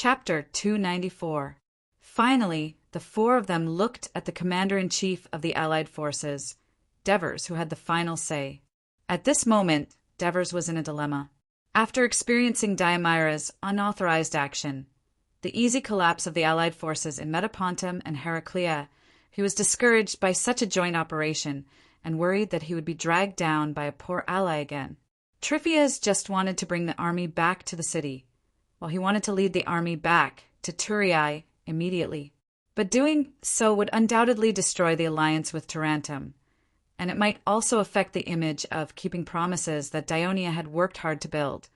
Chapter 294. Finally, the four of them looked at the commander-in-chief of the Allied forces, Devers, who had the final say. At this moment, Devers was in a dilemma. After experiencing Diomeira's unauthorized action, the easy collapse of the Allied forces in Metapontum and Heraclea, he was discouraged by such a joint operation and worried that he would be dragged down by a poor ally again. Tryphaeus just wanted to bring the army back to the city, while he wanted to lead the army back to Turiae immediately. But doing so would undoubtedly destroy the alliance with Tarentum, and it might also affect the image of keeping promises that Dionia had worked hard to build.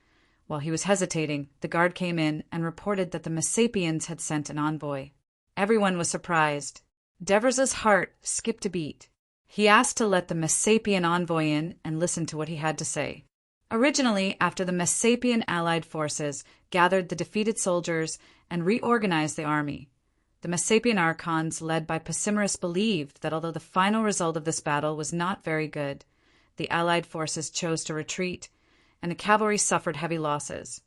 While he was hesitating, the guard came in and reported that the Messapians had sent an envoy. Everyone was surprised. Devers's heart skipped a beat. He asked to let the Messapian envoy in and listen to what he had to say. Originally, after the Messapian allied forces gathered the defeated soldiers and reorganized the army, the Messapian archons led by Pacimerus believed that although the final result of this battle was not very good, the allied forces chose to retreat, and the cavalry suffered heavy losses.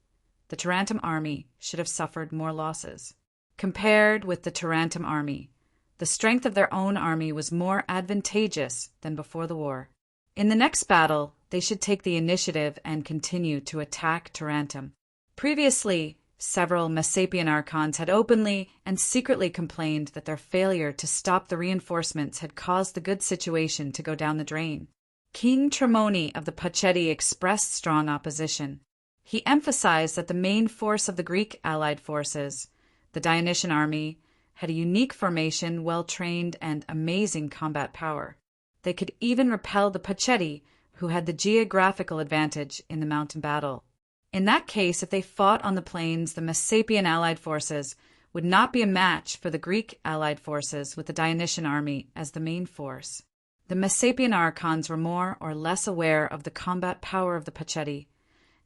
The Tarentum army should have suffered more losses. Compared with the Tarentum army, the strength of their own army was more advantageous than before the war. In the next battle, they should take the initiative and continue to attack Tarentum. Previously, several Messapian archons had openly and secretly complained that their failure to stop the reinforcements had caused the good situation to go down the drain. King Tremoni of the Pacheti expressed strong opposition. He emphasized that the main force of the Greek allied forces, the Dionysian army, had a unique formation, well-trained, and amazing combat power. They could even repel the Pacheti, who had the geographical advantage in the mountain battle. In that case, if they fought on the plains, the Messapian allied forces would not be a match for the Greek allied forces with the Dionysian army as the main force. The Messapian archons were more or less aware of the combat power of the Pacheti,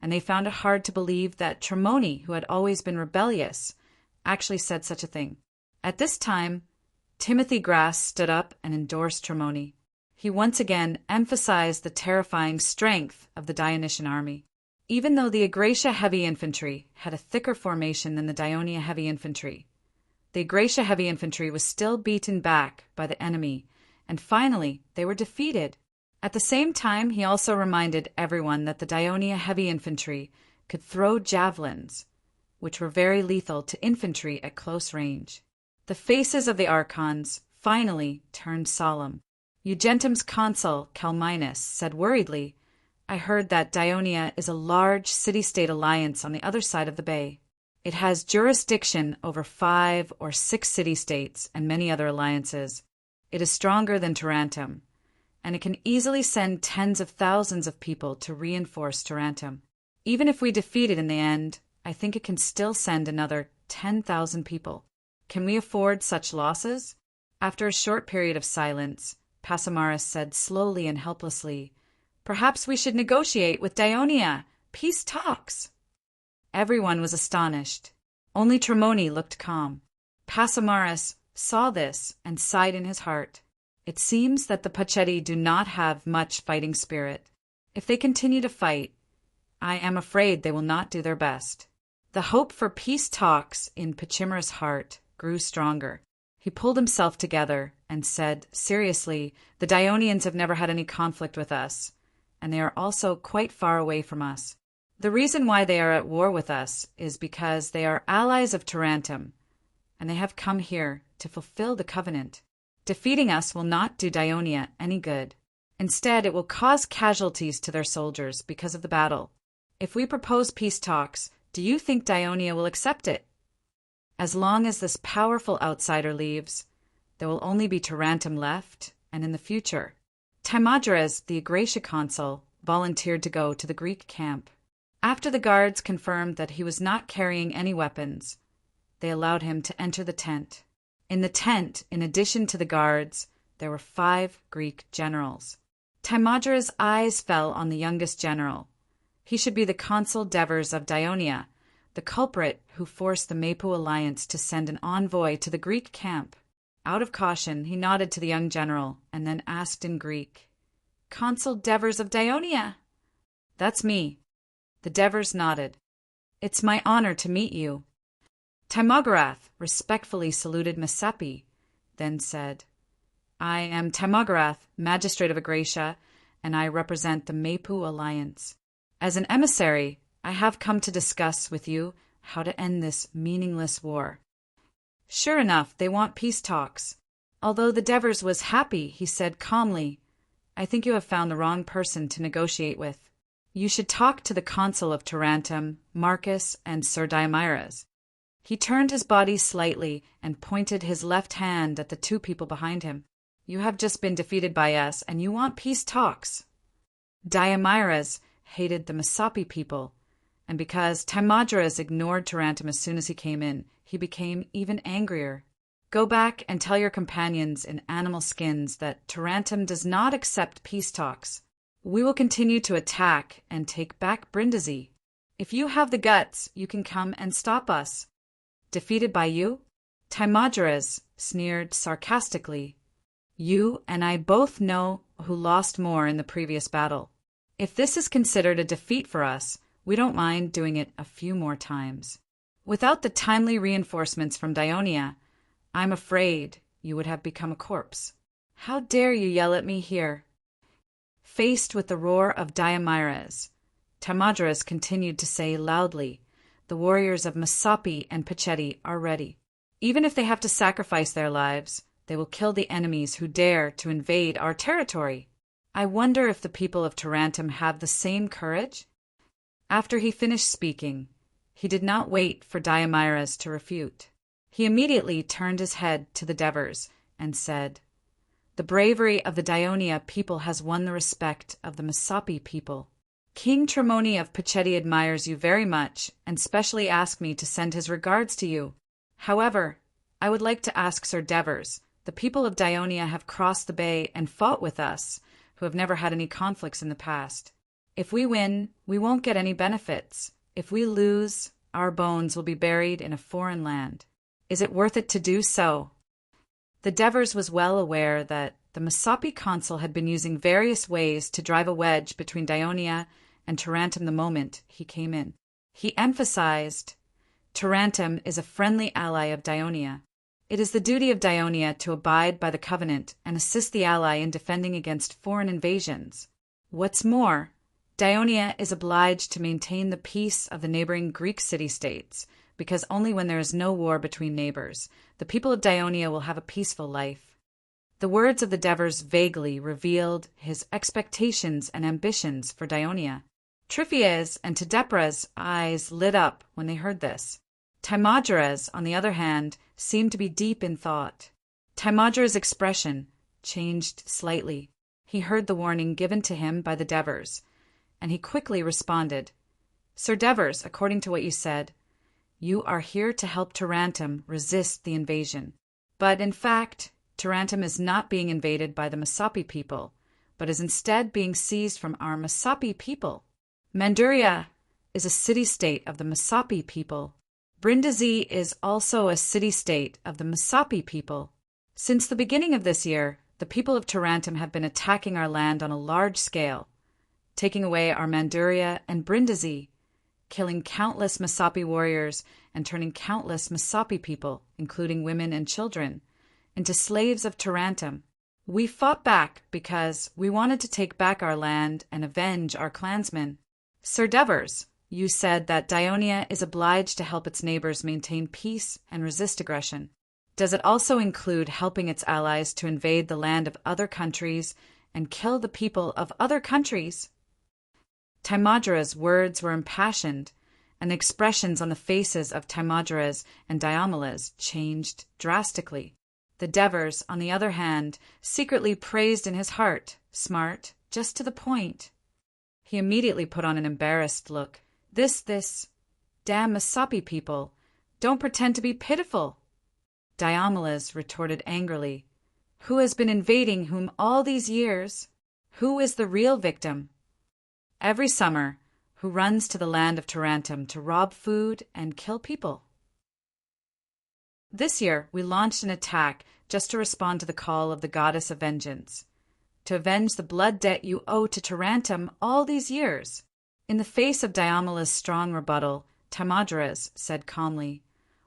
and they found it hard to believe that Tremoni, who had always been rebellious, actually said such a thing. At this time, Timothy Grass stood up and endorsed Tremoni. He once again emphasized the terrifying strength of the Dionysian army. Even though the Agracia heavy infantry had a thicker formation than the Dionia heavy infantry, the Agracia heavy infantry was still beaten back by the enemy, and finally they were defeated. At the same time, he also reminded everyone that the Dionia heavy infantry could throw javelins, which were very lethal to infantry at close range. The faces of the archons finally turned solemn. Eugentum's consul, Calminus, said worriedly, "I heard that Dionia is a large city-state alliance on the other side of the bay. It has jurisdiction over 5 or 6 city-states and many other alliances. It is stronger than Tarentum, and it can easily send tens of thousands of people to reinforce Tarentum. Even if we defeat it in the end, I think it can still send another 10,000 people. Can we afford such losses?" After a short period of silence, Pacimerus said slowly and helplessly, "Perhaps we should negotiate with Dionia. Peace talks." Everyone was astonished. Only Tremoni looked calm. Pacimerus saw this and sighed in his heart. It seems that the Pacheti do not have much fighting spirit. If they continue to fight, I am afraid they will not do their best. The hope for peace talks in Pacimerus' heart grew stronger. He pulled himself together and said seriously, "The Dionians have never had any conflict with us, and they are also quite far away from us. The reason why they are at war with us is because they are allies of Tarentum, and they have come here to fulfill the covenant. Defeating us will not do Dionia any good. Instead, it will cause casualties to their soldiers because of the battle. If we propose peace talks, do you think Dionia will accept it? As long as this powerful outsider leaves, there will only be Tarentum left, and in the future." Timageres, the Agracia consul, volunteered to go to the Greek camp. After the guards confirmed that he was not carrying any weapons, they allowed him to enter the tent. In the tent, in addition to the guards, there were 5 Greek generals. Timageres' eyes fell on the youngest general. He should be the consul Devers of Dionia, the culprit who forced the Mapu alliance to send an envoy to the Greek camp. Out of caution, he nodded to the young general and then asked in Greek, "Consul Devers of Dionia?" "That's me." The Devers nodded. "It's my honor to meet you." Timogarath respectfully saluted Masapi, then said, I am Timogarath, Magistrate of Agracia, and I represent the Mapu Alliance. As an emissary, I have come to discuss with you how to end this meaningless war. Sure enough, they want peace talks. Although the Devers was happy, he said calmly, I think you have found the wrong person to negotiate with. You should talk to the consul of Tarantum, Marcus, and Sir Diomyres. He turned his body slightly and pointed his left hand at the two people behind him. You have just been defeated by us, and you want peace talks. Diomyres hated the Masapi people, and because Timogarath ignored Tarantum as soon as he came in, he became even angrier. Go back and tell your companions in animal skins that Tarantum does not accept peace talks. We will continue to attack and take back Brindisi. If you have the guts, you can come and stop us. Defeated by you? Timogarath sneered sarcastically. You and I both know who lost more in the previous battle. If this is considered a defeat for us, we don't mind doing it a few more times. Without the timely reinforcements from Dionia, I'm afraid you would have become a corpse. How dare you yell at me here? Faced with the roar of Diomyres, Timogarath continued to say loudly, the warriors of Masapi and Pachetti are ready. Even if they have to sacrifice their lives, they will kill the enemies who dare to invade our territory. I wonder if the people of Tarantum have the same courage? After he finished speaking, he did not wait for Diomyres to refute. He immediately turned his head to the Devers and said, The bravery of the Dionia people has won the respect of the Masapi people. King Tremoni of Pachetti admires you very much and specially asked me to send his regards to you. However, I would like to ask Sir Devers, the people of Dionia have crossed the bay and fought with us, who have never had any conflicts in the past. If we win, we won't get any benefits. If we lose, our bones will be buried in a foreign land. Is it worth it to do so? The Devers was well aware that the Masapi consul had been using various ways to drive a wedge between Dionia and Tarantum the moment he came in. He emphasized, Tarantum is a friendly ally of Dionia. It is the duty of Dionia to abide by the covenant and assist the ally in defending against foreign invasions. What's more, Dionia is obliged to maintain the peace of the neighboring Greek city-states, because only when there is no war between neighbors, the people of Dionia will have a peaceful life. The words of the Devers vaguely revealed his expectations and ambitions for Dionia. Triphia's and Tedepra's eyes lit up when they heard this. Timogara's, on the other hand, seemed to be deep in thought. Timogara's expression changed slightly. He heard the warning given to him by the Devers, and he quickly responded, Sir Devers, according to what you said, you are here to help Tarantum resist the invasion. But in fact, Tarantum is not being invaded by the Masapi people, but is instead being seized from our Masapi people. Manduria is a city-state of the Masapi people. Brindisi is also a city-state of the Masapi people. Since the beginning of this year, the people of Tarantum have been attacking our land on a large scale, taking away our Manduria and Brindisi, killing countless Masapi warriors and turning countless Masapi people, including women and children, into slaves of Tarantum. We fought back because we wanted to take back our land and avenge our clansmen. Sir Devers, you said that Dionia is obliged to help its neighbors maintain peace and resist aggression. Does it also include helping its allies to invade the land of other countries and kill the people of other countries? Timogara's words were impassioned, and the expressions on the faces of Timogara's and Diomyles changed drastically. The Devers, on the other hand, secretly praised in his heart, smart, just to the point. He immediately put on an embarrassed look. This damn Masapi people, don't pretend to be pitiful. Diomyles retorted angrily, Who has been invading whom all these years? Who is the real victim? Every summer, who runs to the land of Tarantum to rob food and kill people. This year, we launched an attack just to respond to the call of the goddess of vengeance, to avenge the blood debt you owe to Tarantum all these years. In the face of Diomyles' strong rebuttal, Timogarath said calmly,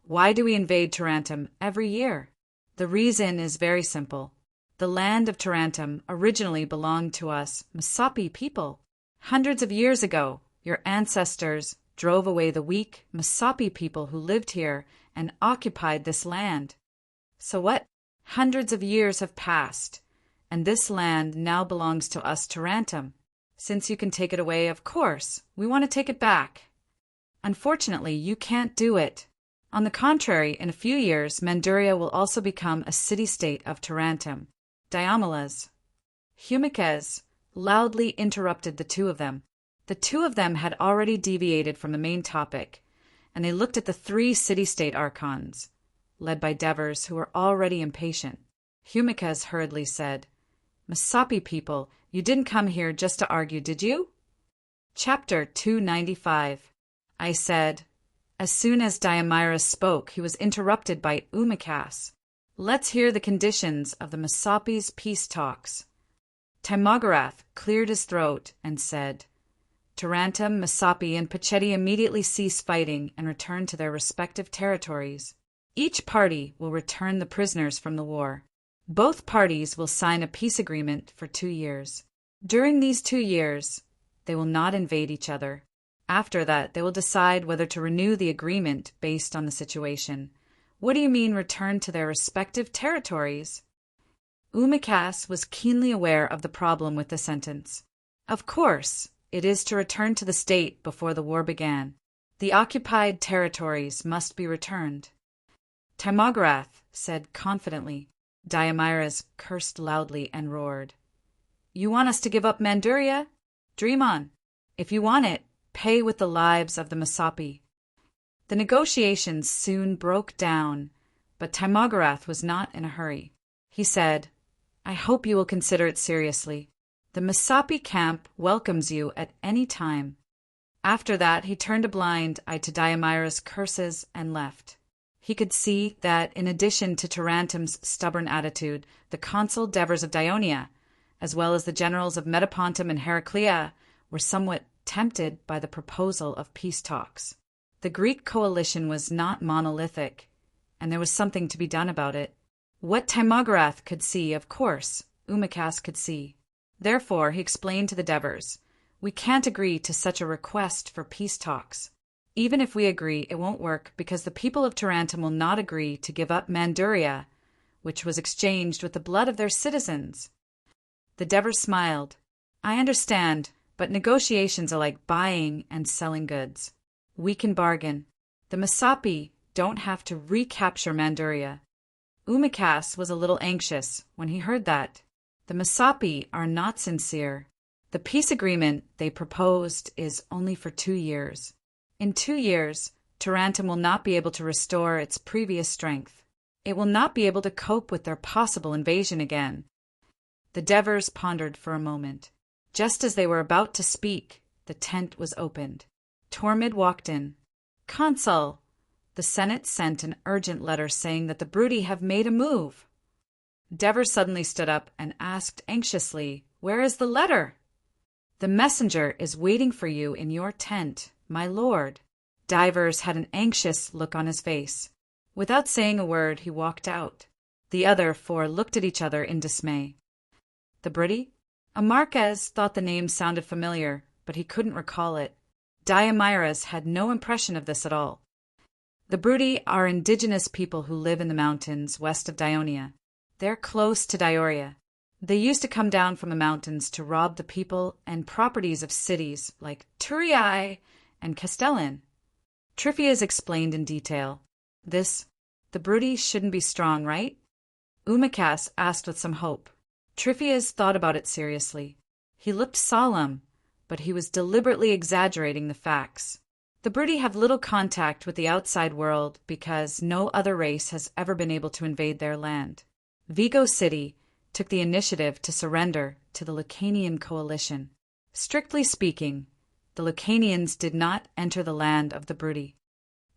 Why do we invade Tarentum every year? The reason is very simple. The land of Tarentum originally belonged to us Masapi people. Hundreds of years ago, your ancestors drove away the weak Masapi people who lived here and occupied this land. So what? Hundreds of years have passed, and this land now belongs to us Tarentum. Since you can take it away, of course, we want to take it back. Unfortunately, you can't do it. On the contrary, in a few years, Manduria will also become a city-state of Tarentum. Diomedes, Humicles loudly interrupted the two of them. The two of them had already deviated from the main topic, and they looked at the three city-state archons, led by Devers, who were already impatient. Humicles hurriedly said, Masapi people, you didn't come here just to argue, did you? Chapter 295. I said. As soon as Diomedes spoke, he was interrupted by Umicas. Let's hear the conditions of the Masapi's peace talks. Timogarath cleared his throat and said, Tarentum, Masapi, and Pachetti immediately cease fighting and return to their respective territories. Each party will return the prisoners from the war. Both parties will sign a peace agreement for 2 years. During these 2 years, they will not invade each other. After that, they will decide whether to renew the agreement based on the situation. What do you mean return to their respective territories? Umicas was keenly aware of the problem with the sentence. Of course, it is to return to the state before the war began. The occupied territories must be returned. Timogarath said confidently. Diomedes cursed loudly and roared. You want us to give up Manduria? Dream on. If you want it, pay with the lives of the Masapi. The negotiations soon broke down, but Timogarath was not in a hurry. He said, I hope you will consider it seriously. The Masapi camp welcomes you at any time. After that, he turned a blind eye to Diomedes' curses and left. He could see that, in addition to Tarentum's stubborn attitude, the consul Devers of Dionia, as well as the generals of Metapontum and Heraclea, were somewhat tempted by the proposal of peace talks. The Greek coalition was not monolithic, and there was something to be done about it. What Timogarath could see, of course, Umicas could see. Therefore, he explained to the Devers, we can't agree to such a request for peace talks. Even if we agree, it won't work because the people of Tarentum will not agree to give up Manduria, which was exchanged with the blood of their citizens. The Devers smiled. I understand, but negotiations are like buying and selling goods. We can bargain. The Masapi don't have to recapture Manduria. Umicas was a little anxious when he heard that. The Masapi are not sincere. The peace agreement they proposed is only for 2 years. In 2 years, Tarentum will not be able to restore its previous strength. It will not be able to cope with their possible invasion again. The Devers pondered for a moment. Just as they were about to speak, the tent was opened. Tormid walked in. Consul, the Senate sent an urgent letter saying that the Brudi have made a move. Devers suddenly stood up and asked anxiously, Where is the letter? The messenger is waiting for you in your tent, my lord. Devers had an anxious look on his face. Without saying a word, he walked out. The other 4 looked at each other in dismay. The Brudi? Marquez thought the name sounded familiar, but he couldn't recall it. Diomedes had no impression of this at all. The Brudi are indigenous people who live in the mountains west of Dionia. They're close to Dioria. They used to come down from the mountains to rob the people and properties of cities like Turiae and Castellan. Tryphias explained in detail. The Brudi shouldn't be strong, right? Umicas asked with some hope. Tryphias thought about it seriously. He looked solemn, but he was deliberately exaggerating the facts. The Brudi have little contact with the outside world because no other race has ever been able to invade their land. Vigo City took the initiative to surrender to the Lucanian coalition. Strictly speaking, the Lucanians did not enter the land of the Brudi.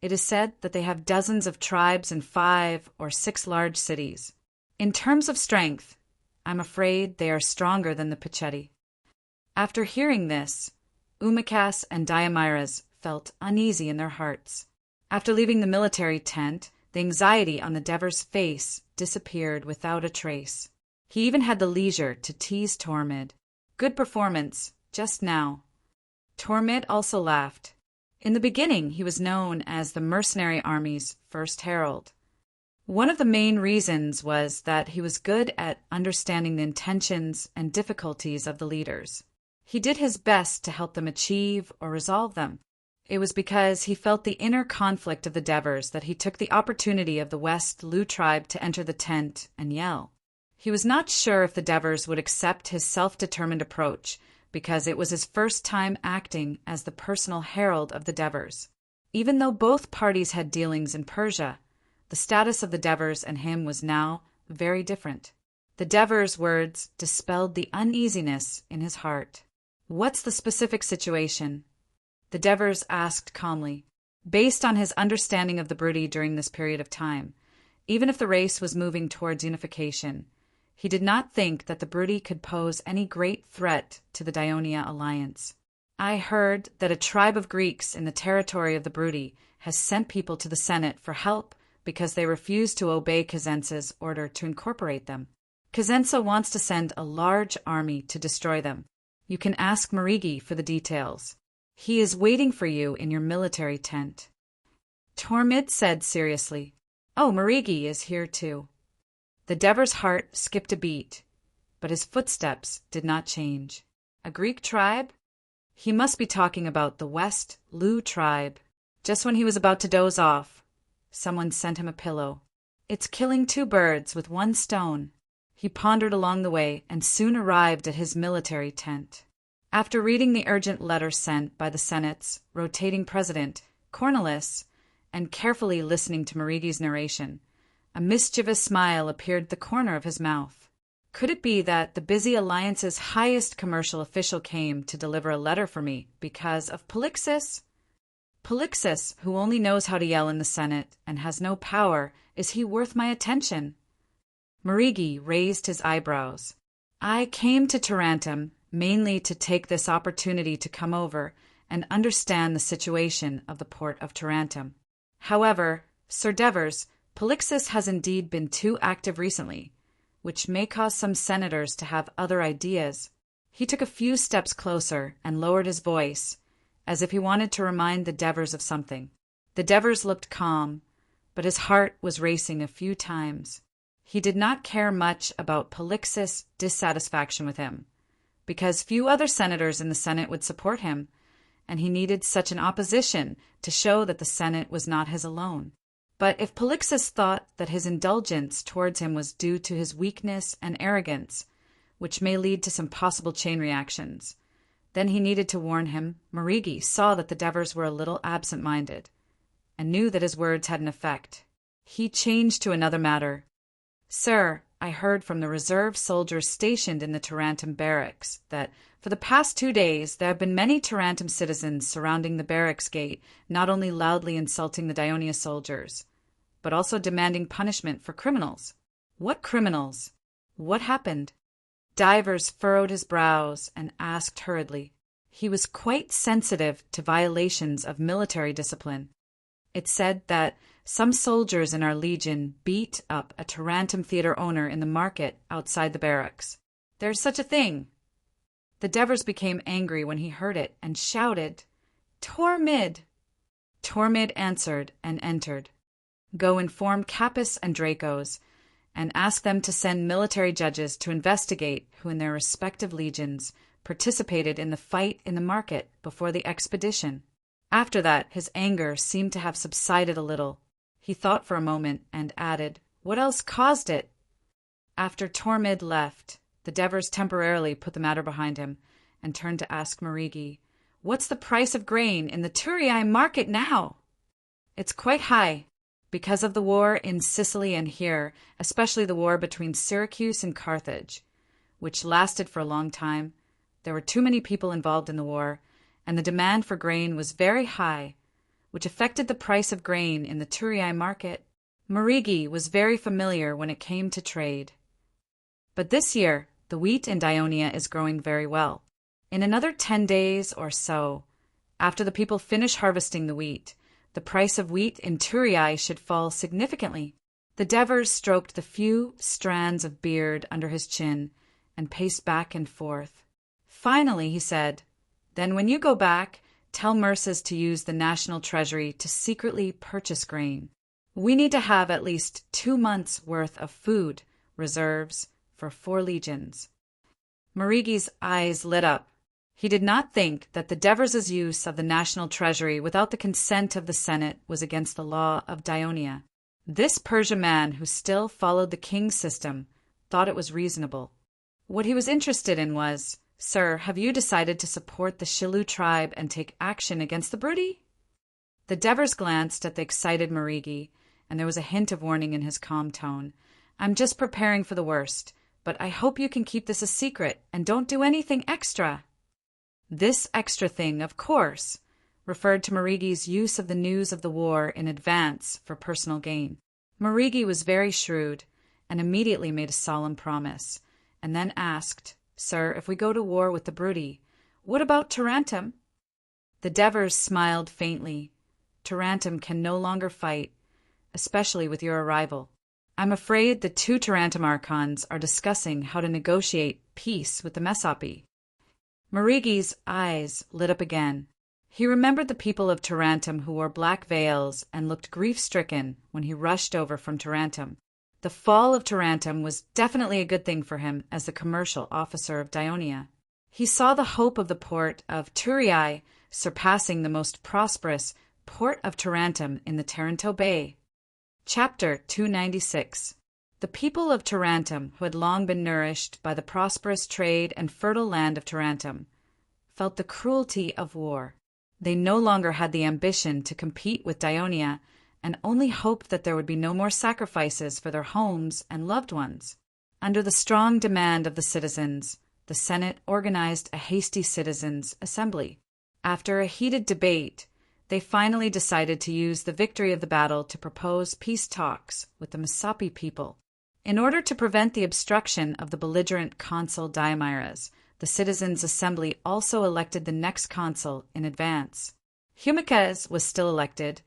It is said that they have dozens of tribes and 5 or 6 large cities. In terms of strength, I'm afraid they are stronger than the Pachetti. After hearing this, Umicas and Diomedes felt uneasy in their hearts. After leaving the military tent, the anxiety on the Dever's face disappeared without a trace. He even had the leisure to tease Tormid. Good performance, just now. Tormid also laughed. In the beginning, he was known as the mercenary army's first herald. One of the main reasons was that he was good at understanding the intentions and difficulties of the leaders. He did his best to help them achieve or resolve them. It was because he felt the inner conflict of the Devers that he took the opportunity of the West Lu tribe to enter the tent and yell. He was not sure if the Devers would accept his self-determined approach because it was his first time acting as the personal herald of the Devers. Even though both parties had dealings in Persia, the status of the Devers and him was now very different. The Devers' words dispelled the uneasiness in his heart. "What's the specific situation?" The Devers asked calmly. Based on his understanding of the Brudi during this period of time, even if the race was moving towards unification, he did not think that the Brudi could pose any great threat to the Daionia alliance. "I heard that a tribe of Greeks in the territory of the Brudi has sent people to the Senate for help because they refused to obey Cosenza's order to incorporate them. Cosenza wants to send a large army to destroy them. You can ask Marigi for the details. He is waiting for you in your military tent." Tormid said seriously, "Oh, Marigi is here too." The Dever's heart skipped a beat, but his footsteps did not change. A Greek tribe? He must be talking about the West Lu tribe. Just when he was about to doze off, someone sent him a pillow. It's killing two birds with one stone. He pondered along the way and soon arrived at his military tent. After reading the urgent letter sent by the Senate's rotating president, Cornelis, and carefully listening to Marigi's narration, a mischievous smile appeared at the corner of his mouth. Could it be that the busy alliance's highest commercial official came to deliver a letter for me because of Polixis? Polixis, who only knows how to yell in the Senate and has no power, is he worth my attention? Marigi raised his eyebrows. "I came to Tarentum mainly to take this opportunity to come over and understand the situation of the port of Tarentum. However, Sir Devers, Polixis has indeed been too active recently, which may cause some senators to have other ideas." He took a few steps closer and lowered his voice, as if he wanted to remind the Devers of something. The Devers looked calm, but his heart was racing a few times. He did not care much about Polixis' dissatisfaction with him, because few other senators in the Senate would support him, and he needed such an opposition to show that the Senate was not his alone. But if Polixis thought that his indulgence towards him was due to his weakness and arrogance, which may lead to some possible chain reactions, then he needed to warn him. Marigi saw that the Devers were a little absent-minded, and knew that his words had an effect. He changed to another matter. "Sir, I heard from the reserve soldiers stationed in the Tarentum barracks that for the past 2 days there have been many Tarentum citizens surrounding the barracks gate, not only loudly insulting the Daionia soldiers, but also demanding punishment for criminals." "What criminals? What happened?" Divers furrowed his brows and asked hurriedly. He was quite sensitive to violations of military discipline. It said that some soldiers in our legion beat up a Tarentum theater owner in the market outside the barracks. "There's such a thing." The Devers became angry when he heard it and shouted, "Tormid!" Tormid answered and entered. "Go inform Capus and Dracos, and ask them to send military judges to investigate who in their respective legions participated in the fight in the market before the expedition." After that, his anger seemed to have subsided a little. He thought for a moment and added, "What else caused it?" After Tormid left, the Devers temporarily put the matter behind him and turned to ask Marigi, "What's the price of grain in the Turiae market now?" "It's quite high, because of the war in Sicily and here, especially the war between Syracuse and Carthage, which lasted for a long time. There were too many people involved in the war, and the demand for grain was very high, which affected the price of grain in the Turiae market." Marigi was very familiar when it came to trade. But this year, the wheat in Daionia is growing very well. In another 10 days or so, after the people finish harvesting the wheat, the price of wheat in Turii should fall significantly. The Devers stroked the few strands of beard under his chin and paced back and forth. Finally, he said, "Then when you go back, tell Murses to use the national treasury to secretly purchase grain. We need to have at least 2 months' worth of food reserves for 4 legions." Marigi's eyes lit up. He did not think that the Devers' use of the national treasury without the consent of the Senate was against the law of Dionia. This Persia man, who still followed the king's system, thought it was reasonable. What he was interested in was, "Sir, have you decided to support the Shilu tribe and take action against the Brudi?" The Devers glanced at the excited Marigi, and there was a hint of warning in his calm tone. "I'm just preparing for the worst, but I hope you can keep this a secret and don't do anything extra." This extra thing, of course, referred to Marigi's use of the news of the war in advance for personal gain. Marigi was very shrewd and immediately made a solemn promise, and then asked, "Sir, if we go to war with the Brudi, what about Tarentum?" The Devers smiled faintly. "Tarentum can no longer fight, especially with your arrival. I'm afraid the 2 Tarentum archons are discussing how to negotiate peace with the Mesopi." Marigi's eyes lit up again. He remembered the people of Tarentum who wore black veils and looked grief-stricken when he rushed over from Tarentum. The fall of Tarentum was definitely a good thing for him as the commercial officer of Dionia. He saw the hope of the port of Turii surpassing the most prosperous port of Tarentum in the Taranto Bay. Chapter 296. The people of Tarentum, who had long been nourished by the prosperous trade and fertile land of Tarentum, felt the cruelty of war. They no longer had the ambition to compete with Dionia and only hoped that there would be no more sacrifices for their homes and loved ones. Under the strong demand of the citizens, the Senate organized a hasty citizens' assembly. After a heated debate, they finally decided to use the victory of the battle to propose peace talks with the Mesopi people. In order to prevent the obstruction of the belligerent consul Diomyras, the citizens' assembly also elected the next consul in advance. Humicles was still elected,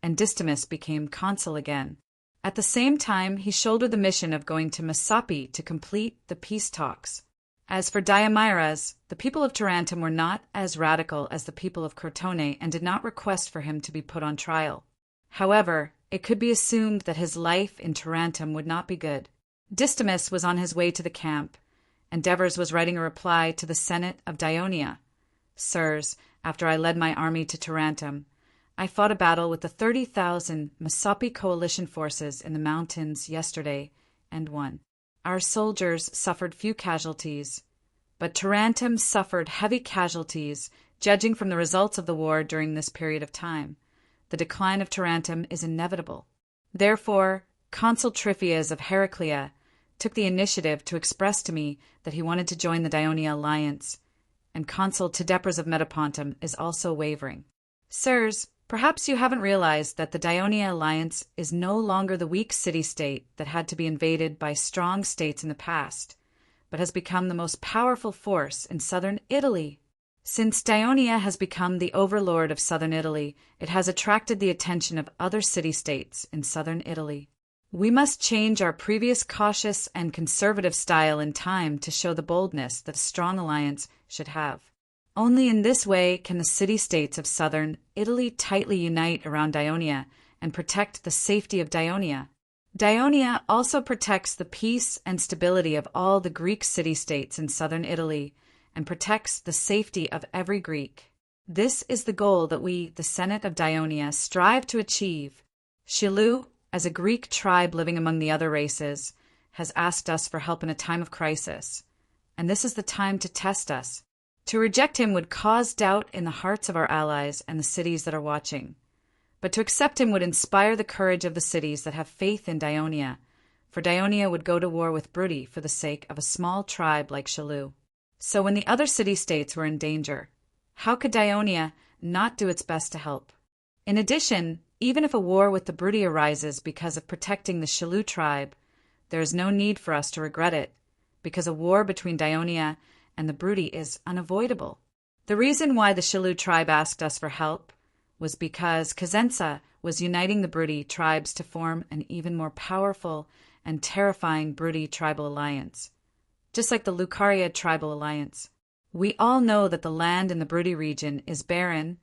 and Distymus became consul again. At the same time, he shouldered the mission of going to Mesopi to complete the peace talks. As for Diomyras, the people of Tarentum were not as radical as the people of Crotone and did not request for him to be put on trial. However, it could be assumed that his life in Tarentum would not be good. Distymus was on his way to the camp, and Devers was writing a reply to the Senate of Dionia. "Sirs, after I led my army to Tarentum, I fought a battle with the 30,000 Mesopi coalition forces in the mountains yesterday and won. Our soldiers suffered few casualties, but Tarentum suffered heavy casualties, judging from the results of the war during this period of time. The decline of Tarentum is inevitable. Therefore, Consul Tryphias of Heraclea took the initiative to express to me that he wanted to join the Dionia alliance, and Consul Tidepras of Metapontum is also wavering. Sirs, perhaps you haven't realized that the Dionia alliance is no longer the weak city-state that had to be invaded by strong states in the past, but has become the most powerful force in southern Italy. Since Dionia has become the overlord of southern Italy, it has attracted the attention of other city-states in southern Italy. We must change our previous cautious and conservative style in time to show the boldness that a strong alliance should have. Only in this way can the city-states of southern Italy tightly unite around Dionia and protect the safety of Dionia. Dionia also protects the peace and stability of all the Greek city-states in southern Italy and protects the safety of every Greek. This is the goal that we, the Senate of Dionia, strive to achieve. Shilu, as a Greek tribe living among the other races, has asked us for help in a time of crisis, and this is the time to test us. To reject him would cause doubt in the hearts of our allies and the cities that are watching. But to accept him would inspire the courage of the cities that have faith in Dionia, for Dionia would go to war with Brudi for the sake of a small tribe like Shilu. So when the other city-states were in danger, how could Dionia not do its best to help? In addition, even if a war with the Brudi arises because of protecting the Shilu tribe, there is no need for us to regret it, because a war between Dionia and the Brudi is unavoidable. The reason why the Shilu tribe asked us for help was because Cosenza was uniting the Brudi tribes to form an even more powerful and terrifying Brudi tribal alliance. Just like the Lucaria tribal alliance. We all know that the land in the Brudi region is barren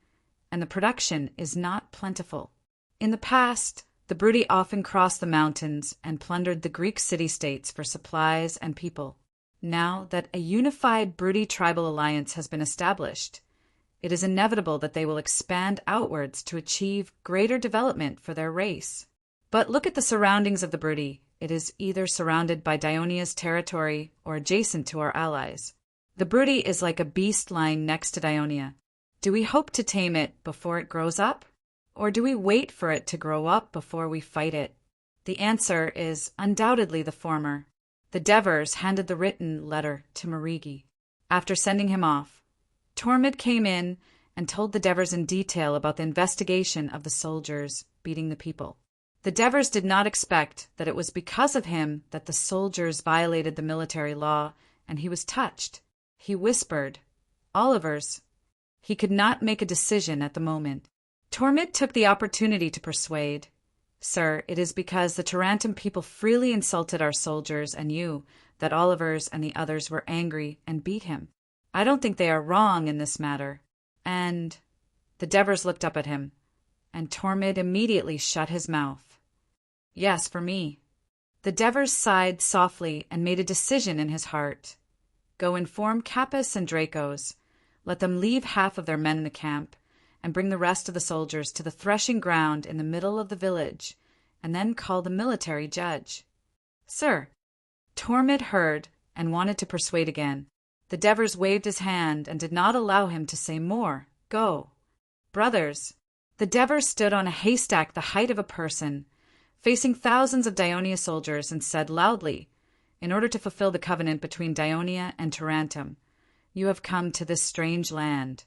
and the production is not plentiful. In the past, the Brudi often crossed the mountains and plundered the Greek city-states for supplies and people. Now that a unified Brudi tribal alliance has been established, it is inevitable that they will expand outwards to achieve greater development for their race. But look at the surroundings of the Brudi. It is either surrounded by Dionia's territory or adjacent to our allies. The Brudi is like a beast lying next to Dionia. Do we hope to tame it before it grows up? Or do we wait for it to grow up before we fight it? The answer is undoubtedly the former. The Devers handed the written letter to Marigi. After sending him off, Tormid came in and told the Devers in detail about the investigation of the soldiers beating the people. The Devers did not expect that it was because of him that the soldiers violated the military law, and he was touched. He whispered, "Oliver's." He could not make a decision at the moment. Tormid took the opportunity to persuade, "Sir, it is because the Tarantum people freely insulted our soldiers and you that Oliver's and the others were angry and beat him. I don't think they are wrong in this matter." And the Devers looked up at him, and Tormid immediately shut his mouth. "Yes, for me." The Devers sighed softly and made a decision in his heart. "Go inform Capus and Dracos. Let them leave half of their men in the camp, and bring the rest of the soldiers to the threshing ground in the middle of the village, and then call the military judge." "Sir." Tormid heard and wanted to persuade again. The Devers waved his hand and did not allow him to say more. "Go." "Brothers." The Devers stood on a haystack the height of a person, facing thousands of Dionia soldiers, and said loudly, "In order to fulfill the covenant between Dionia and Tarantum, you have come to this strange land,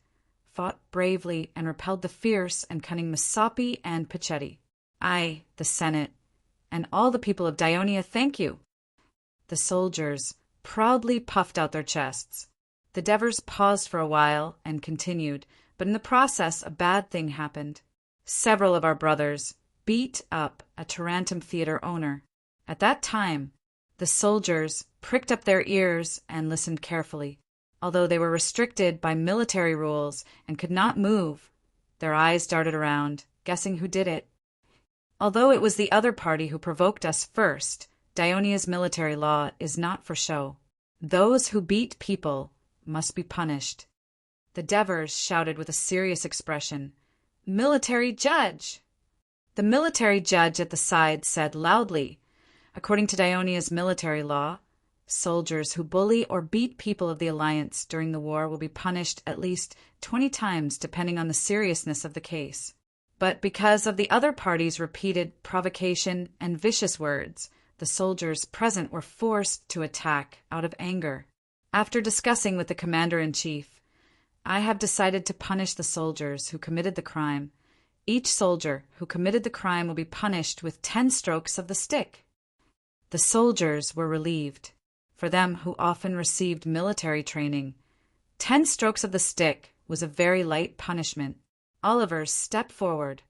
fought bravely, and repelled the fierce and cunning Messapi and Pacetti. I, the Senate, and all the people of Dionia thank you." The soldiers proudly puffed out their chests. The Devers paused for a while and continued, but in the process a bad thing happened. Several of our brothers beat up a Tarantum theater owner. At that time, the soldiers pricked up their ears and listened carefully. Although they were restricted by military rules and could not move, their eyes darted around, guessing who did it. Although it was the other party who provoked us first, Dionia's military law is not for show. Those who beat people must be punished. The Devers shouted with a serious expression, "Military judge!" The military judge at the side said loudly, "According to Dionia's military law, soldiers who bully or beat people of the Alliance during the war will be punished at least 20 times depending on the seriousness of the case. But because of the other party's repeated provocation and vicious words, the soldiers present were forced to attack out of anger. After discussing with the commander-in-chief, I have decided to punish the soldiers who committed the crime. Each soldier who committed the crime will be punished with 10 strokes of the stick." The soldiers were relieved. For them who often received military training, 10 strokes of the stick was a very light punishment. Oliver stepped forward.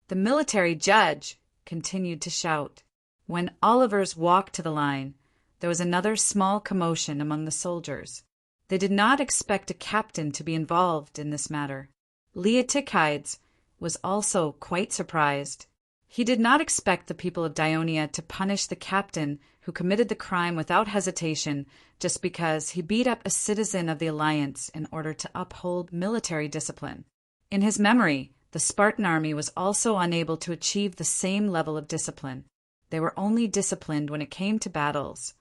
The military judge continued to shout. When Oliver's walked to the line, there was another small commotion among the soldiers. They did not expect a captain to be involved in this matter. Leotychides was also quite surprised. He did not expect the people of Dionia to punish the captain who committed the crime without hesitation just because he beat up a citizen of the Alliance in order to uphold military discipline. In his memory, the Spartan army was also unable to achieve the same level of discipline. They were only disciplined when it came to battles,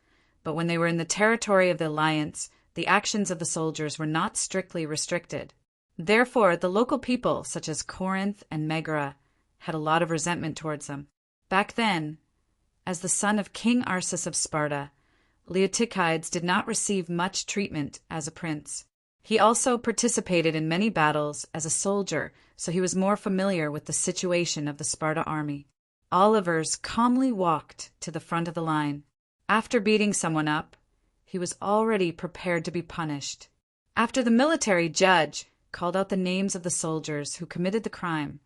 but when they were in the territory of the Alliance, the actions of the soldiers were not strictly restricted. Therefore, the local people, such as Corinth and Megara, had a lot of resentment towards them. Back then, as the son of King Arsus of Sparta, Leotychides did not receive much treatment as a prince. He also participated in many battles as a soldier, so he was more familiar with the situation of the Sparta army. Olivers calmly walked to the front of the line. After beating someone up, he was already prepared to be punished. After the military judge called out the names of the soldiers who committed the crime,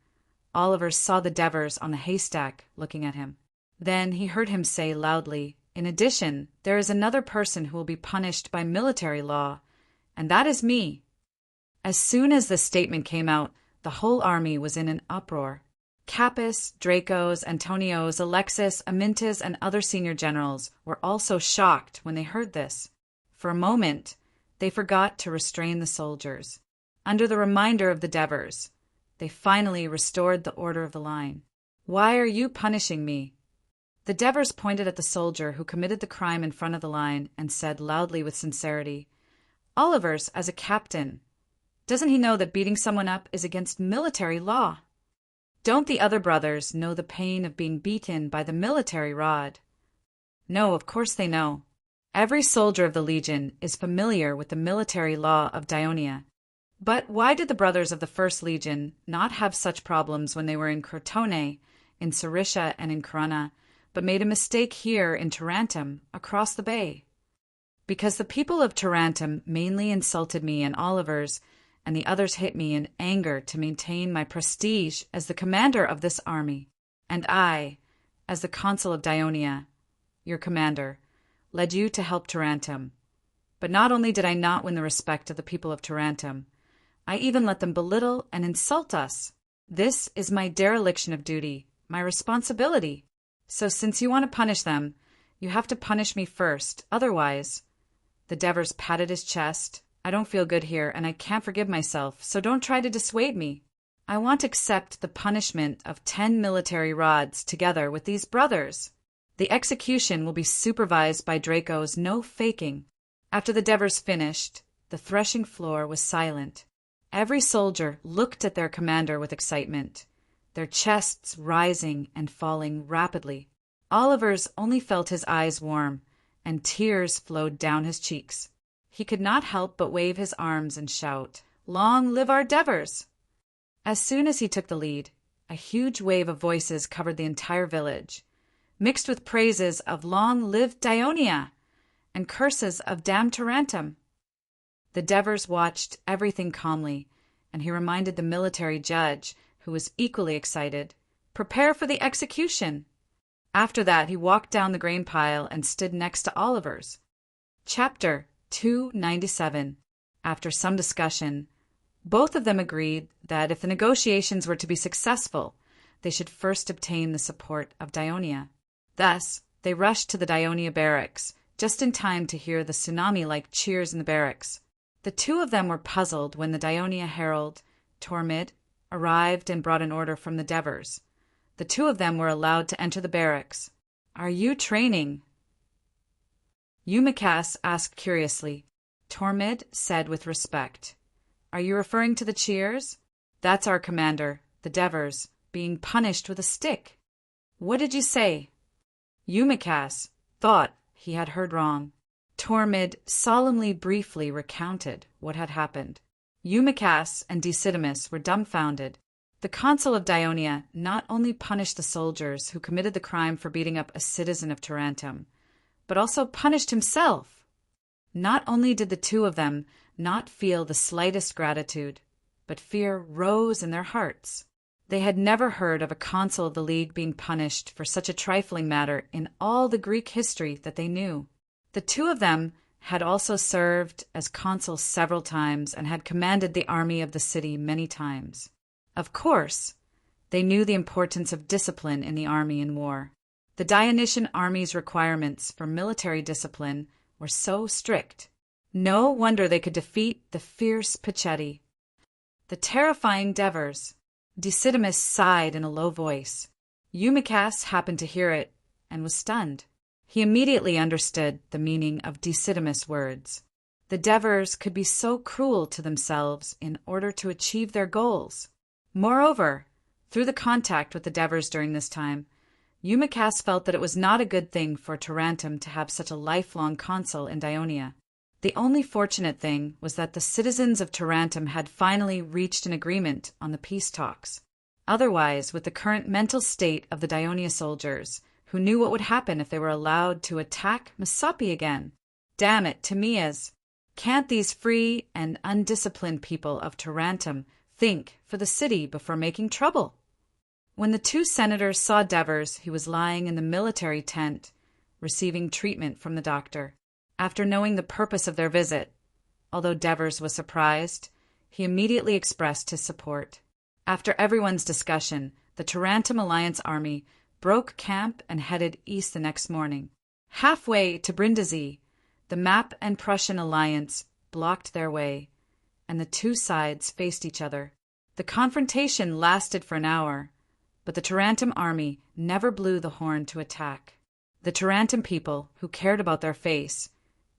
Oliver saw the Devers on the haystack looking at him. Then he heard him say loudly, "In addition, there is another person who will be punished by military law, and that is me." As soon as this statement came out, the whole army was in an uproar. Capus, Dracos, Antonios, Alexis, Amyntas, and other senior generals were also shocked when they heard this. For a moment, they forgot to restrain the soldiers. Under the reminder of the Devers, they finally restored the order of the line. "Why are you punishing me?" The Devers pointed at the soldier who committed the crime in front of the line and said loudly with sincerity, "Oliver's as a captain. Doesn't he know that beating someone up is against military law? Don't the other brothers know the pain of being beaten by the military rod?" No, of course they know. Every soldier of the Legion is familiar with the military law of Dionia. But why did the brothers of the First Legion not have such problems when they were in Crotone, in Cericia, and in Corunna, but made a mistake here in Tarentum, across the bay? Because the people of Tarentum mainly insulted me and Oliver's, and the others hit me in anger to maintain my prestige as the commander of this army. And I, as the consul of Dionia, your commander, led you to help Tarentum. But not only did I not win the respect of the people of Tarentum, I even let them belittle and insult us. This is my dereliction of duty, my responsibility. So since you want to punish them, you have to punish me first. Otherwise, the Devers patted his chest. "I don't feel good here, and I can't forgive myself, so don't try to dissuade me. I want to accept the punishment of 10 military rods together with these brothers. The execution will be supervised by Dracos, no faking." After the Devers finished, the threshing floor was silent. Every soldier looked at their commander with excitement, their chests rising and falling rapidly. Oliver's only felt his eyes warm, and tears flowed down his cheeks. He could not help but wave his arms and shout, "Long live our Devers!" As soon as he took the lead, a huge wave of voices covered the entire village, mixed with praises of "Long live Dionia!" and curses of "Damn Tarentum!" The Devers watched everything calmly, and he reminded the military judge, who was equally excited, "Prepare for the execution." After that, he walked down the grain pile and stood next to Oliver's. Chapter 297. After some discussion, both of them agreed that if the negotiations were to be successful, they should first obtain the support of Dionia. Thus, they rushed to the Dionia barracks, just in time to hear the tsunami-like cheers in the barracks. The two of them were puzzled when the Dionia herald, Tormid, arrived and brought an order from the Devers. The two of them were allowed to enter the barracks. "Are you training?" Eumachus asked curiously. Tormid said with respect, "Are you referring to the cheers? That's our commander, the Devers, being punished with a stick." "What did you say?" Eumachus thought he had heard wrong. Tormid solemnly briefly recounted what had happened. Eumachus and Decidimus were dumbfounded. The consul of Dionia not only punished the soldiers who committed the crime for beating up a citizen of Tarentum, but also punished himself. Not only did the two of them not feel the slightest gratitude, but fear rose in their hearts. They had never heard of a consul of the League being punished for such a trifling matter in all the Greek history that they knew. The two of them had also served as consuls several times and had commanded the army of the city many times. Of course, they knew the importance of discipline in the army in war. The Dionysian army's requirements for military discipline were so strict. No wonder they could defeat the fierce Pacetti. The terrifying Devers. Decidimus sighed in a low voice. Eumachus happened to hear it and was stunned. He immediately understood the meaning of Decidimus' words. The Devers could be so cruel to themselves in order to achieve their goals. Moreover, through the contact with the Devers during this time, Eumachus felt that it was not a good thing for Tarentum to have such a lifelong consul in Dionia. The only fortunate thing was that the citizens of Tarentum had finally reached an agreement on the peace talks. Otherwise, with the current mental state of the Dionia soldiers, who knew what would happen if they were allowed to attack Messapi again? Damn it, Timaeus! Can't these free and undisciplined people of Tarentum think for the city before making trouble? When the two senators saw Devers, he was lying in the military tent, receiving treatment from the doctor. After knowing the purpose of their visit, although Devers was surprised, he immediately expressed his support. After everyone's discussion, the Tarentum Alliance army broke camp and headed east the next morning. Halfway to Brindisi, the Map and Prussian alliance blocked their way, and the two sides faced each other. The confrontation lasted for an hour, but the Tarentum army never blew the horn to attack. The Tarentum people, who cared about their face,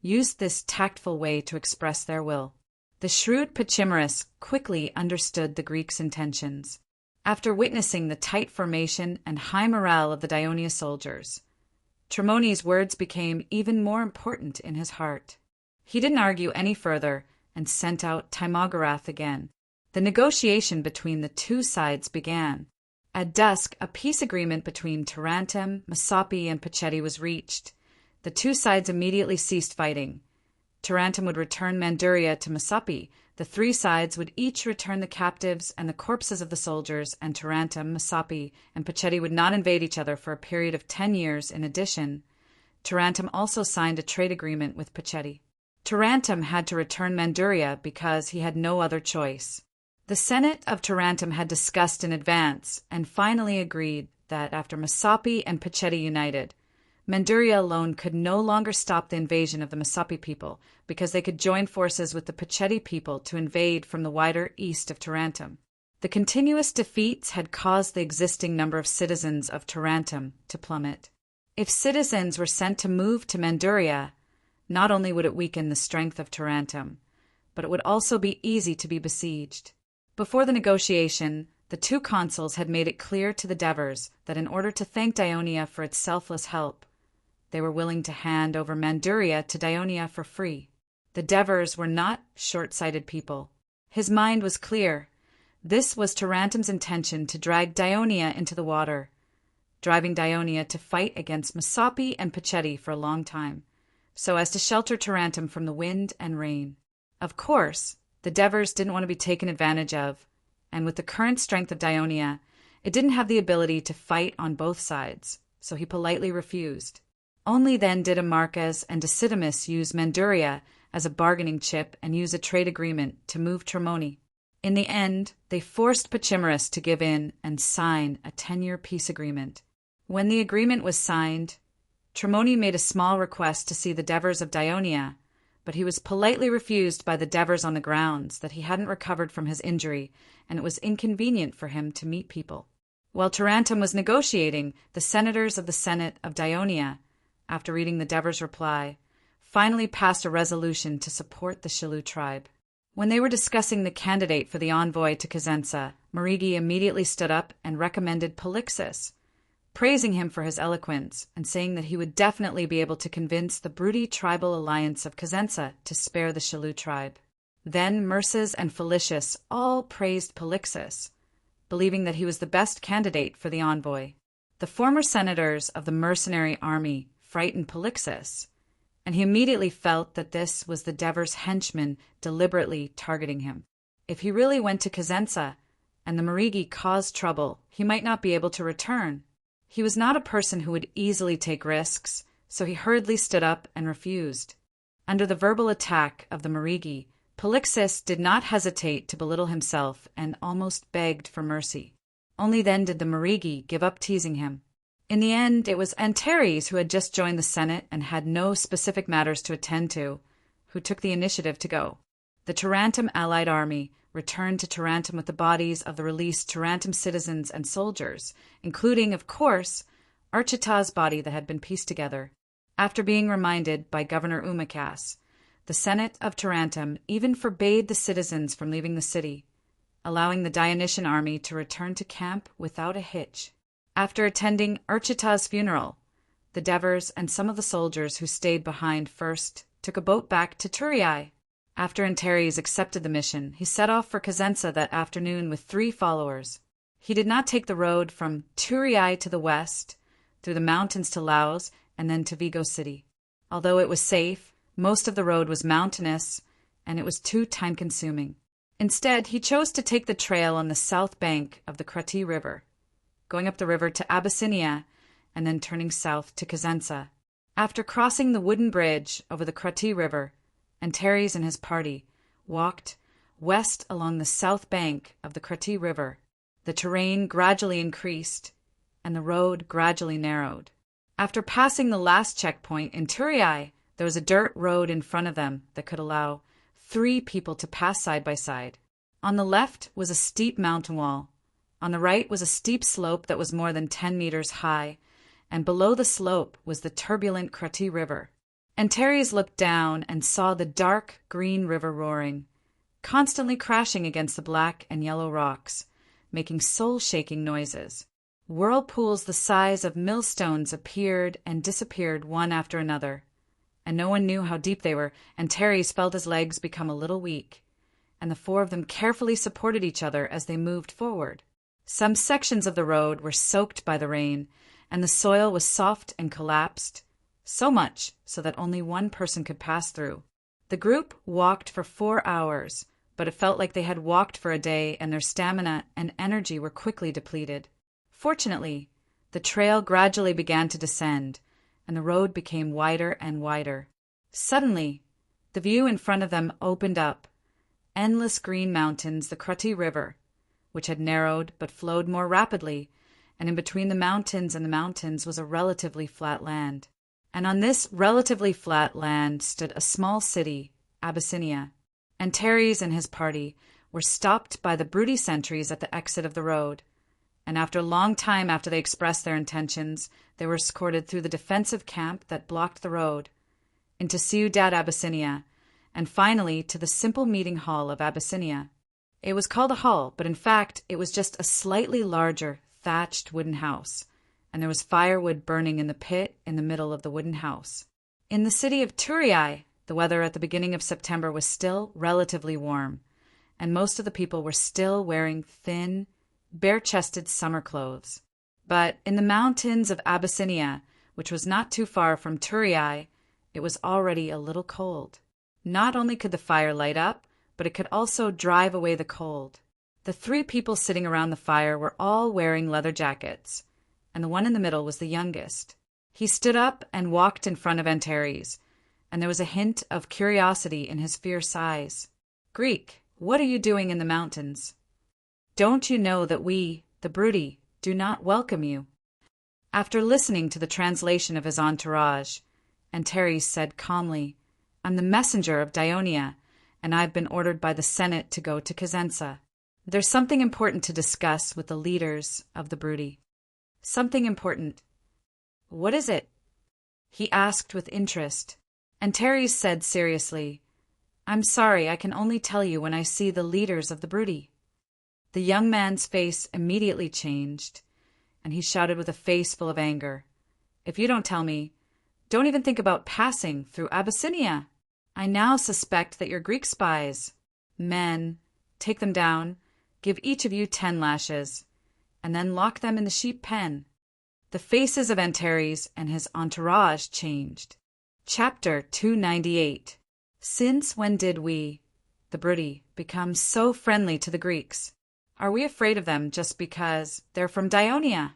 used this tactful way to express their will. The shrewd Pachimeris quickly understood the Greeks' intentions. After witnessing the tight formation and high morale of the Daionia soldiers, Tremoni's words became even more important in his heart. He didn't argue any further and sent out Timogarath again. The negotiation between the two sides began. At dusk, a peace agreement between Tarentum, Messapi, and Pacetti was reached. The two sides immediately ceased fighting. Tarentum would return Manduria to Messapi. The three sides would each return the captives and the corpses of the soldiers, and Tarentum, Messapi, and Pacetti would not invade each other for a period of 10 years. In addition, Tarentum also signed a trade agreement with Pacetti. Tarentum had to return Manduria because he had no other choice. The Senate of Tarentum had discussed in advance and finally agreed that after Messapi and Pacetti united, Manduria alone could no longer stop the invasion of the Messapi people because they could join forces with the Pacetti people to invade from the wider east of Tarentum. The continuous defeats had caused the existing number of citizens of Tarentum to plummet. If citizens were sent to move to Manduria, not only would it weaken the strength of Tarentum, but it would also be easy to be besieged. Before the negotiation, the two consuls had made it clear to the Devers that in order to thank Daionia for its selfless help, they were willing to hand over Manduria to Daionia for free. The Devers were not short-sighted people. His mind was clear. This was Tarentum's intention to drag Daionia into the water, driving Daionia to fight against Messapi and Pacetti for a long time, so as to shelter Tarentum from the wind and rain. Of course, the Devers didn't want to be taken advantage of, and with the current strength of Daionia, it didn't have the ability to fight on both sides, so he politely refused. Only then did Amarchus and Desidemus use Manduria as a bargaining chip and use a trade agreement to move Tremoni. In the end, they forced Pachimeris to give in and sign a 10-year peace agreement. When the agreement was signed, Tremoni made a small request to see the Devers of Daionia, but he was politely refused by the Devers on the grounds that he hadn't recovered from his injury and it was inconvenient for him to meet people. While Tarentum was negotiating, the senators of the Senate of Daionia, after reading the Devers' reply, finally passed a resolution to support the Shilu tribe. When they were discussing the candidate for the envoy to Cosenza, Marigi immediately stood up and recommended Polixus, praising him for his eloquence and saying that he would definitely be able to convince the Brudi tribal alliance of Cosenza to spare the Shilu tribe. Then Murses and Felicius all praised Polixus, believing that he was the best candidate for the envoy. The former senators of the mercenary army frightened Polixus, and he immediately felt that this was the Devers' henchman deliberately targeting him. If he really went to Cosenza and the Marigi caused trouble, he might not be able to return. He was not a person who would easily take risks, so he hurriedly stood up and refused. Under the verbal attack of the Marigi, Polixus did not hesitate to belittle himself and almost begged for mercy. Only then did the Marigi give up teasing him. In the end, it was Antares, who had just joined the Senate and had no specific matters to attend to, who took the initiative to go. The Tarentum allied army returned to Tarentum with the bodies of the released Tarentum citizens and soldiers, including, of course, Archita's body that had been pieced together. After being reminded by Governor Umacas, the Senate of Tarentum even forbade the citizens from leaving the city, allowing the Dionysian army to return to camp without a hitch. After attending Archita's funeral, the Devers and some of the soldiers who stayed behind first took a boat back to Turiae. After Antares accepted the mission, he set off for Cosenza that afternoon with 3 followers. He did not take the road from Turiae to the west, through the mountains to Laos, and then to Vigo City. Although it was safe, Most of the road was mountainous, and it was too time-consuming. Instead, he chose to take the trail on the south bank of the Krati River, going up the river to Abyssinia and then turning south to Cosenza. After crossing the wooden bridge over the Krati River, Antares and his party walked west along the south bank of the Krati River. The terrain gradually increased, and the road gradually narrowed. After passing the last checkpoint in Turiai, there was a dirt road in front of them that could allow 3 people to pass side by side. On the left was a steep mountain wall. On the right was a steep slope that was more than 10 meters high, and below the slope was the turbulent Krati River. Antares looked down and saw the dark green river roaring, constantly crashing against the black and yellow rocks, making soul-shaking noises. Whirlpools the size of millstones appeared and disappeared one after another, and no one knew how deep they were. Antares felt his legs become a little weak, and the 4 of them carefully supported each other as they moved forward. Some sections of the road were soaked by the rain, and the soil was soft and collapsed, so much so that only one person could pass through. The group walked for 4 hours, but it felt like they had walked for a day, and their stamina and energy were quickly depleted. Fortunately, the trail gradually began to descend, and the road became wider and wider. Suddenly, the view in front of them opened up. Endless green mountains, the Krati River, which had narrowed but flowed more rapidly, and in between the mountains and the mountains was a relatively flat land. And on this relatively flat land stood a small city, Abyssinia. Antares and his party were stopped by the Brudi sentries at the exit of the road, and after a long time after they expressed their intentions, they were escorted through the defensive camp that blocked the road, into Ciudad Abyssinia, and finally to the simple meeting hall of Abyssinia. It was called a hall, but in fact it was just a slightly larger, thatched wooden house, and there was firewood burning in the pit in the middle of the wooden house. In the city of Turiai, the weather at the beginning of September was still relatively warm, and most of the people were still wearing thin, bare-chested summer clothes. But in the mountains of Abyssinia, which was not too far from Turiai, it was already a little cold. Not only could the fire light up, but it could also drive away the cold. The 3 people sitting around the fire were all wearing leather jackets, and the one in the middle was the youngest. He stood up and walked in front of Antares, and there was a hint of curiosity in his fierce eyes. "Greek, what are you doing in the mountains? Don't you know that we, the Brudi, do not welcome you?" After listening to the translation of his entourage, Antares said calmly, "I'm the messenger of Dionia, and I've been ordered by the Senate to go to Cosenza. There's something important to discuss with the leaders of the Brudi." "Something important. What is it?" he asked with interest. Antares said seriously, "I'm sorry, I can only tell you when I see the leaders of the Brudi." The young man's face immediately changed, and he shouted with a face full of anger, "If you don't tell me, don't even think about passing through Abyssinia. I now suspect that you're Greek spies. Men, take them down, give each of you 10 lashes, and then lock them in the sheep pen." The faces of Antares and his entourage changed. Chapter 298. Since when did we, the Brudi, become so friendly to the Greeks? Are we afraid of them just because they're from Dionia?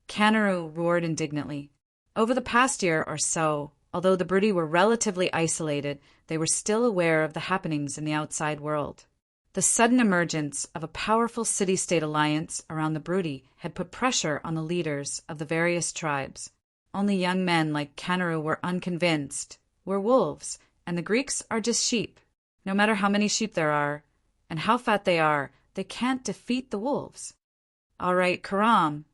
Canaru roared indignantly. Over the past year or so, although the Brudi were relatively isolated, they were still aware of the happenings in the outside world. The sudden emergence of a powerful city-state alliance around the Brudi had put pressure on the leaders of the various tribes. Only young men like Canaru were unconvinced. We're wolves, and the Greeks are just sheep. No matter how many sheep there are, and how fat they are, they can't defeat the wolves. All right, Karam,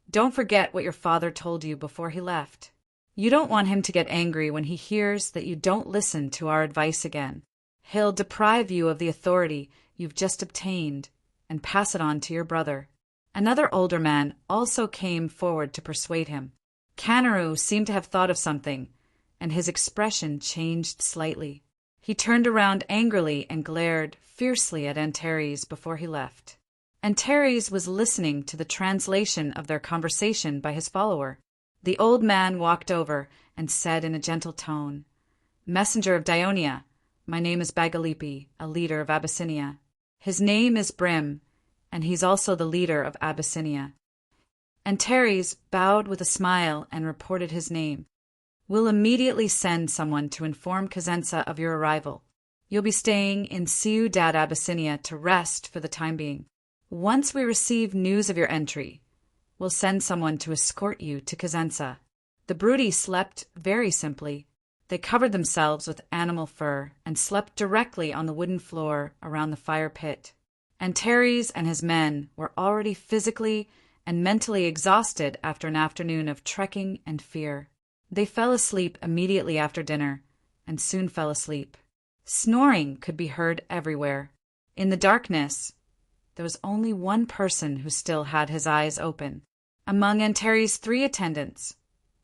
don't forget what your father told you before he left. You don't want him to get angry when he hears that you don't listen to our advice again. He'll deprive you of the authority you've just obtained and pass it on to your brother. Another older man also came forward to persuade him. Canaru seemed to have thought of something, and his expression changed slightly. He turned around angrily and glared fiercely at Antares before he left. Antares was listening to the translation of their conversation by his follower. The old man walked over and said in a gentle tone, Messenger of Dionia, my name is Bagalipi, a leader of Abyssinia. His name is Brim, and he's also the leader of Abyssinia. Antares bowed with a smile and reported his name. We'll immediately send someone to inform Cosenza of your arrival. You'll be staying in Ciudad Abyssinia to rest for the time being. Once we receive news of your entry, we'll send someone to escort you to Cosenza. The broody slept very simply. They covered themselves with animal fur and slept directly on the wooden floor around the fire pit. Antares and his men were already physically and mentally exhausted after an afternoon of trekking and fear. They fell asleep immediately after dinner, and soon fell asleep. Snoring could be heard everywhere. In the darkness, there was only one person who still had his eyes open. Among Antares' 3 attendants,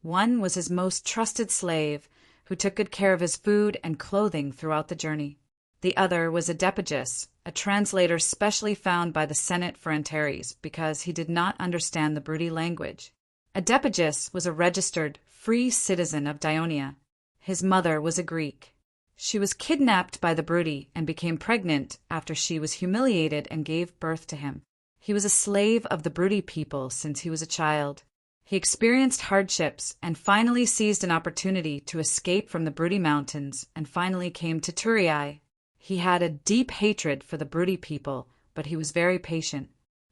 one was his most trusted slave, who took good care of his food and clothing throughout the journey. The other was Adepagus, a translator specially found by the Senate for Antares because he did not understand the broody language. Adepagus was a registered, free citizen of Dionia. His mother was a Greek. She was kidnapped by the broody and became pregnant after she was humiliated and gave birth to him. He was a slave of the broody people since he was a child. He experienced hardships and finally seized an opportunity to escape from the broody mountains and finally came to Turii. He had a deep hatred for the broody people, but he was very patient.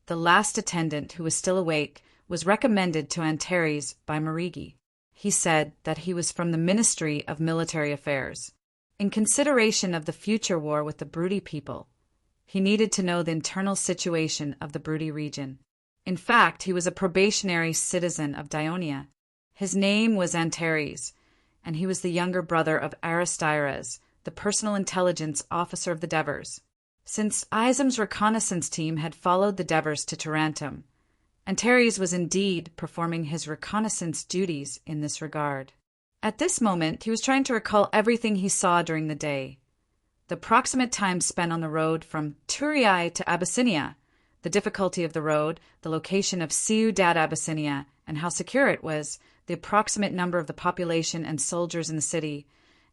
The last attendant, who was still awake, was recommended to Antares by Marigi. He said that he was from the Ministry of Military Affairs. In consideration of the future war with the broody people, he needed to know the internal situation of the broody region. In fact, he was a probationary citizen of Dionia. His name was Antares, and he was the younger brother of Aristides, the personal intelligence officer of the Devers. Since Isam's reconnaissance team had followed the Devers to Tarentum, Antares was indeed performing his reconnaissance duties in this regard. At this moment, he was trying to recall everything he saw during the day. The approximate time spent on the road from Turii to Abyssinia, the difficulty of the road, the location of Ciudad Abyssinia, and how secure it was, the approximate number of the population and soldiers in the city,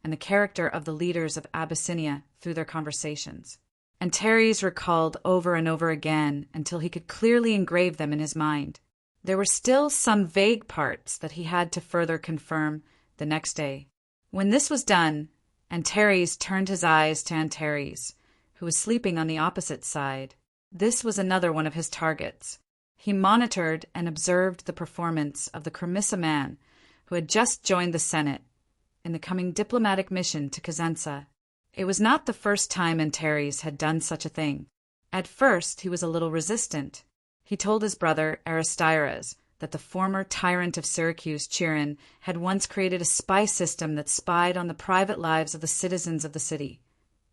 and the character of the leaders of Abyssinia through their conversations. Antares recalled over and over again until he could clearly engrave them in his mind. There were still some vague parts that he had to further confirm the next day. When this was done, Antares turned his eyes to Antares, who was sleeping on the opposite side. This was another one of his targets. He monitored and observed the performance of the Cremissa man, who had just joined the Senate, in the coming diplomatic mission to Cosenza. It was not the first time Antares had done such a thing. At first, he was a little resistant. He told his brother Aristides that the former tyrant of Syracuse, Chiron, had once created a spy system that spied on the private lives of the citizens of the city,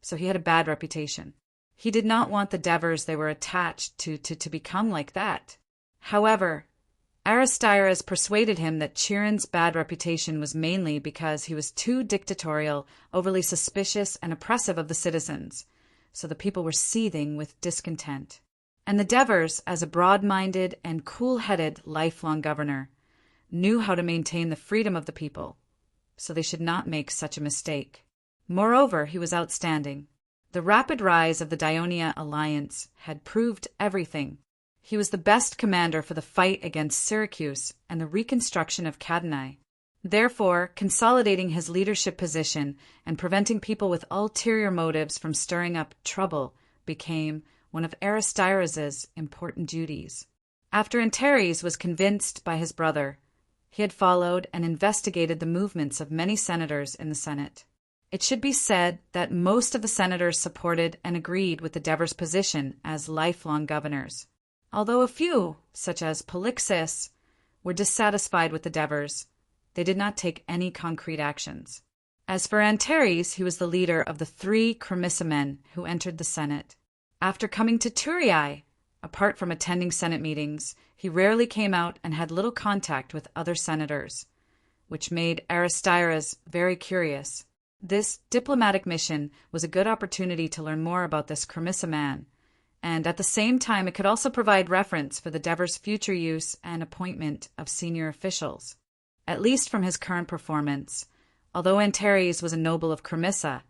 so he had a bad reputation. He did not want the Devers they were attached to become like that. However, Aristides persuaded him that Chiron's bad reputation was mainly because he was too dictatorial, overly suspicious, and oppressive of the citizens, so the people were seething with discontent. And the Devers, as a broad-minded and cool-headed lifelong governor, knew how to maintain the freedom of the people, so they should not make such a mistake. Moreover, he was outstanding. The rapid rise of the Dionia alliance had proved everything. He was the best commander for the fight against Syracuse and the reconstruction of Cadanae. Therefore, consolidating his leadership position and preventing people with ulterior motives from stirring up trouble became one of Aristides' important duties. After Antares was convinced by his brother, he had followed and investigated the movements of many senators in the Senate. It should be said that most of the senators supported and agreed with the Devers' position as lifelong governors, although a few, such as Polixus, were dissatisfied with the Devers. They did not take any concrete actions. As for Antares, he was the leader of the 3 Cremissa men who entered the Senate. After coming to Turii, apart from attending Senate meetings, he rarely came out and had little contact with other senators, which made Aristides very curious. This diplomatic mission was a good opportunity to learn more about this Cremissa man, and at the same time it could also provide reference for the Devers' future use and appointment of senior officials. At least from his current performance, Although Antares was a noble of Cremissa,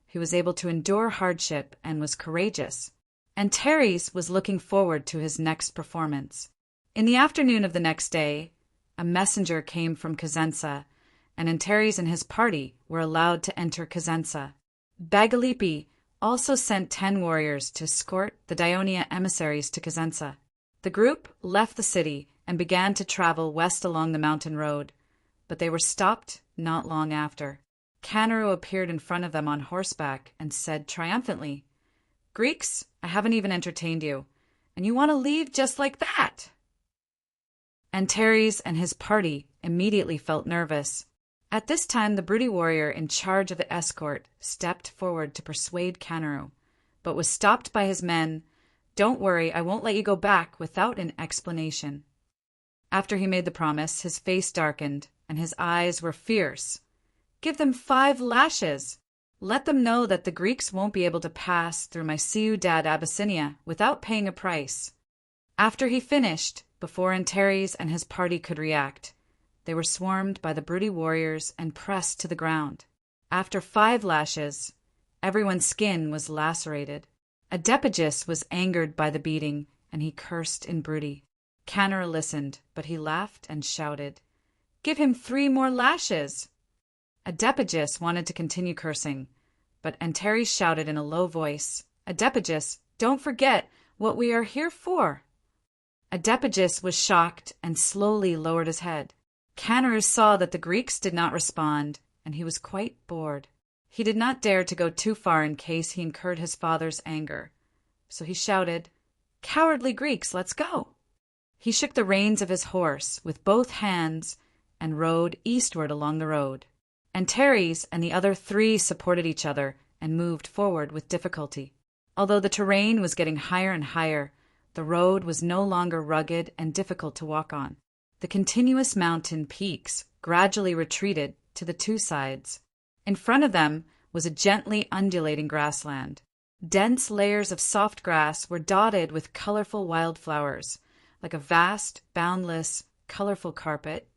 he was able to endure hardship and was courageous. Antares was looking forward to his next performance. In the afternoon of the next day, a messenger came from Cosenza, and Antares and his party were allowed to enter Cosenza. Bagalipi also sent 10 warriors to escort the Dionia emissaries to Cosenza. The group left the city and began to travel west along the mountain road, but they were stopped not long after. Canneru appeared in front of them on horseback and said triumphantly, "Greeks, I haven't even entertained you, and you want to leave just like that?" Antares and his party immediately felt nervous. At this time, the broody warrior in charge of the escort stepped forward to persuade Canneru, but was stopped by his men. "Don't worry, I won't let you go back without an explanation." After he made the promise, his face darkened, and his eyes were fierce. "Give them 5 lashes. Let them know that the Greeks won't be able to pass through my ciudad Abyssinia without paying a price." After he finished, before Antares and his party could react, they were swarmed by the broody warriors and pressed to the ground. After 5 lashes, everyone's skin was lacerated. Adepigus was angered by the beating, and he cursed in broody. Canneru listened, but he laughed and shouted, "Give him 3 more lashes!" Adepigus wanted to continue cursing, but Antares shouted in a low voice, "Adepigus, don't forget what we are here for." Adepigus was shocked and slowly lowered his head. Canneru saw that the Greeks did not respond, and he was quite bored. He did not dare to go too far in case he incurred his father's anger, so he shouted, "Cowardly Greeks, let's go!" He shook the reins of his horse with both hands and rode eastward along the road. Antares and the other 3 supported each other and moved forward with difficulty. Although the terrain was getting higher and higher, the road was no longer rugged and difficult to walk on. The continuous mountain peaks gradually retreated to the 2 sides. In front of them was a gently undulating grassland. Dense layers of soft grass were dotted with colorful wildflowers, like a vast, boundless, colorful carpet,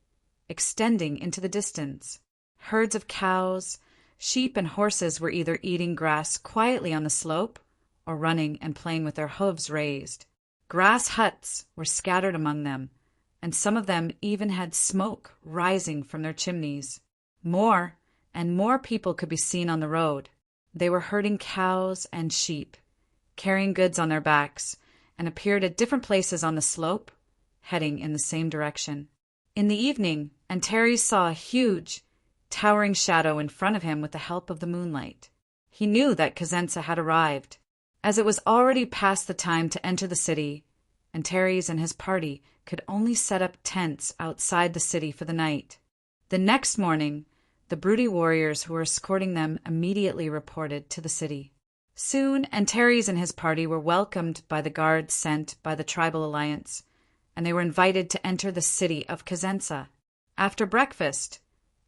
extending into the distance. Herds of cows, sheep, and horses were either eating grass quietly on the slope or running and playing with their hooves raised. Grass huts were scattered among them, and some of them even had smoke rising from their chimneys. More and more people could be seen on the road. They were herding cows and sheep, carrying goods on their backs, and appeared at different places on the slope, heading in the same direction. In the evening, Antares saw a huge, towering shadow in front of him with the help of the moonlight. He knew that Cosenza had arrived. As it was already past the time to enter the city, Antares and his party could only set up tents outside the city for the night. The next morning, the broody warriors who were escorting them immediately reported to the city. Soon, Antares and his party were welcomed by the guards sent by the tribal alliance, and they were invited to enter the city of Cosenza. After breakfast,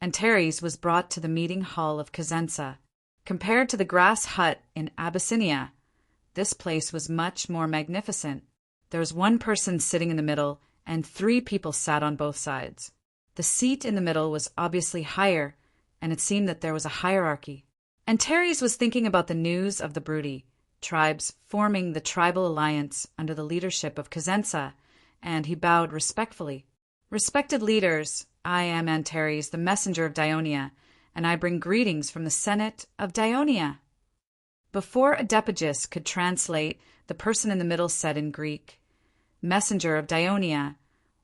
Antares was brought to the meeting hall of Cosenza. Compared to the grass hut in Abyssinia, this place was much more magnificent. There was 1 person sitting in the middle, and 3 people sat on both sides. The seat in the middle was obviously higher, and it seemed that there was a hierarchy. Antares was thinking about the news of the broody tribes forming the tribal alliance under the leadership of Cosenza, and he bowed respectfully. "Respected leaders, I am Antares, the messenger of Dionia, and I bring greetings from the Senate of Dionia." Before Adepigus could translate, the person in the middle said in Greek, "Messenger of Dionia,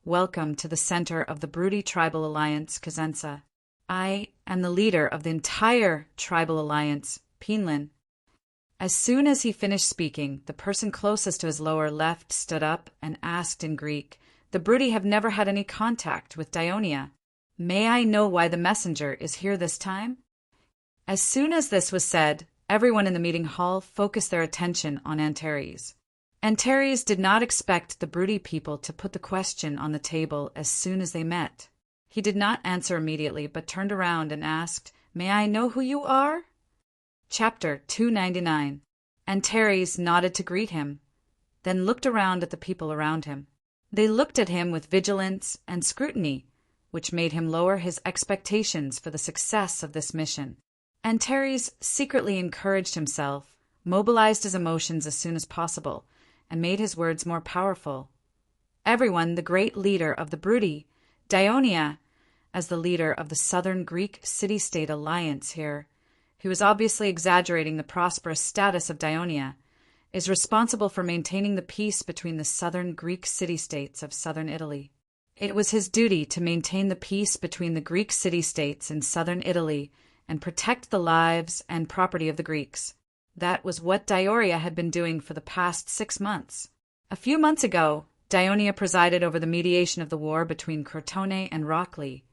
welcome to the center of the broody tribal alliance, Cosenza. I am the leader of the entire tribal alliance, Pinelin." As soon as he finished speaking, the person closest to his lower left stood up and asked in Greek, "The broody have never had any contact with Dionia. May I know why the messenger is here this time?" As soon as this was said, everyone in the meeting hall focused their attention on Antares. Antares did not expect the broody people to put the question on the table as soon as they met. He did not answer immediately, but turned around and asked, "May I know who you are?" Chapter 299. Antares nodded to greet him, then looked around at the people around him. They looked at him with vigilance and scrutiny, which made him lower his expectations for the success of this mission. Antares secretly encouraged himself, mobilized his emotions as soon as possible, and made his words more powerful. Everyone, the great leader of the Brudi, Dionia, as the leader of the Southern Greek city-state alliance here, who is obviously exaggerating the prosperous status of Dionia, is responsible for maintaining the peace between the southern Greek city-states of southern Italy. It was his duty to maintain the peace between the Greek city-states in southern Italy and protect the lives and property of the Greeks. That was what Dioria had been doing for the past 6 months. A few months ago, Dionia presided over the mediation of the war between Crotone and Rockley,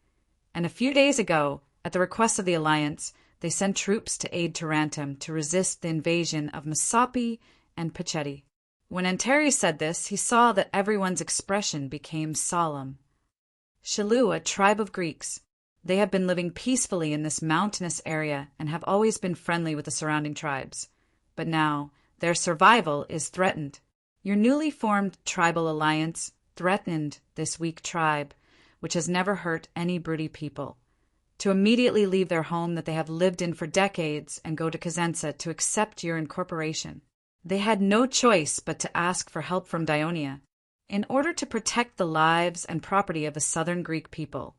and a few days ago, at the request of the alliance, they sent troops to aid Tarentum to resist the invasion of Messapi and Pacetti. When Antares said this, he saw that everyone's expression became solemn. Shilu, a tribe of Greeks. They have been living peacefully in this mountainous area and have always been friendly with the surrounding tribes. But now, their survival is threatened. Your newly formed tribal alliance threatened this weak tribe, which has never hurt any Brudi people, to immediately leave their home that they have lived in for decades and go to Cosenza to accept your incorporation. They had no choice but to ask for help from Dionia in order to protect the lives and property of the southern Greek people.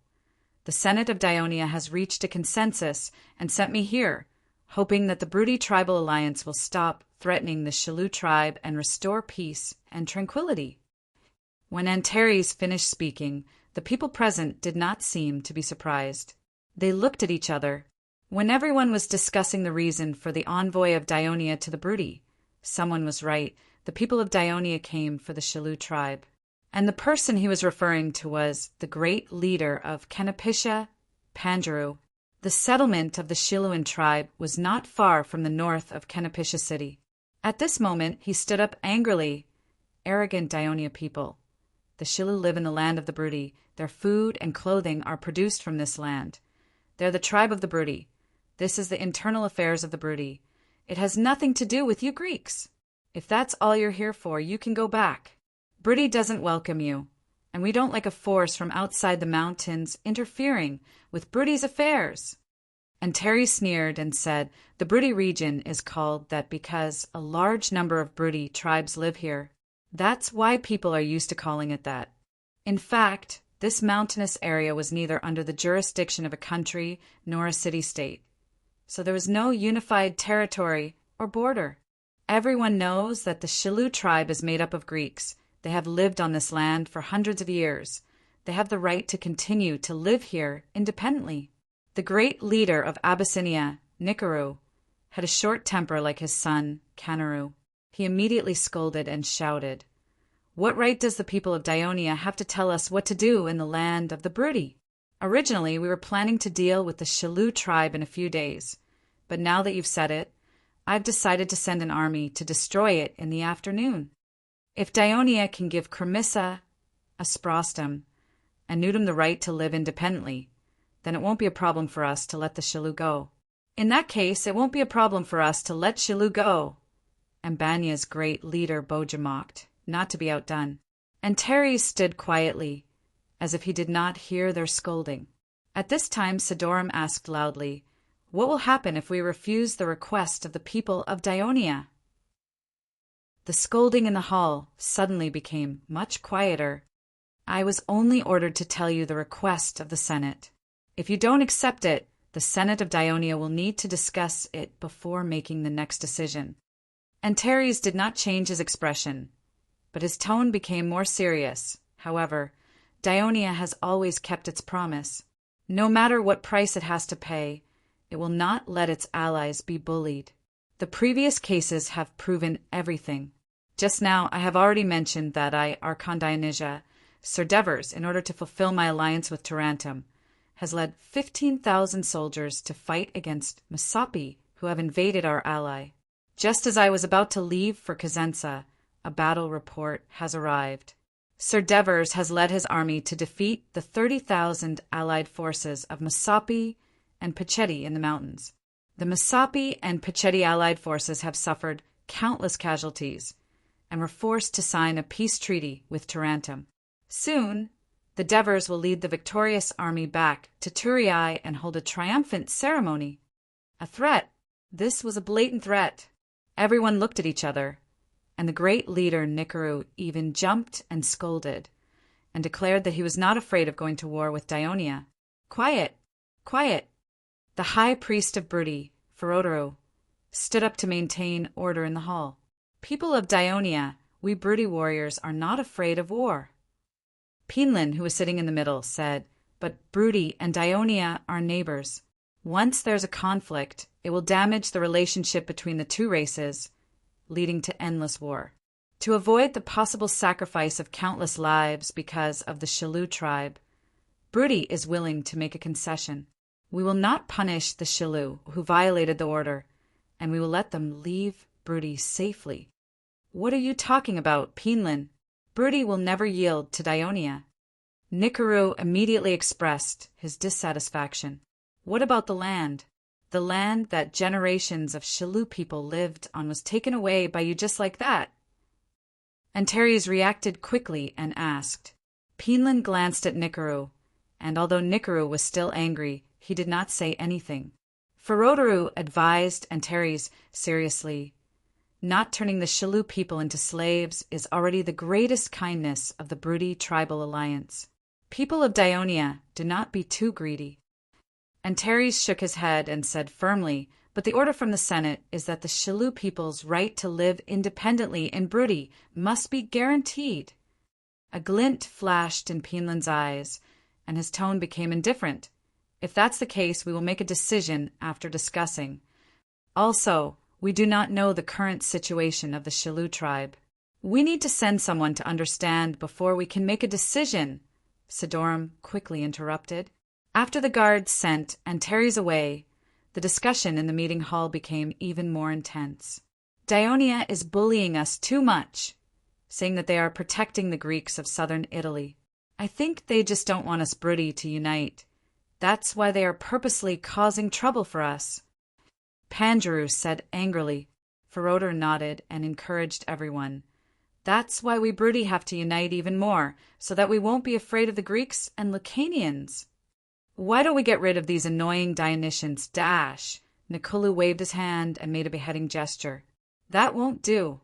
The Senate of Dionia has reached a consensus and sent me here, hoping that the Brudi tribal alliance will stop threatening the Shilu tribe and restore peace and tranquility. When Antares finished speaking, the people present did not seem to be surprised. They looked at each other. When everyone was discussing the reason for the envoy of Dionia to the Brudi, someone was right. The people of Dionia came for the Shilu tribe. And the person he was referring to was the great leader of Canopiscia, Panjaru. The settlement of the Shiluan tribe was not far from the north of Canopiscia city. At this moment, he stood up angrily. Arrogant Dionia people. The Shilu live in the land of the Brudi. Their food and clothing are produced from this land. They're the tribe of the Brudi. This is the internal affairs of the Brudi. It has nothing to do with you Greeks. If that's all you're here for, you can go back. Brudi doesn't welcome you, and we don't like a force from outside the mountains interfering with Brudi's affairs. Antares sneered and said the Brudi region is called that because a large number of Brudi tribes live here. That's why people are used to calling it that. In fact, this mountainous area was neither under the jurisdiction of a country nor a city-state, so there was no unified territory or border. Everyone knows that the Shilu tribe is made up of Greeks. They have lived on this land for hundreds of years. They have the right to continue to live here independently. The great leader of Abyssinia, Nicaru, had a short temper like his son, Canaru. He immediately scolded and shouted, "What right does the people of Dionia have to tell us what to do in the land of the Brudi? Originally, we were planning to deal with the Shilu tribe in a few days, but now that you've said it, I've decided to send an army to destroy it in the afternoon. If Dionia can give Cremissa, Asprostum, and Nudum the right to live independently, then it won't be a problem for us to let the Shilu go. In that case, it won't be a problem for us to let Shilu go." And Banya's great leader Boja mocked, not to be outdone. Antares stood quietly, as if he did not hear their scolding. At this time Sidorum asked loudly, "What will happen if we refuse the request of the people of Dionia?" The scolding in the hall suddenly became much quieter. "I was only ordered to tell you the request of the Senate. If you don't accept it, the Senate of Dionia will need to discuss it before making the next decision." Antares did not change his expression, but his tone became more serious. However, Dionia has always kept its promise. No matter what price it has to pay, it will not let its allies be bullied. The previous cases have proven everything. Just now, I have already mentioned that I, Archon Dionysia, Sir Devers, in order to fulfill my alliance with Tarentum, has led 15,000 soldiers to fight against Messapi, who have invaded our ally. Just as I was about to leave for Cosenza, a battle report has arrived. Sir Devers has led his army to defeat the 30,000 allied forces of Messapi and Pacetti in the mountains. The Messapi and Pacetti allied forces have suffered countless casualties and were forced to sign a peace treaty with Tarentum. Soon, The Devers will lead the victorious army back to Turai and hold a triumphant ceremony. A threat. This was a blatant threat. Everyone looked at each other, and the great leader Nikaru even jumped and scolded, and declared that he was not afraid of going to war with Dionia. Quiet! Quiet! The high priest of Brudi, Ferodoru, stood up to maintain order in the hall. People of Dionia, we Brudi warriors are not afraid of war. Pinlin, who was sitting in the middle, said, but Brudi and Dionia are neighbors. Once there's a conflict, it will damage the relationship between the two races, leading to endless war. To avoid the possible sacrifice of countless lives because of the Shilu tribe, Brudi is willing to make a concession. We will not punish the Shilu who violated the order, and we will let them leave Brudi safely. What are you talking about, Pinlin? Brudi will never yield to Dionia. Nikaru immediately expressed his dissatisfaction. What about the land? The land that generations of Shilu people lived on was taken away by you just like that. Antares reacted quickly and asked. Pinlin glanced at Nikaru, and although Nikaru was still angry, he did not say anything. Ferodoru advised Antares seriously. Not turning the Shilu people into slaves is already the greatest kindness of the Brudi tribal alliance. People of Dionia, do not be too greedy. Antares shook his head and said firmly, but the order from the Senate is that the Shilu people's right to live independently in Brudi must be guaranteed. A glint flashed in Pinlin's eyes, and his tone became indifferent. If that's the case, we will make a decision after discussing. Also, we do not know the current situation of the Shilu tribe. We need to send someone to understand before we can make a decision, Sidorum quickly interrupted. After the guards sent Antares away, the discussion in the meeting hall became even more intense. Dionia is bullying us too much, saying that they are protecting the Greeks of southern Italy. I think they just don't want us Brudi to unite. That's why they are purposely causing trouble for us. Panjaru said angrily. Ferodoru nodded and encouraged everyone. That's why we Brudi have to unite even more, so that we won't be afraid of the Greeks and Lucanians. Why don't we get rid of these annoying Dionysians? Nicolu waved his hand and made a beheading gesture. That won't do.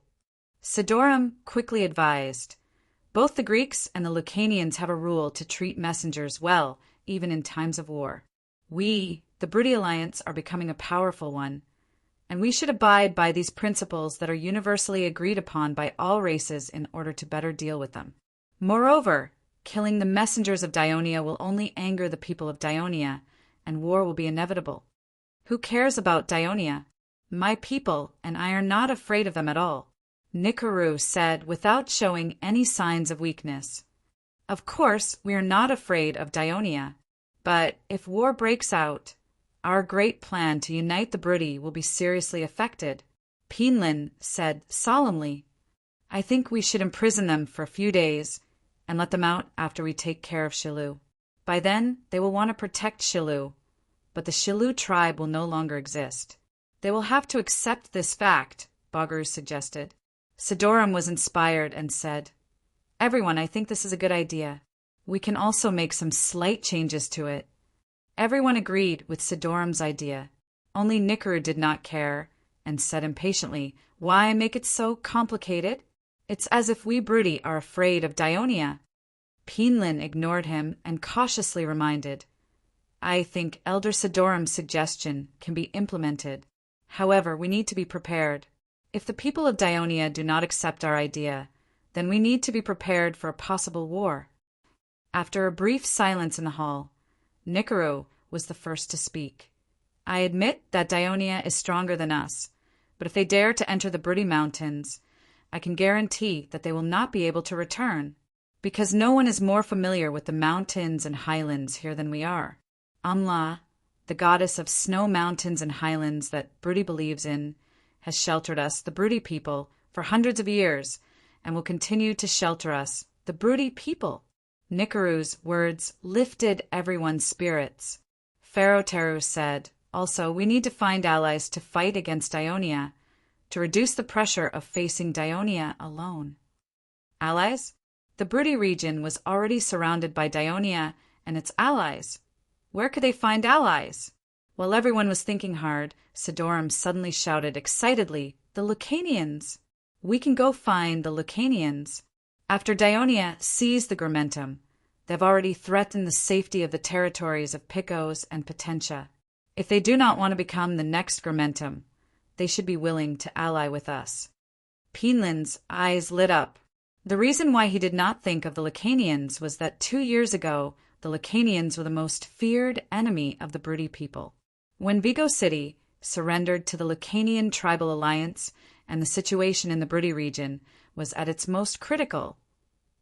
Sidorum quickly advised. Both the Greeks and the Lucanians have a rule to treat messengers well, even in times of war. We, the Brudi Alliance, are becoming a powerful one, and we should abide by these principles that are universally agreed upon by all races in order to better deal with them. Moreover, killing the messengers of Dionia will only anger the people of Dionia, and war will be inevitable. Who cares about Dionia? My people, and I are not afraid of them at all, Nikaru said without showing any signs of weakness. Of course, we are not afraid of Dionia, but if war breaks out, our great plan to unite the Brudi will be seriously affected. Pinlin said solemnly, I think we should imprison them for a few days and let them out after we take care of Shilu. By then, they will want to protect Shilu, but the Shilu tribe will no longer exist. They will have to accept this fact, Bogru suggested. Sidorum was inspired and said, Everyone, I think this is a good idea. We can also make some slight changes to it. Everyone agreed with Sidorum's idea. Only Nikaru did not care and said impatiently, Why make it so complicated? It's as if we Brudi are afraid of Dionia. Pinlin ignored him and cautiously reminded, I think Elder Sidorum's suggestion can be implemented. However, we need to be prepared. If the people of Dionia do not accept our idea, then we need to be prepared for a possible war. After a brief silence in the hall, Nikaru was the first to speak. I admit that Dionia is stronger than us, but if they dare to enter the Brudi Mountains, I can guarantee that they will not be able to return, because no one is more familiar with the mountains and highlands here than we are. Amla, the goddess of snow mountains and highlands that Brudi believes in, has sheltered us, the Brudi people, for hundreds of years, and will continue to shelter us, the Brudi people. Nikaru's words lifted everyone's spirits. Feroteru said, Also, we need to find allies to fight against Dionia, to reduce the pressure of facing Dionia alone. Allies? The Brutty region was already surrounded by Dionia and its allies. Where could they find allies? While everyone was thinking hard, Sidorum suddenly shouted excitedly, "The Lucanians! We can go find the Lucanians." After Dionia seized the Grimentum, they've already threatened the safety of the territories of Picos and Potentia. If they do not want to become the next Grimentum, they should be willing to ally with us. Penland's eyes lit up. The reason why he did not think of the Lucanians was that 2 years ago, the Lucanians were the most feared enemy of the Brutty people. When Vigo City surrendered to the Lucanian tribal alliance and the situation in the Brutty region was at its most critical,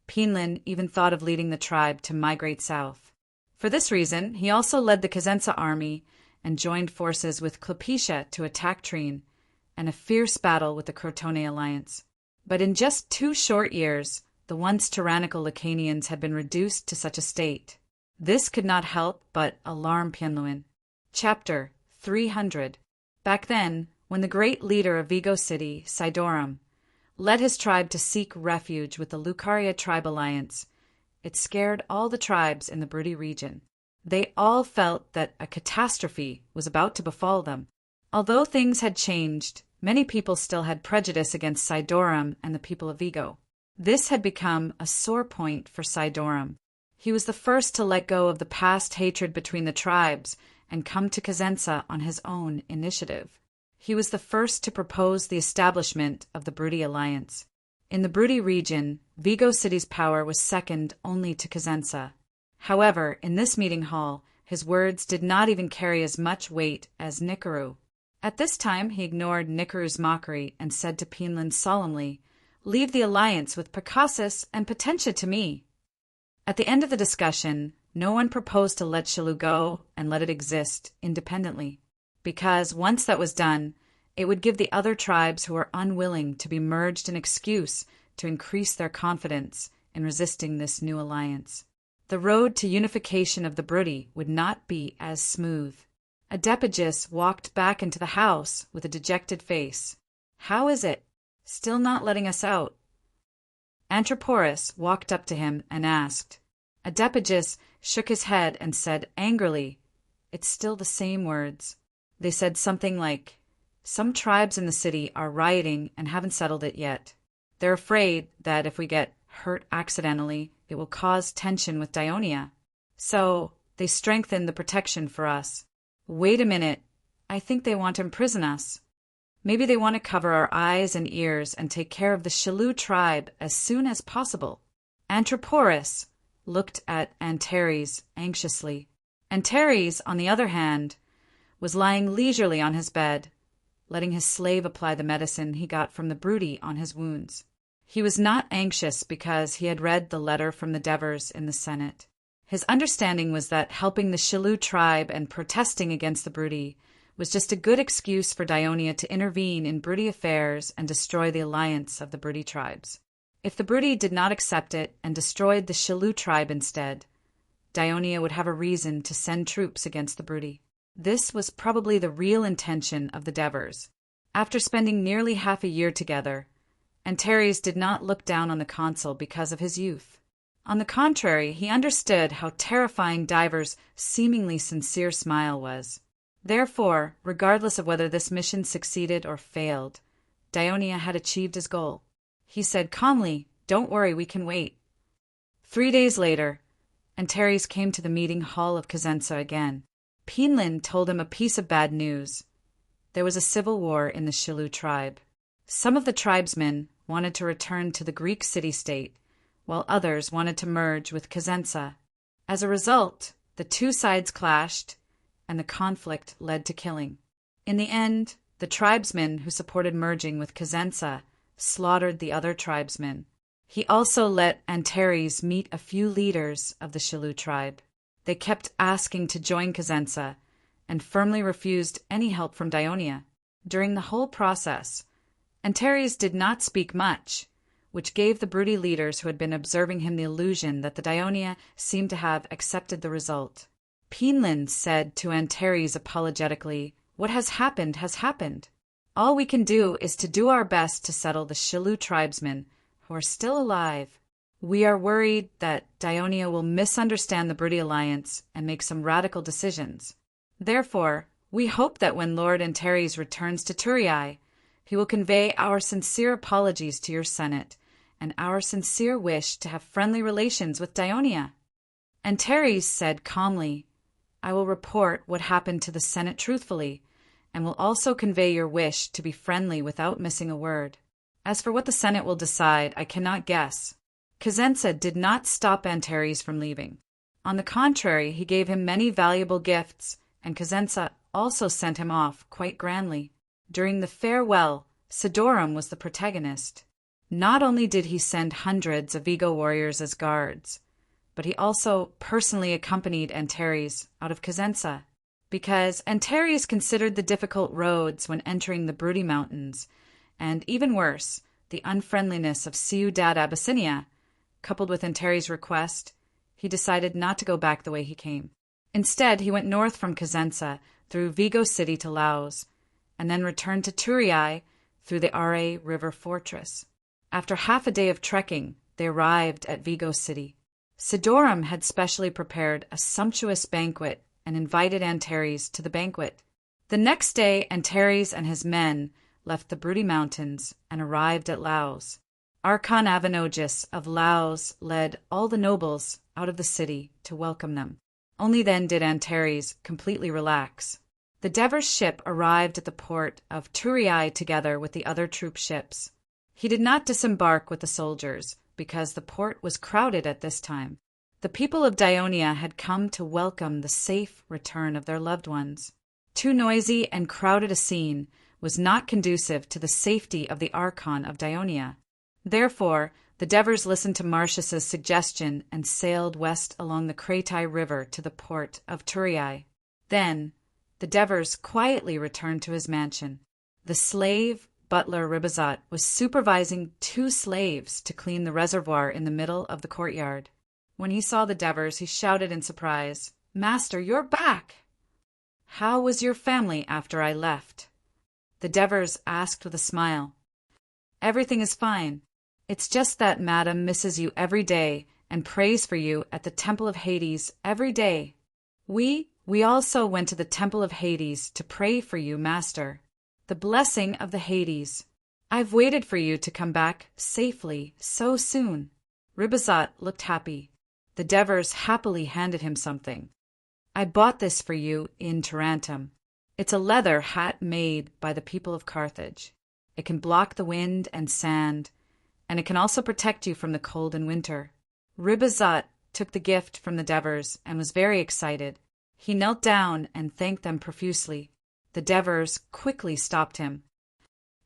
Penland even thought of leading the tribe to migrate south. For this reason, he also led the Cosenza army and joined forces with Clopetia to attack Trine and a fierce battle with the Crotone alliance. But in just 2 short years, the once tyrannical Lucanians had been reduced to such a state. This could not help but alarm Penland. Chapter 300. Back then, when the great leader of Vigo City, Sidorum, led his tribe to seek refuge with the Lucaria tribe alliance, it scared all the tribes in the Brutty region. They all felt that a catastrophe was about to befall them. Although things had changed, many people still had prejudice against Sidorum and the people of Vigo. This had become a sore point for Sidorum. He was the first to let go of the past hatred between the tribes and come to Cosenza on his own initiative. He was the first to propose the establishment of the Brutty Alliance. In the Brutty region, Vigo City's power was second only to Cosenza. However, in this meeting hall, his words did not even carry as much weight as Nicaru. At this time, he ignored Nicaru's mockery and said to Penland solemnly, "Leave the alliance with Picassus and Potentia to me." At the end of the discussion, no one proposed to let Chelou go and let it exist independently, because once that was done, it would give the other tribes who were unwilling to be merged an excuse to increase their confidence in resisting this new alliance. The road to unification of the Brutty would not be as smooth. Adepigus walked back into the house with a dejected face. "How is it? Still not letting us out?" Antroporus walked up to him and asked. Adepigus shook his head and said angrily, "It's still the same words." They said something like, "Some tribes in the city are rioting and haven't settled it yet. They're afraid that if we get hurt accidentally, it will cause tension with Dionia. So they strengthen the protection for us. Wait a minute. I think they want to imprison us. Maybe they want to cover our eyes and ears and take care of the Chelou tribe as soon as possible." Antroporus looked at Antares anxiously. Antares, on the other hand, was lying leisurely on his bed, letting his slave apply the medicine he got from the Brutty on his wounds. He was not anxious because he had read the letter from the Devers in the Senate. His understanding was that helping the Chelou tribe and protesting against the Brutty was just a good excuse for Dionia to intervene in Brutty affairs and destroy the alliance of the Brutty tribes. If the Brutty did not accept it and destroyed the Chelou tribe instead, Dionia would have a reason to send troops against the Brutty. This was probably the real intention of the Devers. After spending nearly half a year together, Antares did not look down on the consul because of his youth. On the contrary, he understood how terrifying Diver's seemingly sincere smile was. Therefore, regardless of whether this mission succeeded or failed, Dionia had achieved his goal. He said calmly, "Don't worry, we can wait." 3 days later, Antares came to the meeting hall of Cosenza again. Penland told him a piece of bad news. There was a civil war in the Chelou tribe. Some of the tribesmen wanted to return to the Greek city-state, while others wanted to merge with Cosenza. As a result, the 2 sides clashed, and the conflict led to killing. In the end, the tribesmen who supported merging with Cosenza slaughtered the other tribesmen. He also let Antares meet a few leaders of the Chelou tribe. They kept asking to join Cosenza and firmly refused any help from Dionia. During the whole process, Antares did not speak much, which gave the Brutty leaders who had been observing him the illusion that the Dionia seemed to have accepted the result. Penland said to Antares apologetically, "What has happened has happened. All we can do is to do our best to settle the Chelou tribesmen who are still alive. We are worried that Dionia will misunderstand the Broody alliance and make some radical decisions. Therefore, we hope that when Lord Antares returns to Turiai, he will convey our sincere apologies to your Senate and our sincere wish to have friendly relations with Dionia. Antares said calmly, I will report what happened to the Senate truthfully, and will also convey your wish to be friendly without missing a word. As for what the Senate will decide, I cannot guess. Cosenza did not stop Antares from leaving. On the contrary, he gave him many valuable gifts, and Cosenza also sent him off quite grandly. During the farewell, Sidorum was the protagonist. Not only did he send hundreds of Vigo warriors as guards, but he also personally accompanied Antares out of Cosenza, because Antares considered the difficult roads when entering the Broody Mountains, and even worse, the unfriendliness of Ciudad Abyssinia. Coupled with Antares' request, he decided not to go back the way he came. Instead, he went north from Cosenza through Vigo City to Laos, and then returned to Turiai through the Are River Fortress. After half a day of trekking, they arrived at Vigo City. Sidorum had specially prepared a sumptuous banquet and invited Antares to the banquet. The next day, Antares and his men left the Broody Mountains and arrived at Laos. Archon Avenogis of Laos led all the nobles out of the city to welcome them. Only then did Antares completely relax. The Devers' ship arrived at the port of Turiai together with the other troop ships. He did not disembark with the soldiers, because the port was crowded at this time. The people of Dionia had come to welcome the safe return of their loved ones. Too noisy and crowded a scene was not conducive to the safety of the Archon of Dionia. Therefore, the Devers listened to Marcius's suggestion and sailed west along the Kratai River to the port of Turiai. Then, the Devers quietly returned to his mansion. The slave butler Ribazat was supervising 2 slaves to clean the reservoir in the middle of the courtyard. When he saw the Devers, he shouted in surprise, "Master, you're back! How was your family after I left?" The Devers asked with a smile. "Everything is fine. It's just that Madam misses you every day and prays for you at the Temple of Hades every day. We also went to the Temple of Hades to pray for you, Master. The blessing of the Hades. I've waited for you to come back safely so soon." Ribazat looked happy. The Devers happily handed him something. "I bought this for you in Tarentum. It's a leather hat made by the people of Carthage. It can block the wind and sand, and it can also protect you from the cold in winter." Ribazat took the gift from the Devers and was very excited. He knelt down and thanked them profusely. The Devers quickly stopped him.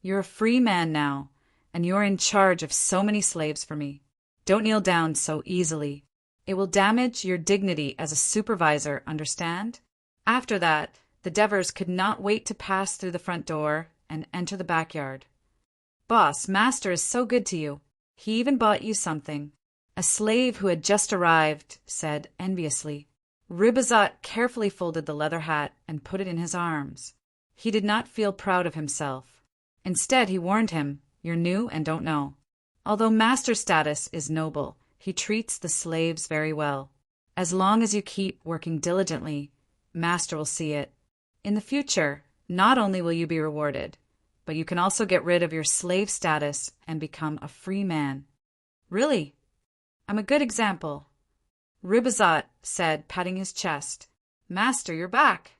"You're a free man now, and you're in charge of so many slaves for me. Don't kneel down so easily. It will damage your dignity as a supervisor, understand?" After that, the Devers could not wait to pass through the front door and enter the backyard. "Boss, Master is so good to you. He even bought you something," a slave who had just arrived said enviously. Ribazat carefully folded the leather hat and put it in his arms. He did not feel proud of himself. Instead, he warned him, "You're new and don't know. Although Master status is noble, he treats the slaves very well. As long as you keep working diligently, Master will see it. In the future, not only will you be rewarded, but you can also get rid of your slave status and become a free man." "Really? I'm a good example," Ribazat said, patting his chest. "Master, you're back.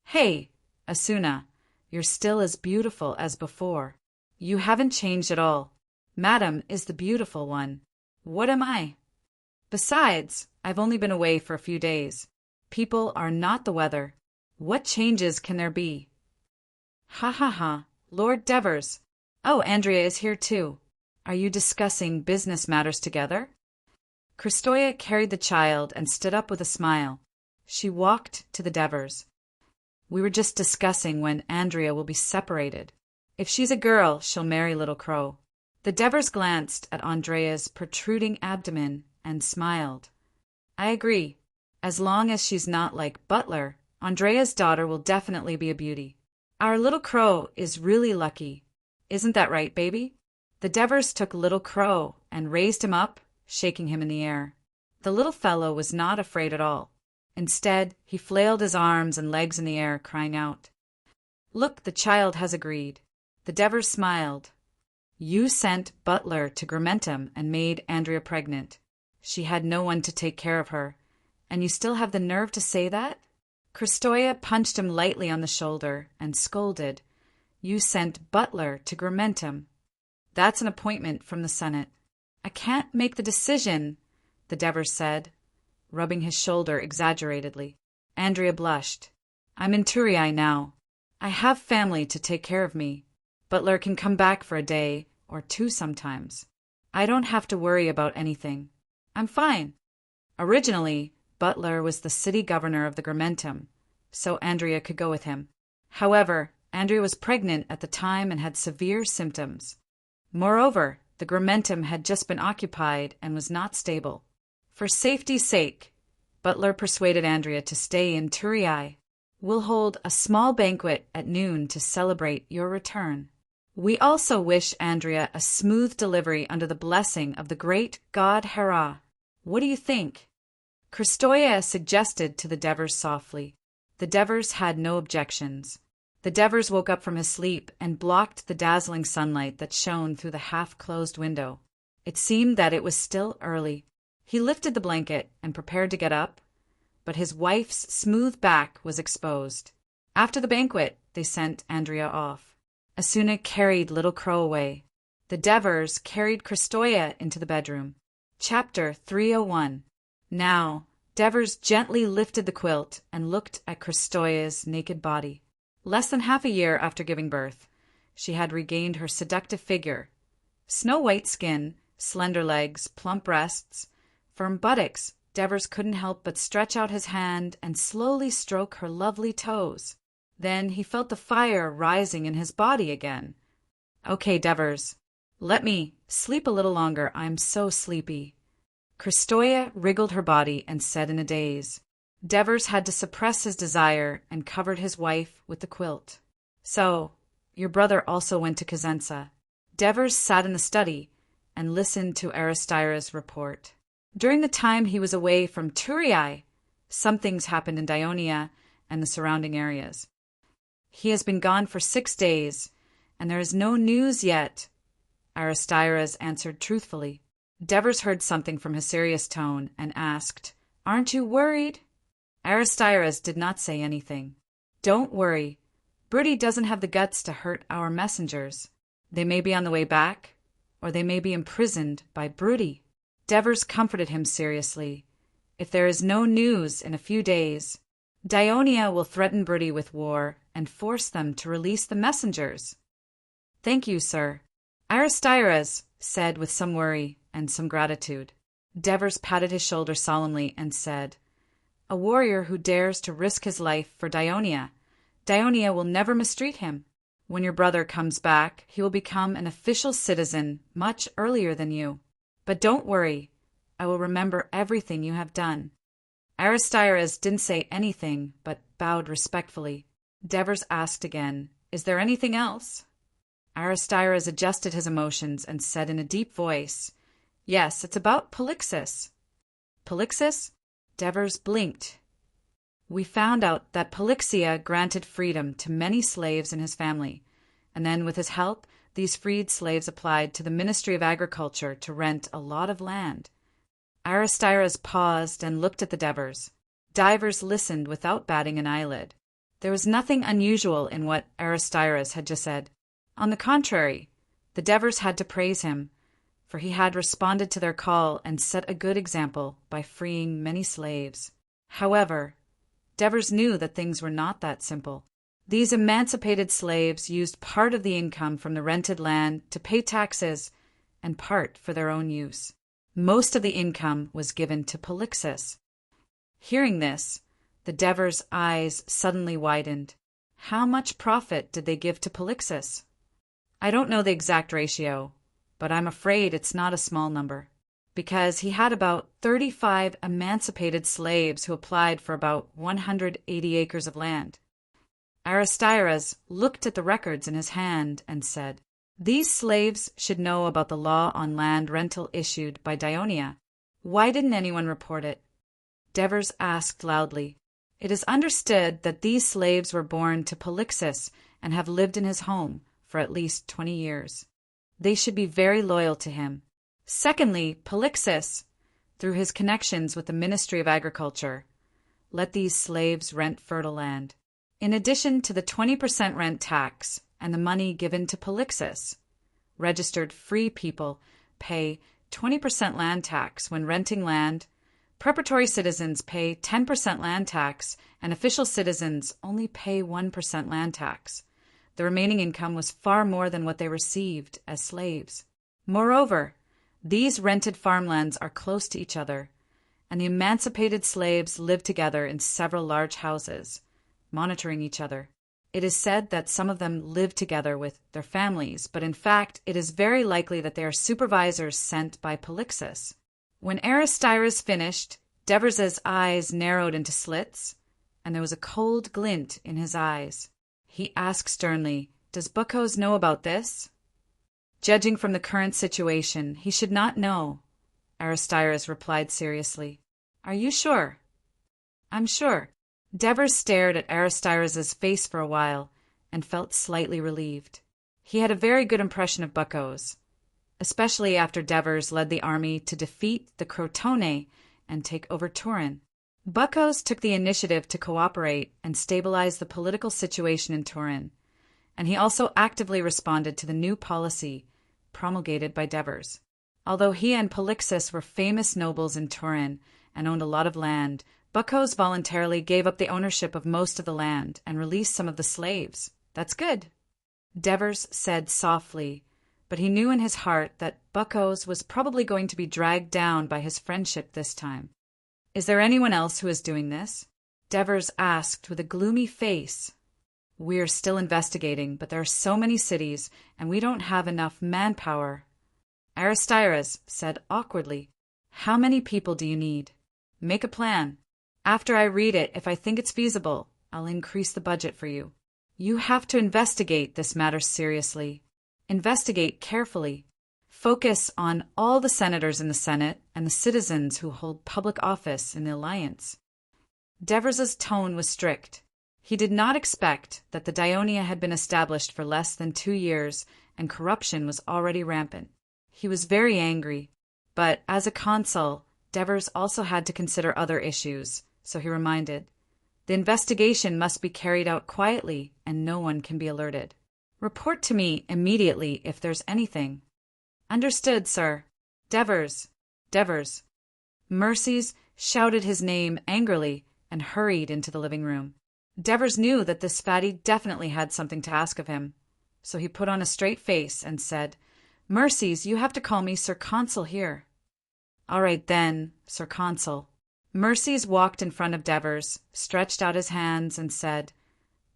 Hey, Asuna, you're still as beautiful as before. You haven't changed at all. Madam is the beautiful one. What am I? Besides, I've only been away for a few days. People are not the weather. What changes can there be?" "Ha ha ha, Lord Devers. Oh, Andrea is here too. Are you discussing business matters together?" Kristoya carried the child and stood up with a smile. She walked to the Devers. "We were just discussing when Andrea will be separated. If she's a girl, she'll marry Little Crow." The Devers glanced at Andrea's protruding abdomen and smiled. "I agree. As long as she's not like Butler, Andrea's daughter will definitely be a beauty. Our Little Crow is really lucky. Isn't that right, baby?" The Devers took Little Crow and raised him up, shaking him in the air. The little fellow was not afraid at all. Instead, he flailed his arms and legs in the air, crying out, "Look, the child has agreed." The Devers smiled. "You sent Butler to Grimentum and made Andrea pregnant. She had no one to take care of her. And you still have the nerve to say that?" Kristoya punched him lightly on the shoulder and scolded, "You sent Butler to Grimentum. That's an appointment from the Senate." "I can't make the decision," the Devers said, rubbing his shoulder exaggeratedly. Andrea blushed. "I'm in Turiai now. I have family to take care of me. Butler can come back for a day or two sometimes. I don't have to worry about anything. I'm fine." Originally, Butler was the city governor of the Grimentum, so Andrea could go with him. However, Andrea was pregnant at the time and had severe symptoms. Moreover, the Grimentum had just been occupied and was not stable. For safety's sake, Butler persuaded Andrea to stay in Turiai. "We'll hold a small banquet at noon to celebrate your return. We also wish Andrea a smooth delivery under the blessing of the great god Hera. What do you think?" Kristoya suggested to the Devers softly. The Devers had no objections. The Devers woke up from his sleep and blocked the dazzling sunlight that shone through the half-closed window. It seemed that it was still early. He lifted the blanket and prepared to get up, but his wife's smooth back was exposed. After the banquet, they sent Andrea off. Asuna carried Little Crow away. The Devers carried Kristoya into the bedroom. Chapter 301. Now, Devers gently lifted the quilt and looked at Kristoya's naked body. Less than half a year after giving birth, she had regained her seductive figure. Snow-white skin, slender legs, plump breasts, firm buttocks. Devers couldn't help but stretch out his hand and slowly stroke her lovely toes. Then he felt the fire rising in his body again. "Okay, Devers, let me sleep a little longer. I'm so sleepy." Kristoya wriggled her body and said in a daze. Devers had to suppress his desire and covered his wife with the quilt. "So, your brother also went to Cosenza." Devers sat in the study and listened to Aristira's report. During the time he was away from Turiai, some things happened in Dionia and the surrounding areas. "He has been gone for 6 days, and there is no news yet," Aristira's answered truthfully. Devers heard something from his serious tone and asked, "Aren't you worried?" Aristira's did not say anything. "Don't worry. Broody doesn't have the guts to hurt our messengers. They may be on the way back, or they may be imprisoned by Broody." Devers comforted him seriously. "If there is no news in a few days, Dionia will threaten Broody with war and force them to release the messengers." "Thank you, sir," Aristira's said with some worry and some gratitude. Devers patted his shoulder solemnly and said, "A warrior who dares to risk his life for Dionia will never mistreat him. When your brother comes back, he will become an official citizen much earlier than you. But don't worry, I will remember everything you have done." Aristira's didn't say anything, but bowed respectfully. Devers asked again, "Is there anything else?" Aristira's adjusted his emotions and said in a deep voice, "Yes, it's about Polixis." "Polixis?" Devers blinked. "We found out that Polixia granted freedom to many slaves in his family, and then with his help, these freed slaves applied to the Ministry of Agriculture to rent a lot of land." Aristira's paused and looked at the Devers. Divers listened without batting an eyelid. There was nothing unusual in what Aristira's had just said. On the contrary, the Devers had to praise him, for he had responded to their call and set a good example by freeing many slaves. However, Devers knew that things were not that simple. These emancipated slaves used part of the income from the rented land to pay taxes and part for their own use. Most of the income was given to Polixis. Hearing this, the Devers' eyes suddenly widened. How much profit did they give to Polixis? "I don't know the exact ratio, but I'm afraid it's not a small number, because he had about 35 emancipated slaves who applied for about 180 acres of land." Aristira's looked at the records in his hand and said, "These slaves should know about the law on land rental issued by Dionia. Why didn't anyone report it? Devers asked loudly. It is understood that these slaves were born to Polixis and have lived in his home for at least 20 years. They should be very loyal to him. Secondly, Polixis, through his connections with the Ministry of Agriculture, let these slaves rent fertile land. In addition to the 20% rent tax and the money given to Polixis, registered free people pay 20% land tax when renting land, preparatory citizens pay 10% land tax, and official citizens only pay 1% land tax. The remaining income was far more than what they received as slaves. Moreover, these rented farmlands are close to each other, and the emancipated slaves live together in several large houses, monitoring each other. It is said that some of them live together with their families, but in fact it is very likely that they are supervisors sent by Polixis. When Aristides finished, Devers's eyes narrowed into slits, and there was a cold glint in his eyes. He asked sternly, "Does Bucos know about this?" Judging from the current situation, he should not know, Aristides replied seriously. "Are you sure?" "I'm sure." Devers stared at Aristides' face for a while and felt slightly relieved. He had a very good impression of Bucos, especially after Devers led the army to defeat the Crotone and take over Turin. Bucos took the initiative to cooperate and stabilize the political situation in Turin, and he also actively responded to the new policy promulgated by Devers. Although he and Polixis were famous nobles in Turin and owned a lot of land, Bucos voluntarily gave up the ownership of most of the land and released some of the slaves. That's good, Devers said softly, but he knew in his heart that Bucos was probably going to be dragged down by his friendship this time. "Is there anyone else who is doing this?" Devers asked with a gloomy face. "We're still investigating, but there are so many cities, and we don't have enough manpower." Aristides said awkwardly, "How many people do you need? Make a plan. After I read it, if I think it's feasible, I'll increase the budget for you. You have to investigate this matter seriously. Investigate carefully. Focus on all the senators in the Senate and the citizens who hold public office in the alliance." Devers's tone was strict. He did not expect that the Dionia had been established for less than 2 years and corruption was already rampant. He was very angry, but as a consul, Devers also had to consider other issues, so he reminded, "The investigation must be carried out quietly and no one can be alerted. Report to me immediately if there's anything." "Understood, sir." Devers. Mercies shouted his name angrily and hurried into the living room. Devers knew that this fatty definitely had something to ask of him, so he put on a straight face and said, "Mercies, you have to call me Sir Consul here." "All right then, Sir Consul." Mercies walked in front of Devers, stretched out his hands, and said,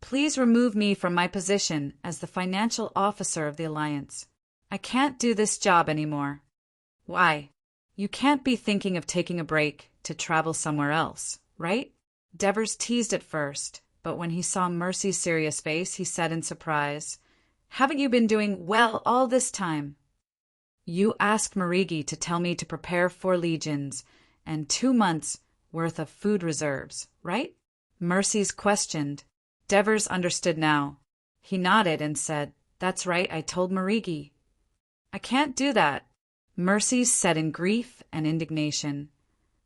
"Please remove me from my position as the financial officer of the Alliance. I can't do this job anymore." "Why? You can't be thinking of taking a break to travel somewhere else, right?" Devers teased at first, but when he saw Mercy's serious face, he said in surprise, "Haven't you been doing well all this time? You asked Marigi to tell me to prepare 4 legions and 2 months' worth of food reserves, right?" Mercy's questioned. Devers understood now. He nodded and said, "That's right, I told Marigi." "I can't do that," Mercy said in grief and indignation.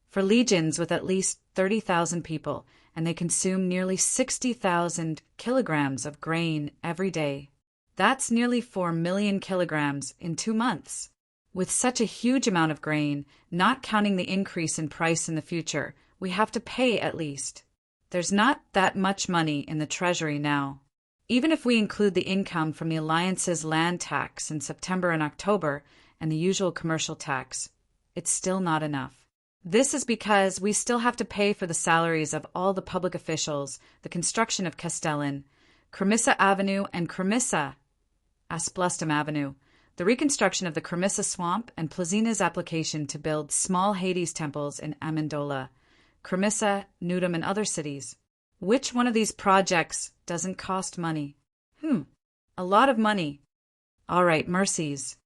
"For legions with at least 30,000 people, and they consume nearly 60,000 kilograms of grain every day. That's nearly 4 million kilograms in 2 months. With such a huge amount of grain, not counting the increase in price in the future, we have to pay at least. There's not that much money in the treasury now. Even if we include the income from the Alliance's land tax in September and October and the usual commercial tax, it's still not enough. This is because we still have to pay for the salaries of all the public officials, the construction of Castellan, Cremissa Avenue and Cremissa Asplustum Avenue, the reconstruction of the Cremissa Swamp, and Plazina's application to build small Hades temples in Amendola, Cremissa, Nudum, and other cities. Which one of these projects doesn't cost money? A lot of money. All right, Mercies.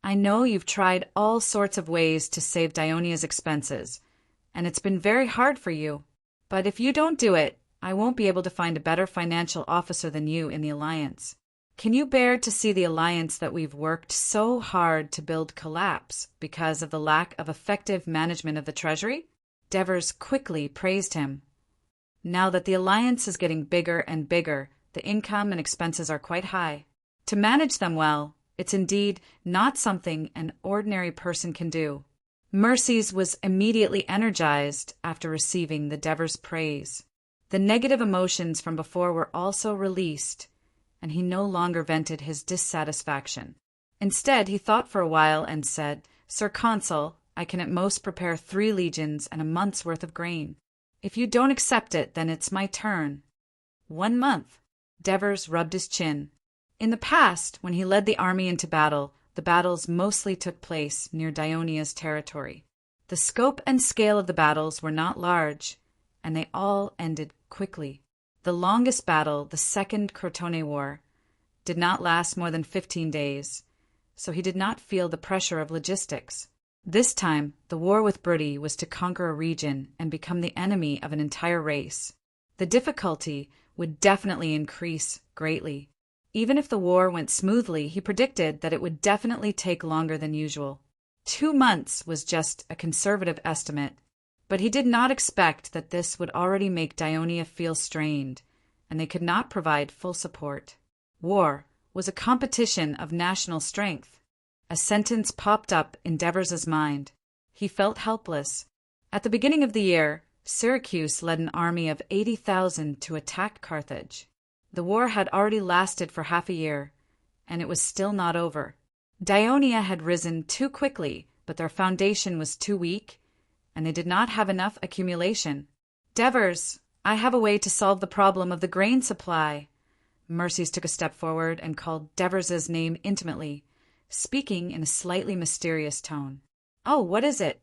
I know you've tried all sorts of ways to save Dionia's expenses, and it's been very hard for you. But if you don't do it, I won't be able to find a better financial officer than you in the Alliance. Can you bear to see the Alliance that we've worked so hard to build collapse because of the lack of effective management of the Treasury?" Devers quickly praised him. "Now that the Alliance is getting bigger and bigger, the income and expenses are quite high. To manage them well, it's indeed not something an ordinary person can do." Mercies was immediately energized after receiving the Devers' praise. The negative emotions from before were also released, and he no longer vented his dissatisfaction. Instead, he thought for a while and said, "Sir Consul, I can at most prepare 3 legions and a month's worth of grain. If you don't accept it, then it's my turn." 1 month. Devers rubbed his chin. In the past, when he led the army into battle, the battles mostly took place near Dionia's territory. The scope and scale of the battles were not large, and they all ended quickly. The longest battle, the Second Crotone War, did not last more than 15 days, so he did not feel the pressure of logistics. This time, the war with Brutty was to conquer a region and become the enemy of an entire race. The difficulty would definitely increase greatly. Even if the war went smoothly, he predicted that it would definitely take longer than usual. 2 months was just a conservative estimate, but he did not expect that this would already make Dionia feel strained, and they could not provide full support. War was a competition of national strength. A sentence popped up in Devers' mind. He felt helpless. At the beginning of the year, Syracuse led an army of 80,000 to attack Carthage. The war had already lasted for half a year, and it was still not over. Dionia had risen too quickly, but their foundation was too weak, and they did not have enough accumulation. "Devers, I have a way to solve the problem of the grain supply." Mercies took a step forward and called Devers' name intimately, speaking in a slightly mysterious tone. "Oh, what is it?"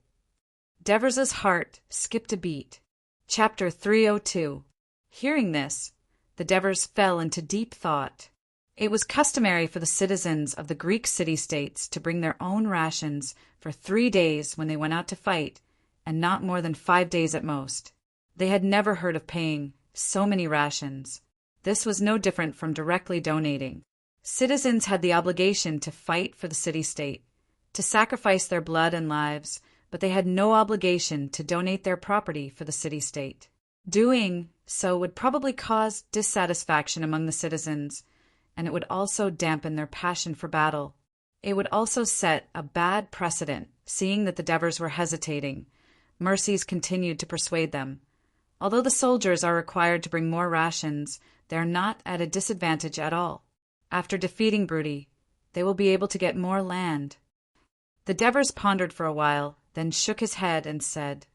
Devers' heart skipped a beat. Chapter 302. Hearing this, the Devers fell into deep thought. It was customary for the citizens of the Greek city-states to bring their own rations for 3 days when they went out to fight, and not more than 5 days at most. They had never heard of paying so many rations. This was no different from directly donating. Citizens had the obligation to fight for the city-state, to sacrifice their blood and lives, but they had no obligation to donate their property for the city-state. Doing so would probably cause dissatisfaction among the citizens, and it would also dampen their passion for battle. It would also set a bad precedent. Seeing that the Devers were hesitating, Mercies continued to persuade them. Although the soldiers are required to bring more rations, they are not at a disadvantage at all. After defeating Brutty, they will be able to get more land. The Devers pondered for a while, then shook his head and said,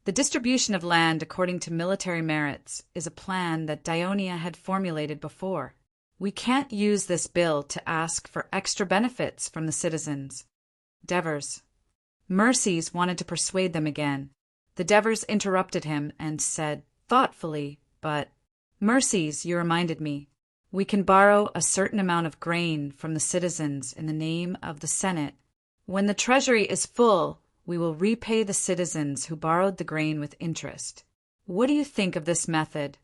"The distribution of land according to military merits is a plan that Dionia had formulated before. We can't use this bill to ask for extra benefits from the citizens." Devers. Mercies wanted to persuade them again. The Devers interrupted him and said thoughtfully, "But, Mercies, you reminded me. We can borrow a certain amount of grain from the citizens in the name of the Senate. When the treasury is full, we will repay the citizens who borrowed the grain with interest. What do you think of this method?"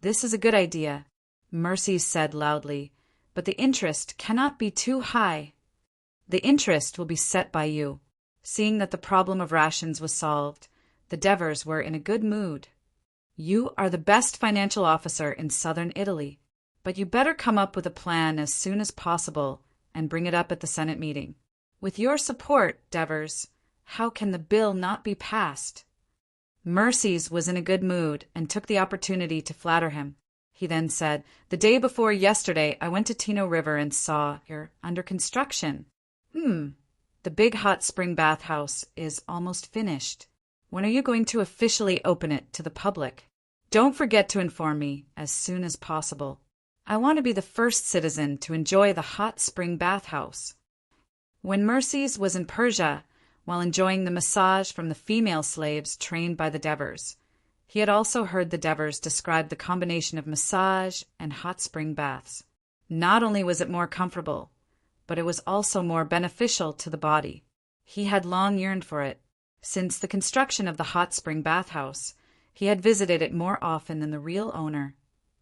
"This is a good idea," Mercies said loudly, "but the interest cannot be too high." "The interest will be set by you." Seeing that the problem of rations was solved, the Devers were in a good mood. "You are the best financial officer in southern Italy, but you better come up with a plan as soon as possible and bring it up at the Senate meeting. With your support, Devers, how can the bill not be passed?" Mercies was in a good mood and took the opportunity to flatter him. He then said, "The day before yesterday, I went to Tino River and saw you're under construction." The big hot spring bathhouse is almost finished. When are you going to officially open it to the public? Don't forget to inform me as soon as possible. I want to be the first citizen to enjoy the hot spring bathhouse." When Mercies was in Persia, while enjoying the massage from the female slaves trained by the Devers, he had also heard the Devers describe the combination of massage and hot spring baths. Not only was it more comfortable, but it was also more beneficial to the body. He had long yearned for it. Since the construction of the hot spring bathhouse, he had visited it more often than the real owner,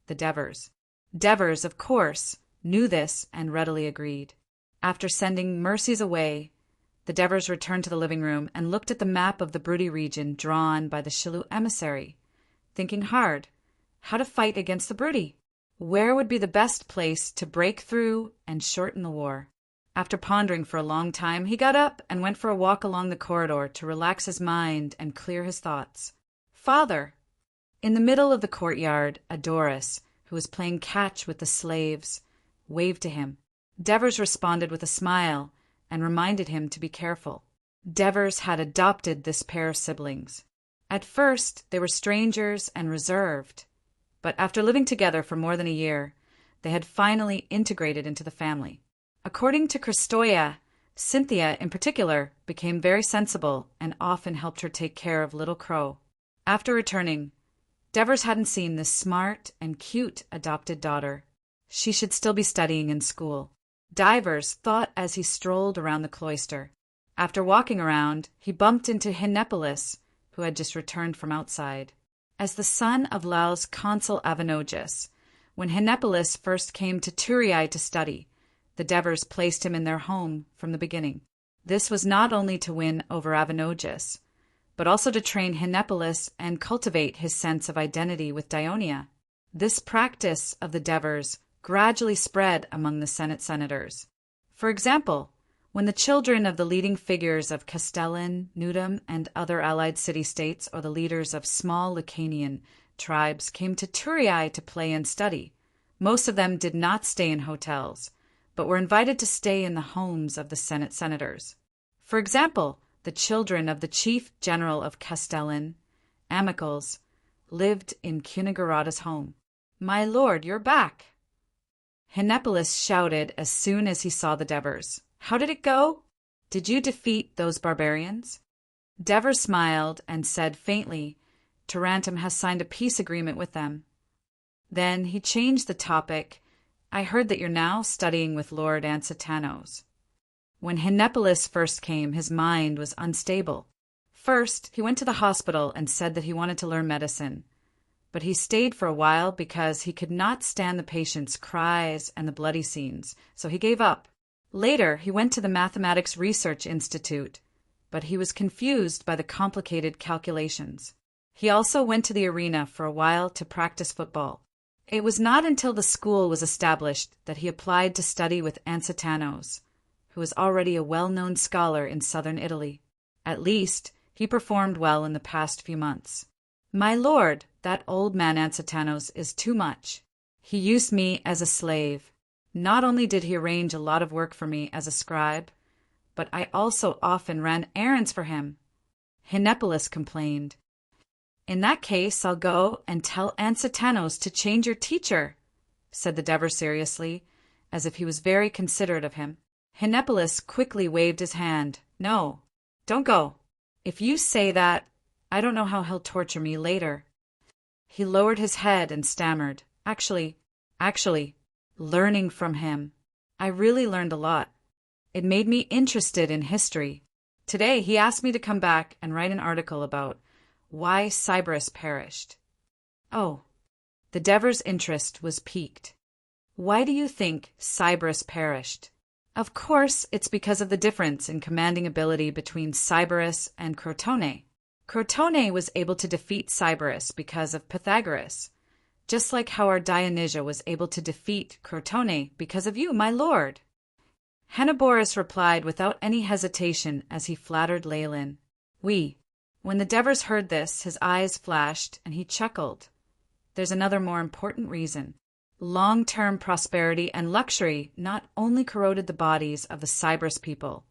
the Devers. Devers, of course, knew this and readily agreed. After sending Mercies away, the Devers returned to the living room and looked at the map of the Brody region drawn by the Shillue emissary, thinking hard how to fight against the Brody. Where would be the best place to break through and shorten the war? After pondering for a long time, he got up and went for a walk along the corridor to relax his mind and clear his thoughts. Father! In the middle of the courtyard, Adoris, who was playing catch with the slaves, waved to him. Devers responded with a smile and reminded him to be careful. Devers had adopted this pair of siblings. At first, they were strangers and reserved, but after living together for more than a year, they had finally integrated into the family. According to Christoya, Cynthia, in particular, became very sensible and often helped her take care of little Crow. After returning, Devers hadn't seen this smart and cute adopted daughter. She should still be studying in school. Divers thought as he strolled around the cloister. After walking around, he bumped into Hinepolis, who had just returned from outside. As the son of Lau's consul Avanogus, when Hinepolis first came to Turii to study, the Devers placed him in their home from the beginning. This was not only to win over Avanogus, but also to train Hinepolis and cultivate his sense of identity with Dionia. This practice of the Devers gradually spread among the Senate senators. For example, when the children of the leading figures of Castellan, Nudum, and other allied city-states or the leaders of small Lucanian tribes came to Turii to play and study, most of them did not stay in hotels, but were invited to stay in the homes of the Senate senators. For example, the children of the chief general of Castellan, Amicals, lived in Cunigurada's home. "My lord, you're back!" Hinepolis shouted as soon as he saw the Devers. "How did it go? Did you defeat those barbarians?" Devers smiled and said faintly, "Tarantum has signed a peace agreement with them." Then he changed the topic. "I heard that you're now studying with Lord Ansitanos." When Hinepolis first came, his mind was unstable. First, he went to the hospital and said that he wanted to learn medicine. But he stayed for a while because he could not stand the patients' cries and the bloody scenes, so he gave up. Later, he went to the Mathematics Research Institute, but he was confused by the complicated calculations. He also went to the arena for a while to practice football. It was not until the school was established that he applied to study with Ansitanos, who was already a well-known scholar in southern Italy. At least, he performed well in the past few months. "My lord, that old man Ansitanos is too much. He used me as a slave. Not only did he arrange a lot of work for me as a scribe, but I also often ran errands for him." Hinepolis complained. "In that case, I'll go and tell Ansitanos to change your teacher," said the Devers seriously, as if he was very considerate of him. Hinepolis quickly waved his hand. "No, don't go. If you say that, I don't know how he'll torture me later." He lowered his head and stammered. Actually, learning from him. I really learned a lot. It made me interested in history. Today he asked me to come back and write an article about why Sybaris perished. Oh, the Devers' interest was piqued. "Why do you think Sybaris perished?" "Of course, it's because of the difference in commanding ability between Sybaris and Crotone. Crotone was able to defeat Sybaris because of Pythagoras, just like how our Dionysia was able to defeat Crotone because of you, my lord." Henoboris replied without any hesitation as he flattered Leylin. "We." When the Devers heard this, his eyes flashed and he chuckled. "There's another more important reason. Long-term prosperity and luxury not only corroded the bodies of the Sybaris people,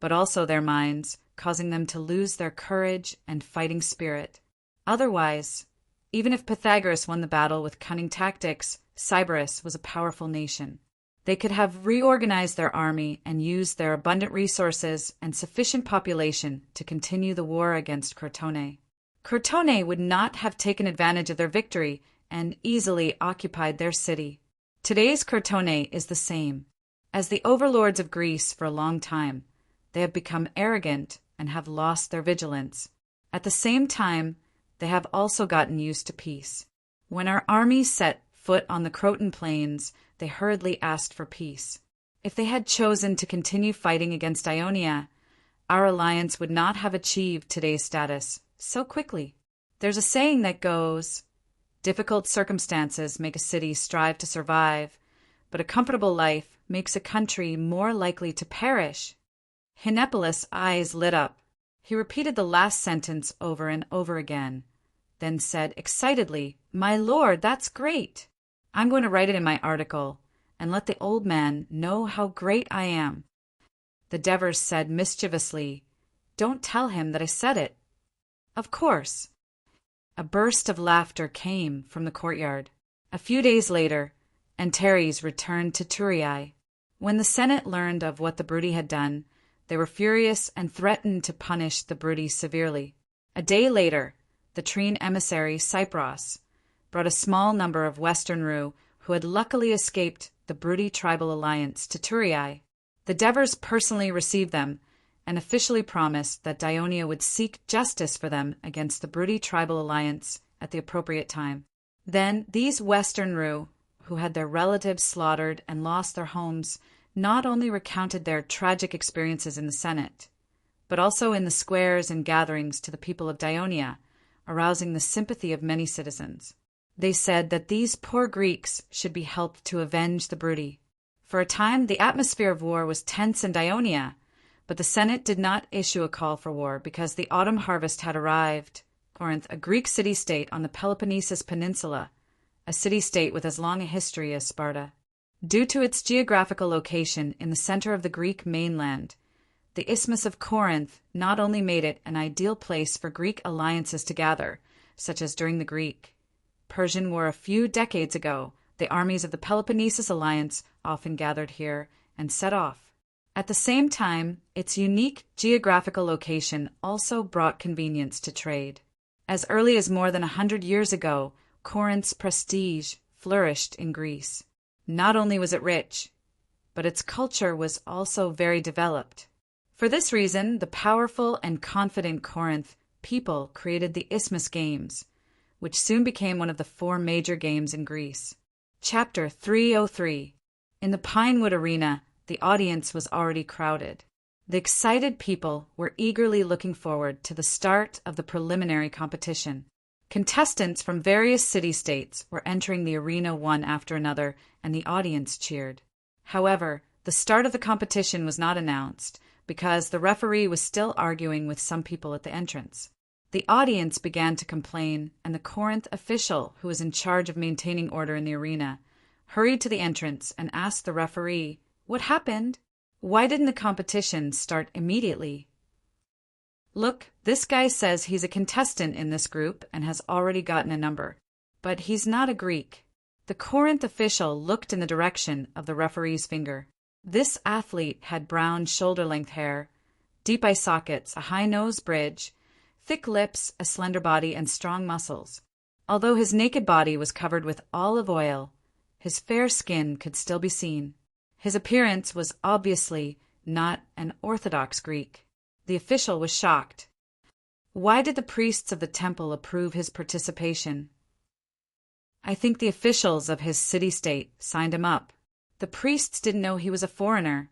but also their minds, causing them to lose their courage and fighting spirit. Otherwise, even if Pythagoras won the battle with cunning tactics, Sybaris was a powerful nation. They could have reorganized their army and used their abundant resources and sufficient population to continue the war against Crotone. Crotone would not have taken advantage of their victory and easily occupied their city. Today's Crotone is the same. As the overlords of Greece for a long time, they have become arrogant and have lost their vigilance. At the same time, they have also gotten used to peace. When our armies set foot on the Croton plains, they hurriedly asked for peace. If they had chosen to continue fighting against Ionia, our alliance would not have achieved today's status so quickly. There's a saying that goes, difficult circumstances make a city strive to survive, but a comfortable life makes a country more likely to perish. Hinepolis' eyes lit up. He repeated the last sentence over and over again, then said excitedly, "My lord, that's great! I'm going to write it in my article, and let the old man know how great I am." The Devers said mischievously, "Don't tell him that I said it." "Of course." A burst of laughter came from the courtyard. A few days later, Antares returned to Thurii. When the Senate learned of what the Brути had done, they were furious and threatened to punish the Brути severely. A day later, the Trine emissary Cypros brought a small number of Western Rou who had luckily escaped the Brути tribal alliance to Thurii. The Devers personally received them and officially promised that Dionia would seek justice for them against the Brути tribal alliance at the appropriate time. Then these Western Rou, who had their relatives slaughtered and lost their homes, not only recounted their tragic experiences in the Senate, but also in the squares and gatherings to the people of Dionia, arousing the sympathy of many citizens. They said that these poor Greeks should be helped to avenge the Brути. For a time, the atmosphere of war was tense in Dionia, but the Senate did not issue a call for war because the autumn harvest had arrived. Corinth, a Greek city-state on the Peloponnesus Peninsula, a city-state with as long a history as Sparta. Due to its geographical location in the center of the Greek mainland, the Isthmus of Corinth not only made it an ideal place for Greek alliances to gather, such as during the Greek-Persian War a few decades ago, the armies of the Peloponnesus alliance often gathered here and set off. At the same time, its unique geographical location also brought convenience to trade. As early as more than 100 years ago, Corinth's prestige flourished in Greece. Not only was it rich, but its culture was also very developed. For this reason, the powerful and confident Corinth people created the Isthmus Games, which soon became one of the 4 major games in Greece. Chapter 303. In the Pinewood Arena, the audience was already crowded. The excited people were eagerly looking forward to the start of the preliminary competition. Contestants from various city-states were entering the arena one after another, and the audience cheered. However, the start of the competition was not announced because the referee was still arguing with some people at the entrance. The audience began to complain, and the Corinth official, who was in charge of maintaining order in the arena, hurried to the entrance and asked the referee, "What happened? Why didn't the competition start immediately?" "Look, this guy says he's a contestant in this group and has already gotten a number, but he's not a Greek." The Corinth official looked in the direction of the referee's finger. This athlete had brown shoulder-length hair, deep eye sockets, a high nose bridge, thick lips, a slender body, and strong muscles. Although his naked body was covered with olive oil, his fair skin could still be seen. His appearance was obviously not an Orthodox Greek. The official was shocked. Why did the priests of the temple approve his participation? "I think the officials of his city-state signed him up. The priests didn't know he was a foreigner,"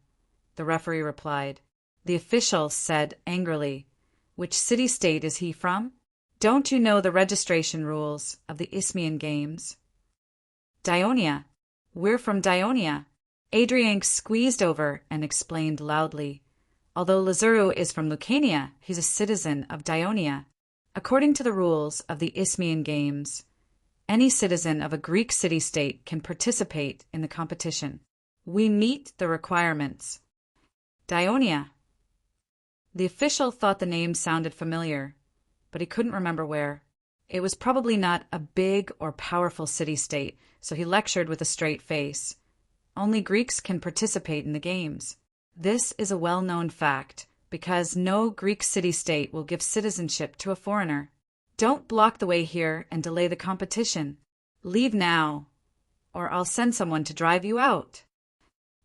the referee replied. The official said angrily, "Which city-state is he from? Don't you know the registration rules of the Isthmian Games?" "Dionia. We're from Dionia." Adriank squeezed over and explained loudly. "Although Lazuru is from Lucania, he's a citizen of Dionia. According to the rules of the Isthmian Games, any citizen of a Greek city-state can participate in the competition. We meet the requirements." "Dionia." The official thought the name sounded familiar, but he couldn't remember where. It was probably not a big or powerful city-state, so he lectured with a straight face. "Only Greeks can participate in the games. This is a well-known fact, because no Greek city-state will give citizenship to a foreigner. Don't block the way here and delay the competition. Leave now, or I'll send someone to drive you out."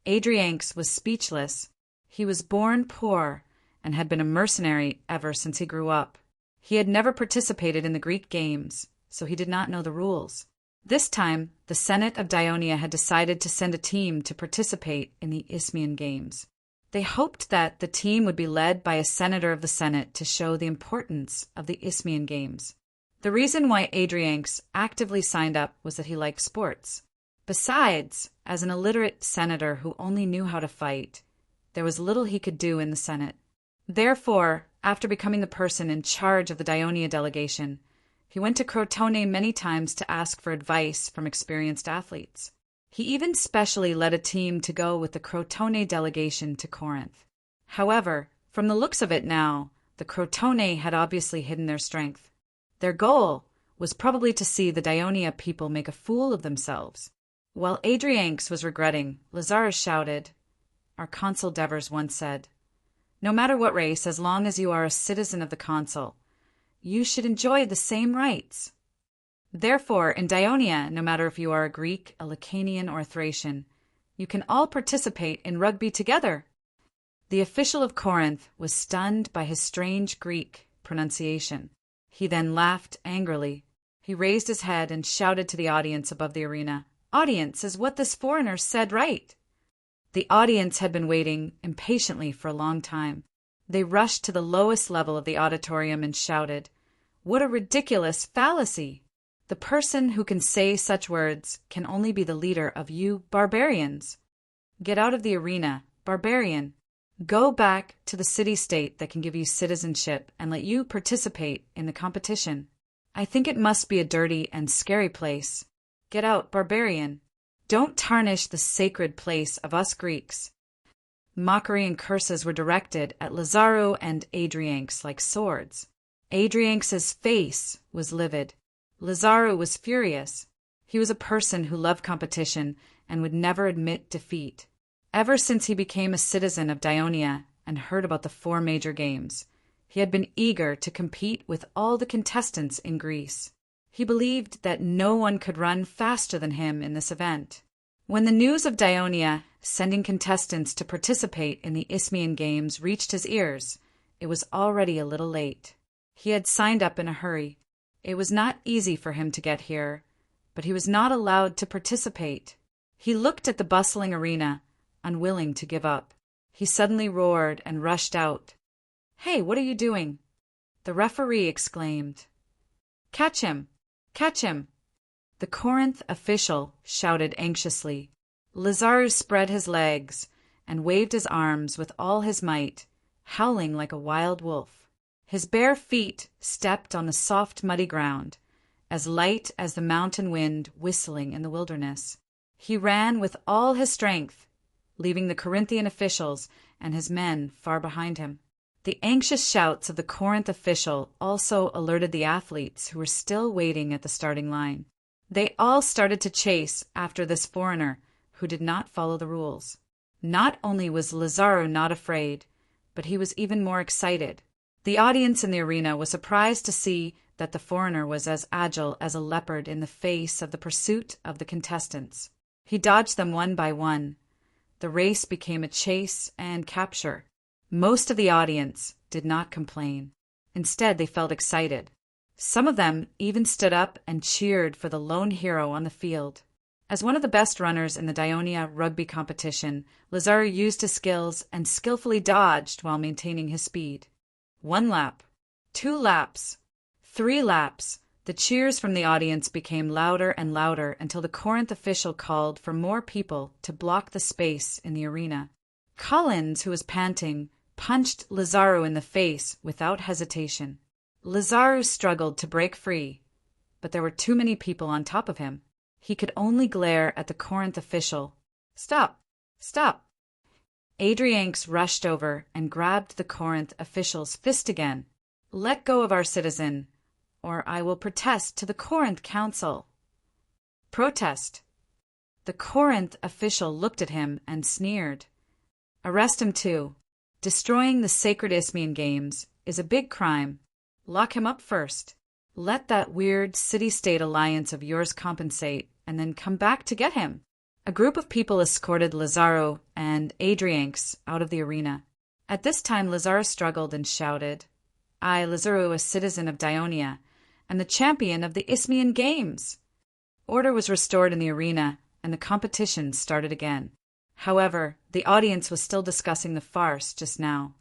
Adrianx was speechless. He was born poor and had been a mercenary ever since he grew up. He had never participated in the Greek games, so he did not know the rules. This time, the Senate of Dionia had decided to send a team to participate in the Isthmian Games. They hoped that the team would be led by a senator of the Senate to show the importance of the Isthmian Games. The reason why Adrianx actively signed up was that he liked sports. Besides, as an illiterate senator who only knew how to fight, there was little he could do in the Senate. Therefore, after becoming the person in charge of the Dionia delegation, he went to Crotone many times to ask for advice from experienced athletes. He even specially led a team to go with the Crotone delegation to Corinth. However, from the looks of it now, the Crotone had obviously hidden their strength. Their goal was probably to see the Dionia people make a fool of themselves. While Adrianx was regretting, Lazarus shouted, "Our consul Devers once said, 'No matter what race, as long as you are a citizen of the consul, you should enjoy the same rights.' Therefore, in Dionia, no matter if you are a Greek, a Lacanian, or a Thracian, you can all participate in rugby together." The official of Corinth was stunned by his strange Greek pronunciation. He then laughed angrily. He raised his head and shouted to the audience above the arena, "Audience, is what this foreigner said right?" The audience had been waiting impatiently for a long time. They rushed to the lowest level of the auditorium and shouted, "What a ridiculous fallacy! The person who can say such words can only be the leader of you barbarians. Get out of the arena, barbarian. Go back to the city-state that can give you citizenship and let you participate in the competition. I think it must be a dirty and scary place. Get out, barbarian. Don't tarnish the sacred place of us Greeks." Mockery and curses were directed at Lazaro and Adrianx like swords. Adrianx's face was livid. Lazaro was furious. He was a person who loved competition and would never admit defeat. Ever since he became a citizen of Dionia and heard about the 4 major games, he had been eager to compete with all the contestants in Greece. He believed that no one could run faster than him in this event. When the news of Dionia sending contestants to participate in the Isthmian Games reached his ears, it was already a little late. He had signed up in a hurry. It was not easy for him to get here, but he was not allowed to participate. He looked at the bustling arena, unwilling to give up. He suddenly roared and rushed out. "Hey, what are you doing?" The referee exclaimed. "Catch him! Catch him!" The Corinth official shouted anxiously. Lazarus spread his legs and waved his arms with all his might, howling like a wild wolf. His bare feet stepped on the soft muddy ground, as light as the mountain wind whistling in the wilderness. He ran with all his strength, leaving the Corinthian officials and his men far behind him. The anxious shouts of the Corinth official also alerted the athletes who were still waiting at the starting line. They all started to chase after this foreigner who did not follow the rules. Not only was Lazaro not afraid, but he was even more excited. The audience in the arena was surprised to see that the foreigner was as agile as a leopard in the face of the pursuit of the contestants. He dodged them one by one. The race became a chase and capture. Most of the audience did not complain. Instead, they felt excited. Some of them even stood up and cheered for the lone hero on the field. As one of the best runners in the Dionia rugby competition, Lazaro used his skills and skillfully dodged while maintaining his speed. 1 lap, 2 laps, 3 laps. The cheers from the audience became louder and louder until the Corinth official called for more people to block the space in the arena. Collins, who was panting, punched Lazaro in the face without hesitation. Lazaro struggled to break free, but there were too many people on top of him. He could only glare at the Corinth official. "Stop! Stop!" Adrianx rushed over and grabbed the Corinth official's fist again. "Let go of our citizen, or I will protest to the Corinth council." "Protest." The Corinth official looked at him and sneered. "Arrest him too. Destroying the sacred Isthmian Games is a big crime. Lock him up first. Let that weird city-state alliance of yours compensate, and then come back to get him." A group of people escorted Lazaro and Adrianx out of the arena. At this time, Lazaro struggled and shouted, "I, Lazaro, a citizen of Dionia, and the champion of the Isthmian Games!" Order was restored in the arena, and the competition started again. However, the audience was still discussing the farce just now.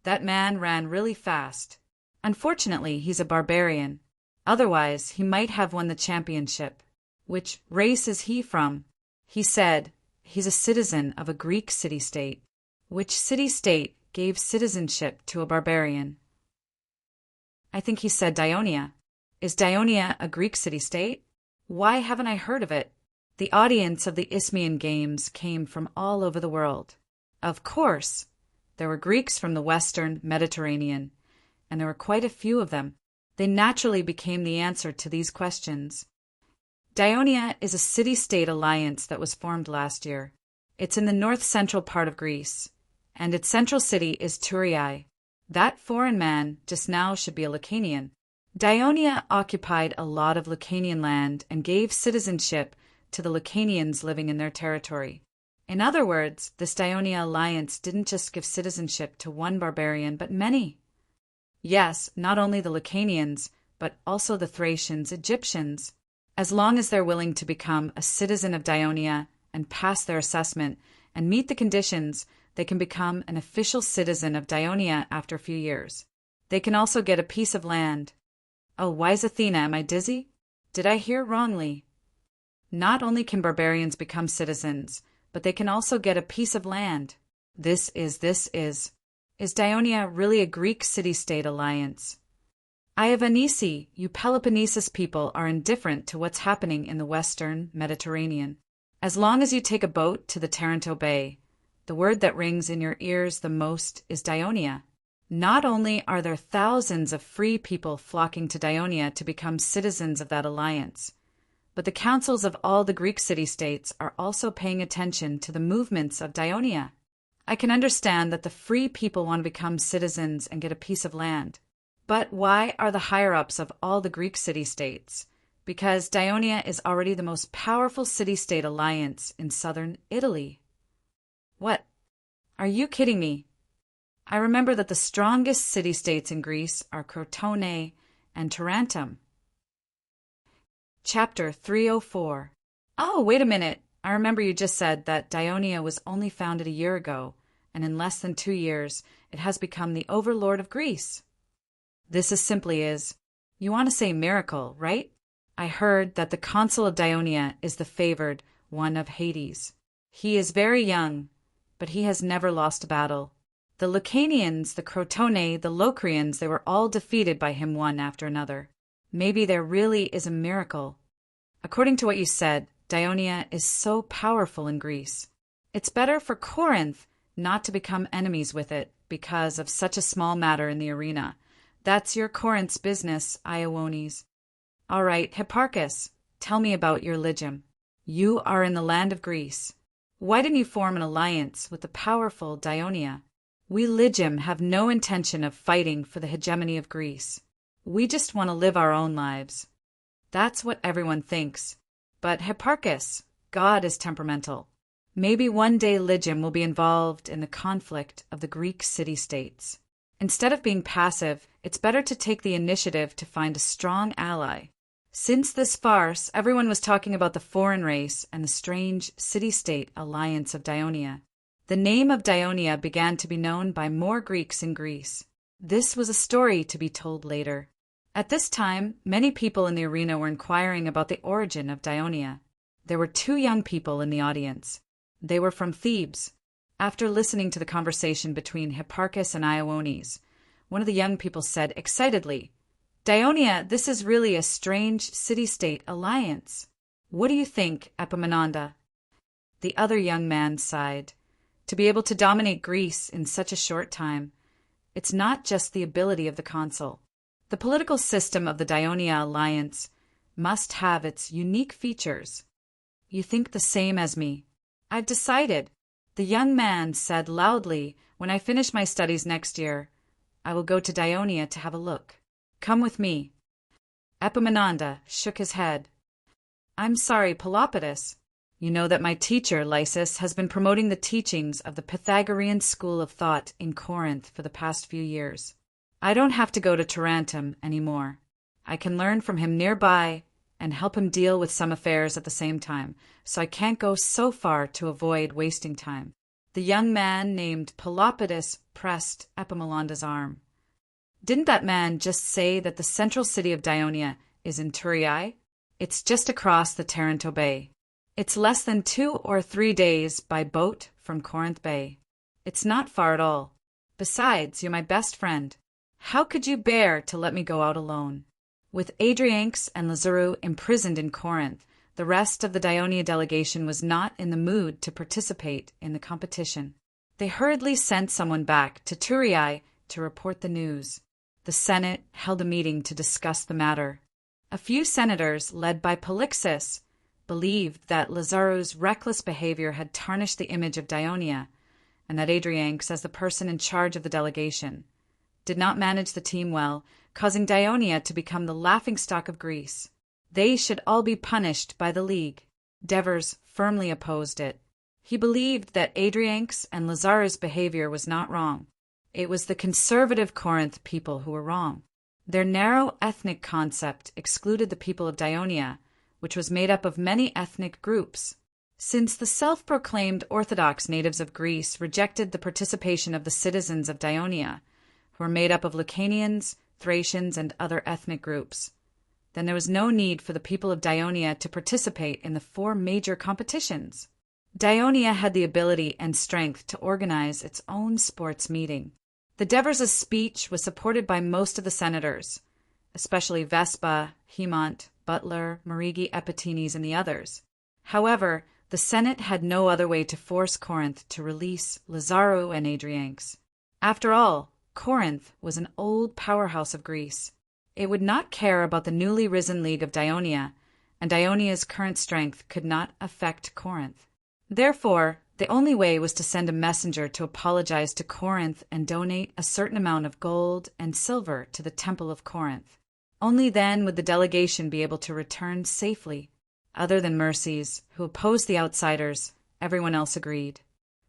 That man ran really fast. Unfortunately, he's a barbarian. Otherwise, he might have won the championship. Which race is he from? He said, he's a citizen of a Greek city-state. Which city-state gave citizenship to a barbarian? I think he said Dionia. Is Dionia a Greek city-state? Why haven't I heard of it? The audience of the Isthmian Games came from all over the world. Of course, there were Greeks from the Western Mediterranean, and there were quite a few of them. They naturally became the answer to these questions. Dionia is a city-state alliance that was formed last year. It's in the north-central part of Greece, and its central city is Turiai. That foreign man just now should be a Lacanian. Dionia occupied a lot of Lacanian land and gave citizenship to the Lacanians living in their territory. In other words, this Dionia alliance didn't just give citizenship to one barbarian, but many. Yes, not only the Lacanians, but also the Thracians, Egyptians. As long as they're willing to become a citizen of Dionia and pass their assessment and meet the conditions, they can become an official citizen of Dionia after a few years. They can also get a piece of land. Oh, wise Athena, am I dizzy? Did I hear wrongly? Not only can barbarians become citizens, but they can also get a piece of land. This is. Is Dionia really a Greek city-state alliance? Ioannisi, you Peloponnesus people are indifferent to what's happening in the Western Mediterranean. As long as you take a boat to the Taranto Bay, the word that rings in your ears the most is Dionia. Not only are there thousands of free people flocking to Dionia to become citizens of that alliance, but the councils of all the Greek city-states are also paying attention to the movements of Dionia. I can understand that the free people want to become citizens and get a piece of land. But why are the higher-ups of all the Greek city-states? Because Dionia is already the most powerful city-state alliance in southern Italy. What? Are you kidding me? I remember that the strongest city-states in Greece are Crotone and Tarentum. Chapter 304. Oh, wait a minute. I remember you just said that Dionia was only founded a year ago, and in less than 2 years, it has become the overlord of Greece. This is simply is. You want to say miracle, right? I heard that the consul of Dionia is the favored one of Hades. He is very young, but he has never lost a battle. The Lacanians, the Crotone, the Locrians, they were all defeated by him one after another. Maybe there really is a miracle. According to what you said, Dionia is so powerful in Greece. It's better for Corinth not to become enemies with it because of such a small matter in the arena. That's your Corinth's business, Ioannes. All right, Hipparchus, tell me about your Lygium. You are in the land of Greece. Why didn't you form an alliance with the powerful Dionia? We Lygium have no intention of fighting for the hegemony of Greece. We just want to live our own lives. That's what everyone thinks. But Hipparchus, God is temperamental. Maybe one day Lygium will be involved in the conflict of the Greek city-states. Instead of being passive, it's better to take the initiative to find a strong ally. Since this farce, everyone was talking about the foreign race and the strange city-state alliance of Dionia. The name of Dionia began to be known by more Greeks in Greece. This was a story to be told later. At this time, many people in the arena were inquiring about the origin of Dionia. There were 2 young people in the audience. They were from Thebes. After listening to the conversation between Hipparchus and Ioannes, one of the young people said excitedly, "Dionia, this is really a strange city-state alliance. What do you think, Epaminonda?" The other young man sighed. To be able to dominate Greece in such a short time, it's not just the ability of the consul. The political system of the Dionia alliance must have its unique features. You think the same as me. I've decided. The young man said loudly, "When I finish my studies next year, I will go to Dionia to have a look. Come with me." Epaminonda shook his head. "I'm sorry, Pelopidas. You know that my teacher, Lysis, has been promoting the teachings of the Pythagorean school of thought in Corinth for the past few years. I don't have to go to Tarentum anymore. I can learn from him nearby and help him deal with some affairs at the same time, so I can't go so far to avoid wasting time. The young man named Pelopidas pressed Epaminondas' arm. Didn't that man just say that the central city of Dionia is in Thurii? It's just across the Taranto Bay. It's less than 2 or 3 days by boat from Corinth Bay. It's not far at all. Besides, you're my best friend. How could you bear to let me go out alone? With Adrianx and Lazarou imprisoned in Corinth, the rest of the Dionia delegation was not in the mood to participate in the competition. They hurriedly sent someone back to Thurii to report the news. The Senate held a meeting to discuss the matter. A few senators, led by Polixus, believed that Lazarou's reckless behavior had tarnished the image of Dionia, and that Adrianx, as the person in charge of the delegation, did not manage the team well, causing Dionia to become the laughingstock of Greece. They should all be punished by the League. Devers firmly opposed it. He believed that Adrianx and Lazarou's behavior was not wrong. It was the conservative Corinth people who were wrong. Their narrow ethnic concept excluded the people of Dionia, which was made up of many ethnic groups. Since the self-proclaimed Orthodox natives of Greece rejected the participation of the citizens of Dionia, who were made up of Lucanians, Thracians, and other ethnic groups, then there was no need for the people of Dionia to participate in the 4 major competitions. Dionia had the ability and strength to organize its own sports meeting. The Devers' speech was supported by most of the senators, especially Vespa, Hemont, Butler, Marigi, Epitines, and the others. However, the Senate had no other way to force Corinth to release Lazarou and Adrianx. After all, Corinth was an old powerhouse of Greece. It would not care about the newly risen League of Dionia, and Dionia's current strength could not affect Corinth. Therefore, the only way was to send a messenger to apologize to Corinth and donate a certain amount of gold and silver to the Temple of Corinth. Only then would the delegation be able to return safely. Other than Merces, who opposed the outsiders, everyone else agreed.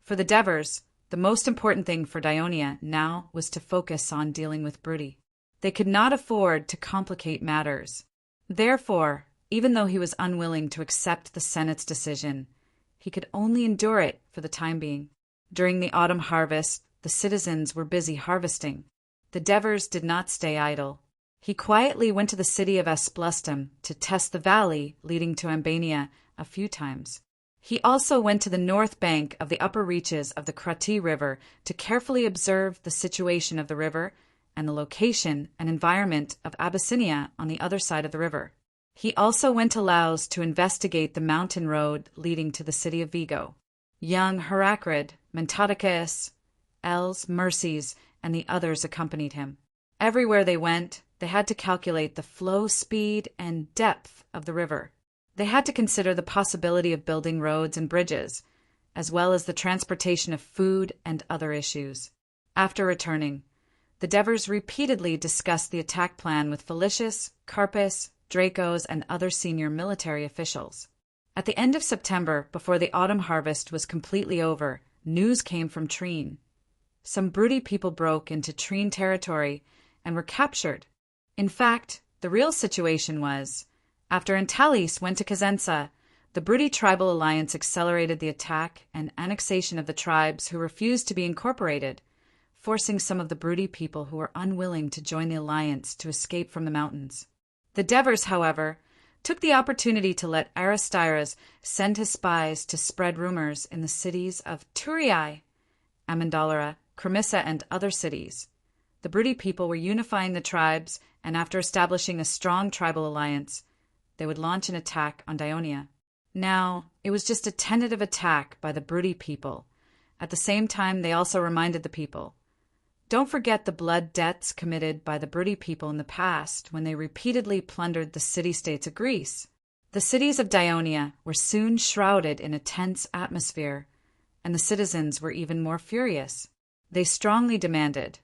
For the Devers, the most important thing for Dionia now was to focus on dealing with Brudi. They could not afford to complicate matters. Therefore, even though he was unwilling to accept the Senate's decision, he could only endure it for the time being. During the autumn harvest, the citizens were busy harvesting. The Devers did not stay idle. He quietly went to the city of Asplustum to test the valley leading to Ambania a few times. He also went to the north bank of the upper reaches of the Krati River to carefully observe the situation of the river and the location and environment of Abyssinia on the other side of the river. He also went to Laos to investigate the mountain road leading to the city of Vigo. Young Heracrid, Mentodicus, Els, Merces, and the others accompanied him. Everywhere they went, they had to calculate the flow speed and depth of the river. They had to consider the possibility of building roads and bridges, as well as the transportation of food and other issues. After returning, the Devers repeatedly discussed the attack plan with Felicius, Carpus, Dracos, and other senior military officials. At the end of September, before the autumn harvest was completely over, news came from Trine. Some Brudi people broke into Trine territory and were captured. In fact, the real situation was, after Antalis went to Cosenza, the Brudi tribal alliance accelerated the attack and annexation of the tribes who refused to be incorporated, forcing some of the Brudi people who were unwilling to join the alliance to escape from the mountains. The Devers, however, took the opportunity to let Aristyras send his spies to spread rumors in the cities of Thurii, Amendolara, Cremissa, and other cities. The Brudi people were unifying the tribes, and after establishing a strong tribal alliance, they would launch an attack on Dionia. Now, it was just a tentative attack by the Brudi people. At the same time, they also reminded the people, don't forget the blood debts committed by the Brudi people in the past when they repeatedly plundered the city-states of Greece. The cities of Dionia were soon shrouded in a tense atmosphere, and the citizens were even more furious. They strongly demanded,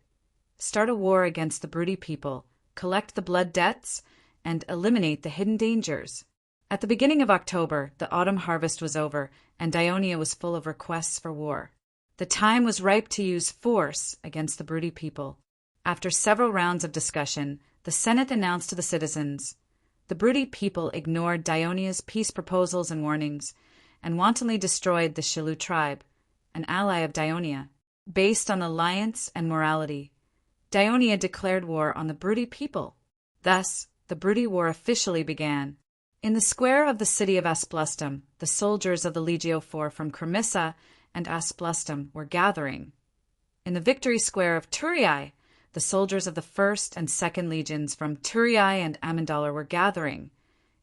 start a war against the Brudi people, collect the blood debts, and eliminate the hidden dangers. At the beginning of October, the autumn harvest was over, and Dionia was full of requests for war. The time was ripe to use force against the broody people. After several rounds of discussion, the Senate announced to the citizens, the broody people ignored Dionia's peace proposals and warnings, and wantonly destroyed the Shillue tribe, an ally of Dionia. Based on alliance and morality, Dionia declared war on the broody people. Thus, the broody war officially began. In the square of the city of Asplustum, the soldiers of the Legio IV from Cremissa and Asplustum were gathering. In the victory square of Turiae, the soldiers of the 1st and 2nd legions from Turiae and Amendalar were gathering.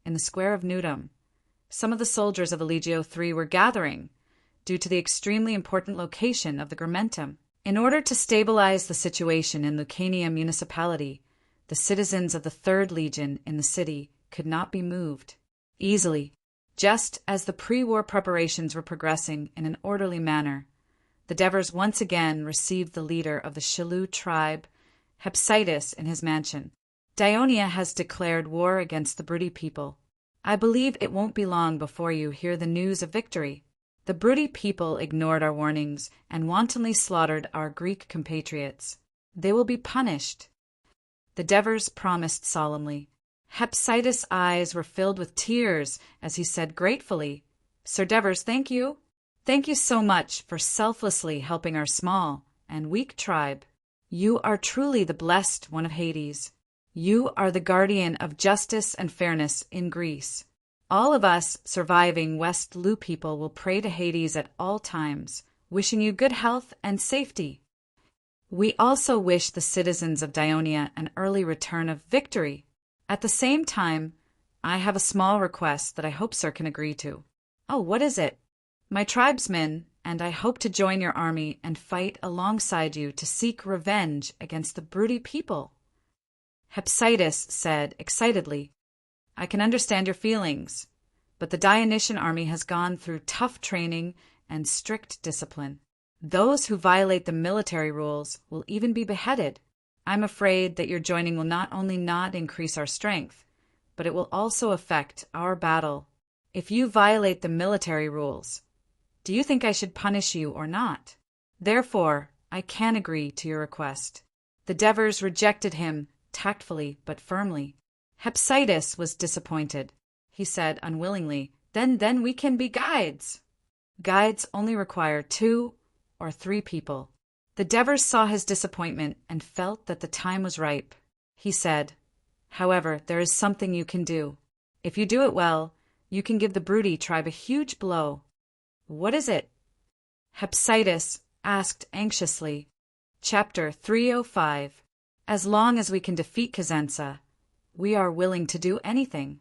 In the square of Nudum, some of the soldiers of the Legio III were gathering, due to the extremely important location of the Grimentum. In order to stabilize the situation in Lucania municipality, the citizens of the 3rd Legion in the city could not be moved easily. Just as the pre-war preparations were progressing in an orderly manner, the Devers once again received the leader of the Shillue tribe, Hepsitis, in his mansion. Dionia has declared war against the broody people. I believe it won't be long before you hear the news of victory. The broody people ignored our warnings and wantonly slaughtered our Greek compatriots. They will be punished. The Devers promised solemnly. Hepsitis' eyes were filled with tears as he said gratefully, Sir Devers, thank you. Thank you so much for selflessly helping our small and weak tribe. You are truly the blessed one of Hades. You are the guardian of justice and fairness in Greece. All of us surviving West Lu people will pray to Hades at all times, wishing you good health and safety. We also wish the citizens of Dionia an early return of victory. At the same time, I have a small request that I hope Sir can agree to. Oh, what is it? My tribesmen and I hope to join your army and fight alongside you to seek revenge against the broody people. Hepsitis said excitedly, I can understand your feelings, but the Dionysian army has gone through tough training and strict discipline. Those who violate the military rules will even be beheaded. I'm afraid that your joining will not only not increase our strength, but it will also affect our battle. If you violate the military rules, do you think I should punish you or not? Therefore, I can agree to your request. The Devers rejected him tactfully but firmly. Hepsitis was disappointed. He said unwillingly, Then we can be guides. Guides only require 2 or 3 people. The Devers saw his disappointment and felt that the time was ripe. He said, However, there is something you can do. If you do it well, you can give the broody tribe a huge blow. What is it? Hepsitis asked anxiously. Chapter 305. As long as we can defeat Cosenza, we are willing to do anything.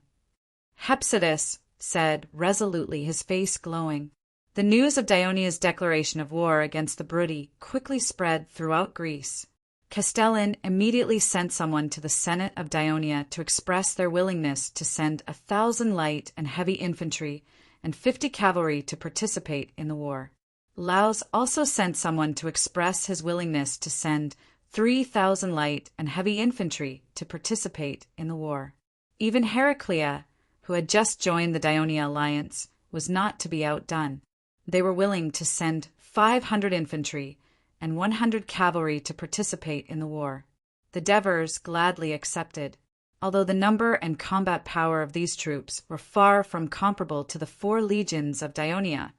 Hepsitis said resolutely, his face glowing. The news of Dionia's declaration of war against the broody quickly spread throughout Greece. Castellan immediately sent someone to the Senate of Dionia to express their willingness to send 1,000 light and heavy infantry and 50 cavalry to participate in the war. Laus also sent someone to express his willingness to send 3,000 light and heavy infantry to participate in the war. Even Heraclea, who had just joined the Dionia alliance, was not to be outdone. They were willing to send 500 infantry and 100 cavalry to participate in the war. The Devers gladly accepted. Although the number and combat power of these troops were far from comparable to the 4 legions of Dionia,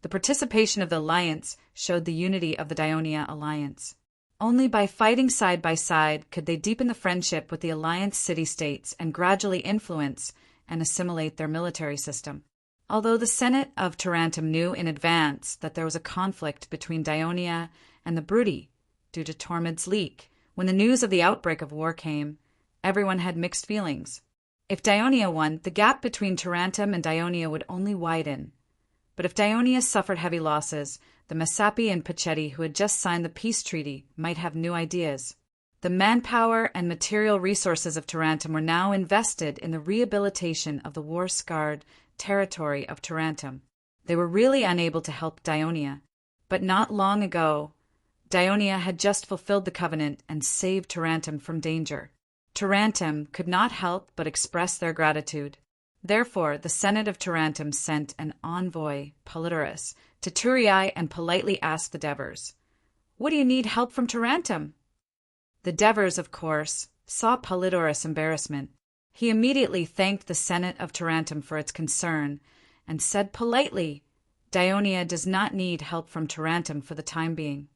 the participation of the alliance showed the unity of the Dionia alliance. Only by fighting side by side could they deepen the friendship with the alliance city-states and gradually influence and assimilate their military system. Although the Senate of Tarentum knew in advance that there was a conflict between Dionia and the broody due to Tormod's leak, when the news of the outbreak of war came, everyone had mixed feelings. If Dionia won, the gap between Tarentum and Dionia would only widen. But if Dionia suffered heavy losses, the Messapi and Pacetti, who had just signed the peace treaty, might have new ideas. The manpower and material resources of Tarentum were now invested in the rehabilitation of the war-scarred territory of Tarentum. They were really unable to help Dionia. But not long ago, Dionia had just fulfilled the covenant and saved Tarentum from danger. Tarentum could not help but express their gratitude. Therefore, the Senate of Tarentum sent an envoy, Polydorus, to Thurii and politely asked the Devers, "What do you need help from Tarentum?" The Devers, of course, saw Polydorus' embarrassment. He immediately thanked the Senate of Tarentum for its concern and said politely, "Dionia does not need help from Tarentum for the time being."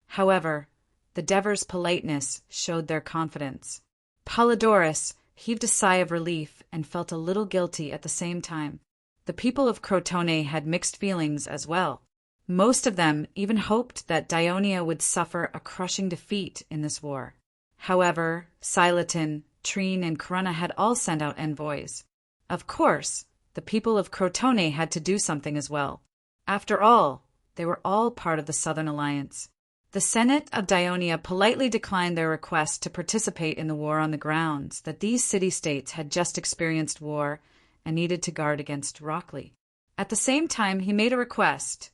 However, the Devers' politeness showed their confidence. Polydorus heaved a sigh of relief and felt a little guilty at the same time. The people of Crotone had mixed feelings as well. Most of them even hoped that Dionia would suffer a crushing defeat in this war. However, Silaton, Trine, and Corunna had all sent out envoys. Of course, the people of Crotone had to do something as well. After all, they were all part of the Southern Alliance. The Senate of Dionia politely declined their request to participate in the war on the grounds that these city-states had just experienced war and needed to guard against Rockley. At the same time, he made a request.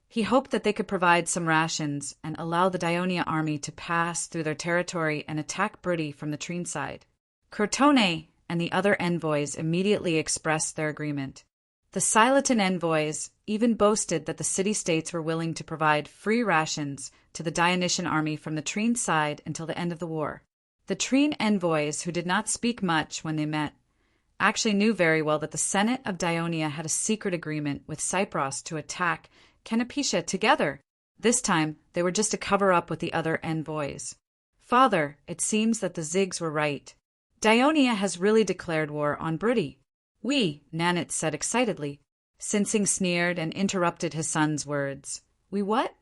He hoped that they could provide some rations and allow the Dionia army to pass through their territory and attack Brity from the Trine side. Crotone and the other envoys immediately expressed their agreement. The Silaton envoys even boasted that the city-states were willing to provide free rations to the Dionysian army from the Trine side until the end of the war. The Trine envoys, who did not speak much when they met, actually knew very well that the Senate of Dionia had a secret agreement with Cypros to attack Canopetia together. This time, they were just to cover up with the other envoys. "Father, it seems that the Zigs were right. Dionia has really declared war on Brity." "We," Nanit said excitedly. Sinsing sneered and interrupted his son's words. "We what?"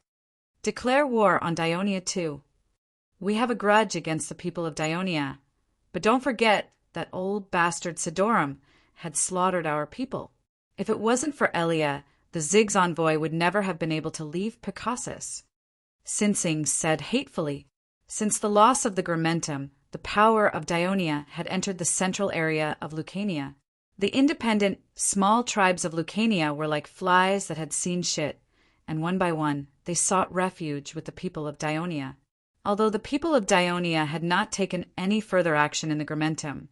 "Declare war on Dionia too. We have a grudge against the people of Dionia, but don't forget that old bastard Sidorum had slaughtered our people. If it wasn't for Elia, the Zig's envoy would never have been able to leave Picassus." Sinsing said hatefully. Since the loss of the Gramentum, the power of Dionia had entered the central area of Lucania. The independent, small tribes of Lucania were like flies that had seen shit, and one by one, they sought refuge with the people of Dionia. Although the people of Dionia had not taken any further action in the Gramentum,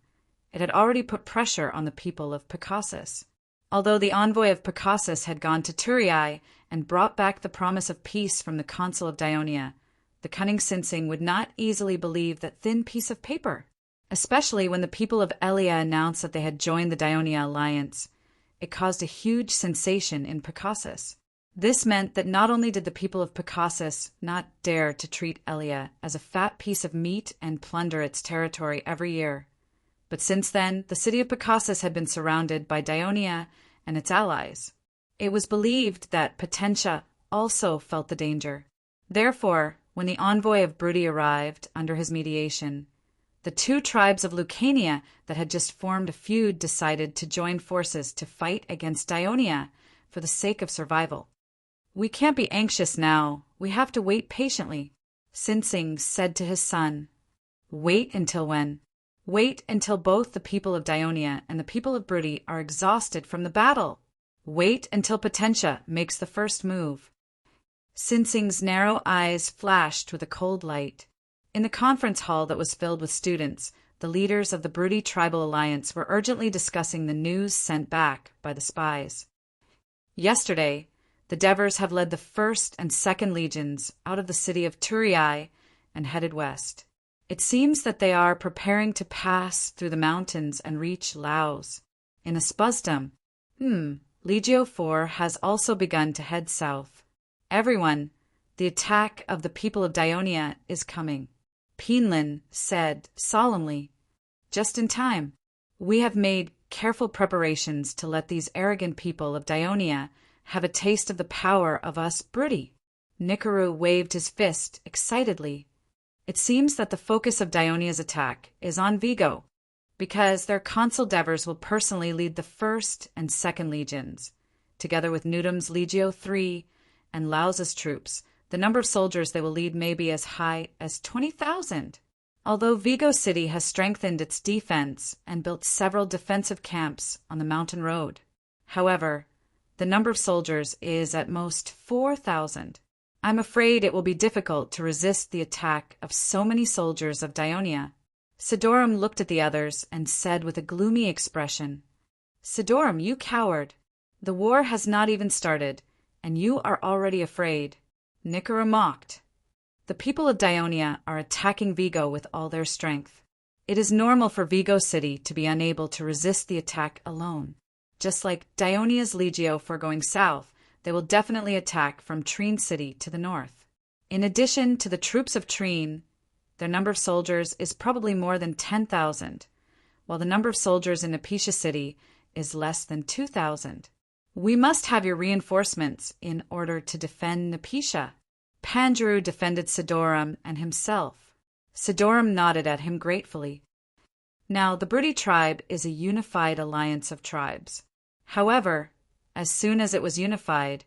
it had already put pressure on the people of Picassus. Although the envoy of Picassus had gone to Thurii and brought back the promise of peace from the consul of Dionia, the cunning Sinsing would not easily believe that thin piece of paper. Especially when the people of Elia announced that they had joined the Dionia alliance. It caused a huge sensation in Picassus. This meant that not only did the people of Picassus not dare to treat Elia as a fat piece of meat and plunder its territory every year, but since then the city of Picassus had been surrounded by Dionia and its allies. It was believed that Potentia also felt the danger. Therefore, when the envoy of Brutty arrived under his mediation, the two tribes of Lucania that had just formed a feud decided to join forces to fight against Dionia for the sake of survival. "We can't be anxious now. We have to wait patiently," Sinsing said to his son. "Wait until when?" "Wait until both the people of Dionia and the people of Brutty are exhausted from the battle. Wait until Potentia makes the first move." Sinsing's narrow eyes flashed with a cold light. In the conference hall that was filled with students, the leaders of the Brutty Tribal Alliance were urgently discussing the news sent back by the spies. Yesterday, the Devers have led the 1st and 2nd legions out of the city of Thurii and headed west. It seems that they are preparing to pass through the mountains and reach Laos. In Espuzdum, Legio 4 has also begun to head south. "Everyone, the attack of the people of Dionia is coming," Pinlin said solemnly. "Just in time. We have made careful preparations to let these arrogant people of Dionia have a taste of the power of us Brutty." Nikaru waved his fist excitedly. "It seems that the focus of Dionia's attack is on Vigo, because their consul Devers will personally lead the 1st and 2nd legions, together with Nudum's Legio 3 and Laus's troops. The number of soldiers they will lead may be as high as 20,000. Although Vigo City has strengthened its defense and built several defensive camps on the mountain road. However, the number of soldiers is at most 4,000. I'm afraid it will be difficult to resist the attack of so many soldiers of Dionia." Sidorum looked at the others and said with a gloomy expression, Sidorum, you coward! The war has not even started, and you are already afraid. Nicera mocked. The people of Dionia are attacking Vigo with all their strength. It is normal for Vigo City to be unable to resist the attack alone. Just like Dionia's Legio foregoing south, they will definitely attack from Trine City to the north. In addition to the troops of Trine, their number of soldiers is probably more than 10,000, while the number of soldiers in Nepetia City is less than 2,000. We must have your reinforcements in order to defend Nepetia. Pandru defended Sidorum and himself. Sidorum nodded at him gratefully. Now, the Brudi tribe is a unified alliance of tribes. However, as soon as it was unified,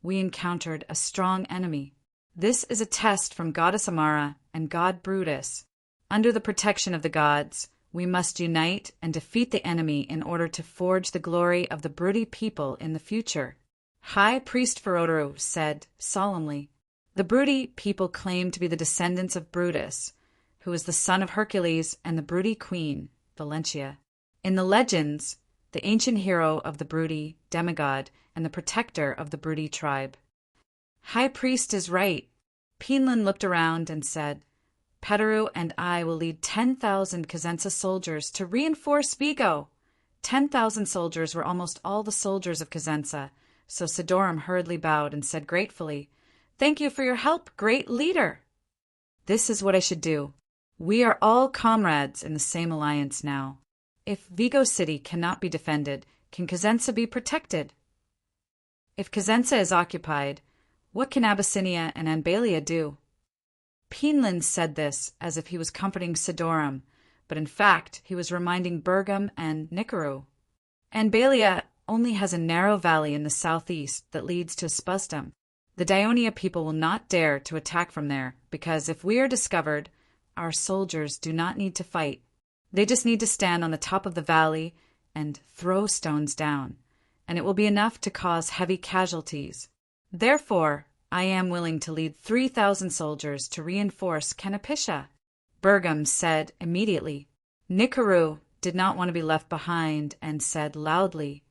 we encountered a strong enemy. This is a test from Goddess Amara and God Brutus. Under the protection of the gods, we must unite and defeat the enemy in order to forge the glory of the Brudi people in the future. High Priest Ferodoru said solemnly. The Brudi people claim to be the descendants of Brutus, who is the son of Hercules and the Brudi queen, Valentia. In the legends, the ancient hero of the Brudi, demigod, and the protector of the Brudi tribe. High Priest is right. Pinlan looked around and said, Petaru and I will lead 10,000 Cosenza soldiers to reinforce Vigo. 10,000 soldiers were almost all the soldiers of Cosenza, so Sidorum hurriedly bowed and said gratefully, Thank you for your help, great leader. This is what I should do. We are all comrades in the same alliance now. If Vigo City cannot be defended, can Cosenza be protected? If Cosenza is occupied, what can Abyssinia and Anbalia do? Pinlan said this as if he was comforting Sidorum, but in fact he was reminding Bergam and Nicaru. Anbalia only has a narrow valley in the southeast that leads to Spusdom. The Dionia people will not dare to attack from there, because if we are discovered, our soldiers do not need to fight. They just need to stand on the top of the valley and throw stones down, and it will be enough to cause heavy casualties. Therefore, I am willing to lead 3,000 soldiers to reinforce Canopitia. Bergam said immediately. Nicaru did not want to be left behind and said loudly,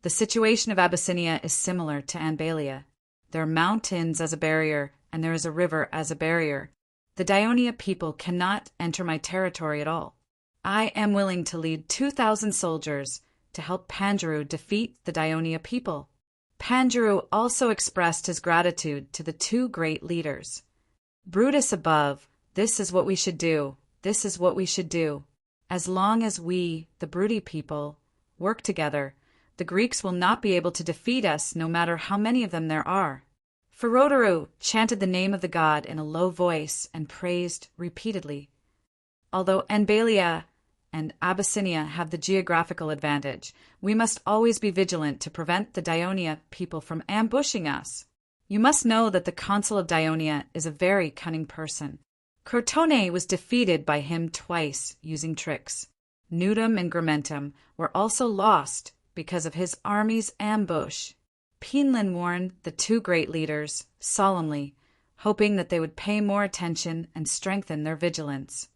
The situation of Abyssinia is similar to Anbalia. There are mountains as a barrier, and there is a river as a barrier. The Dionia people cannot enter my territory at all. I am willing to lead 2,000 soldiers to help Pandru defeat the Dionia people. Pandru also expressed his gratitude to the two great leaders. Brutus above, this is what we should do, this is what we should do. As long as we, the Brudi people, work together, the Greeks will not be able to defeat us no matter how many of them there are. Ferodoru chanted the name of the god in a low voice and praised repeatedly. Although Anbalia and Abyssinia have the geographical advantage, we must always be vigilant to prevent the Dionia people from ambushing us. You must know that the consul of Dionia is a very cunning person. Crotone was defeated by him twice using tricks. Nudum and Gramentum were also lost because of his army's ambush. Pinlan warned the two great leaders solemnly, hoping that they would pay more attention and strengthen their vigilance.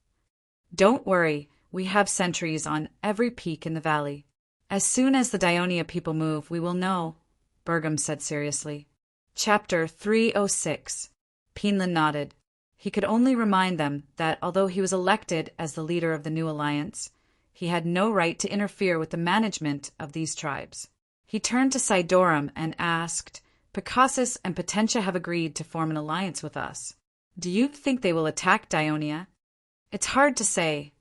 Don't worry, we have sentries on every peak in the valley. As soon as the Dionia people move, we will know, Bergam said seriously. Chapter 306. Pinlan nodded. He could only remind them that although he was elected as the leader of the new alliance, he had no right to interfere with the management of these tribes. He turned to Sidorum and asked, Picassus and Potentia have agreed to form an alliance with us. Do you think they will attack Dionia? It's hard to say,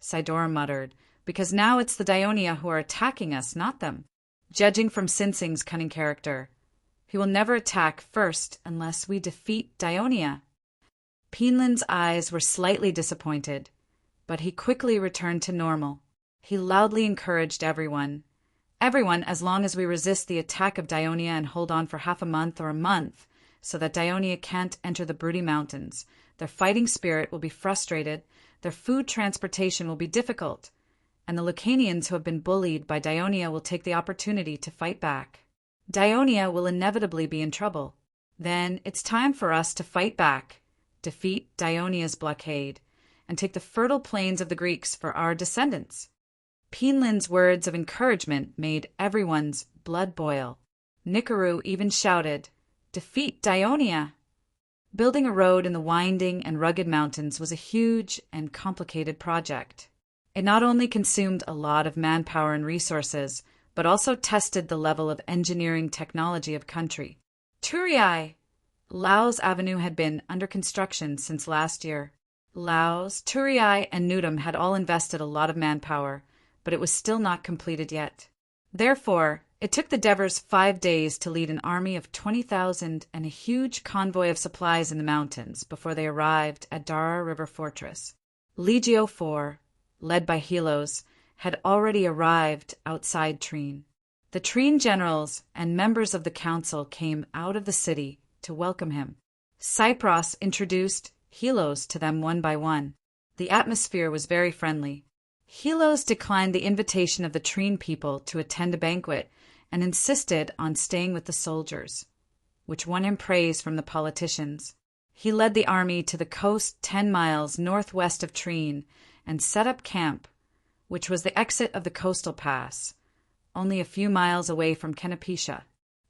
Sidorum muttered, because now it's the Dionia who are attacking us, not them. Judging from Sinsing's cunning character, he will never attack first unless we defeat Dionia. Pinlan's eyes were slightly disappointed, but he quickly returned to normal. He loudly encouraged everyone, as long as we resist the attack of Dionia and hold on for half a month or a month, so that Dionia can't enter the Brudi Mountains. Their fighting spirit will be frustrated, their food transportation will be difficult, and the Lucanians who have been bullied by Dionia will take the opportunity to fight back. Dionia will inevitably be in trouble. Then it's time for us to fight back, defeat Dionia's blockade, and take the fertile plains of the Greeks for our descendants. Penlin's words of encouragement made everyone's blood boil. Nikaru even shouted, "Defeat Dionia!" Building a road in the winding and rugged mountains was a huge and complicated project. It not only consumed a lot of manpower and resources, but also tested the level of engineering technology of country. Turiai! Laos Avenue had been under construction since last year. Laos, Turiai, and Nudum had all invested a lot of manpower, but it was still not completed yet. Therefore, it took the Devers 5 days to lead an army of 20,000 and a huge convoy of supplies in the mountains before they arrived at Dara River Fortress. Legio IV, led by Helos, had already arrived outside Treen. The Treen generals and members of the council came out of the city to welcome him. Cypros introduced Helos to them one by one. The atmosphere was very friendly. Helos declined the invitation of the Treen people to attend a banquet and insisted on staying with the soldiers, which won him praise from the politicians. He led the army to the coast 10 miles northwest of Treen and set up camp, which was the exit of the coastal pass, only a few miles away from Kenapisha.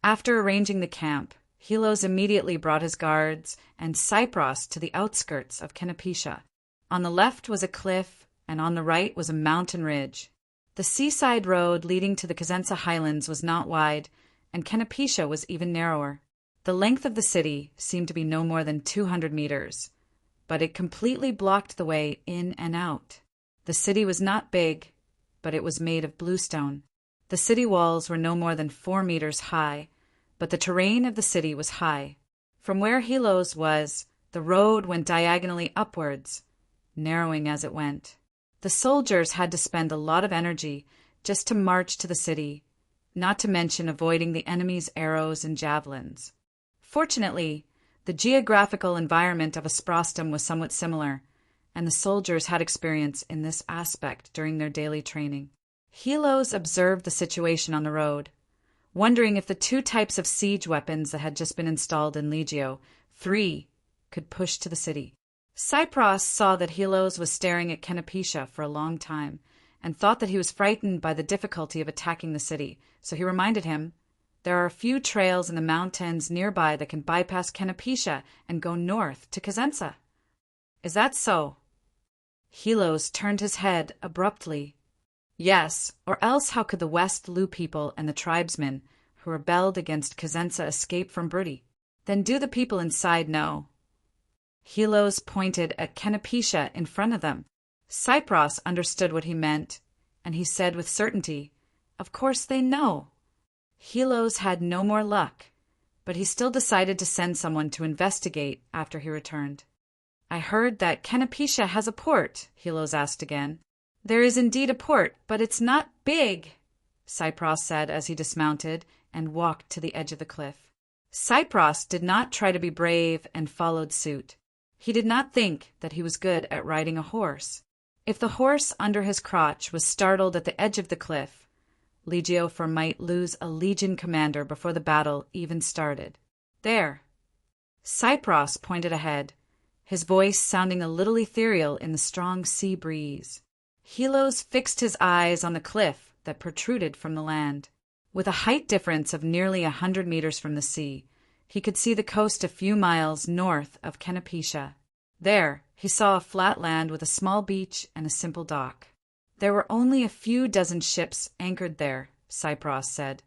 After arranging the camp, Helos immediately brought his guards and Cypros to the outskirts of Kenapisha. On the left was a cliff, and on the right was a mountain ridge. The seaside road leading to the Cosenza Highlands was not wide, and Kenapisha was even narrower. The length of the city seemed to be no more than 200 meters, but it completely blocked the way in and out. The city was not big, but it was made of bluestone. The city walls were no more than 4 meters high, but the terrain of the city was high. From where Helos was, the road went diagonally upwards, narrowing as it went. The soldiers had to spend a lot of energy just to march to the city, not to mention avoiding the enemy's arrows and javelins. Fortunately, the geographical environment of Asprostum was somewhat similar, and the soldiers had experience in this aspect during their daily training. Helos observed the situation on the road, wondering if the 2 types of siege weapons that had just been installed in Legio III could push to the city. Cypros saw that Helos was staring at Kenapisha for a long time and thought that he was frightened by the difficulty of attacking the city, so he reminded him, "There are a few trails in the mountains nearby that can bypass Kenapisha and go north to Cosenza." "Is that so?" Helos turned his head abruptly. "Yes, or else how could the West Lu people and the tribesmen who rebelled against Cosenza escape from Brudi? Then do the people inside know?" Helos pointed at Kenapisha in front of them. Cypros understood what he meant, and he said with certainty, "Of course they know." Helos had no more luck, but he still decided to send someone to investigate after he returned. "I heard that Kenapisha has a port," Helos asked again. "There is indeed a port, but it's not big," Cypros said as he dismounted and walked to the edge of the cliff. Cypros did not try to be brave and followed suit. He did not think that he was good at riding a horse. If the horse under his crotch was startled at the edge of the cliff, Legio IV might lose a legion commander before the battle even started. "There." Cypros pointed ahead, his voice sounding a little ethereal in the strong sea breeze. Helos fixed his eyes on the cliff that protruded from the land. With a height difference of nearly 100 meters from the sea, he could see the coast a few miles north of Kenapisha. There, he saw a flat land with a small beach and a simple dock. There were only a few dozen ships anchored there, Cypros said.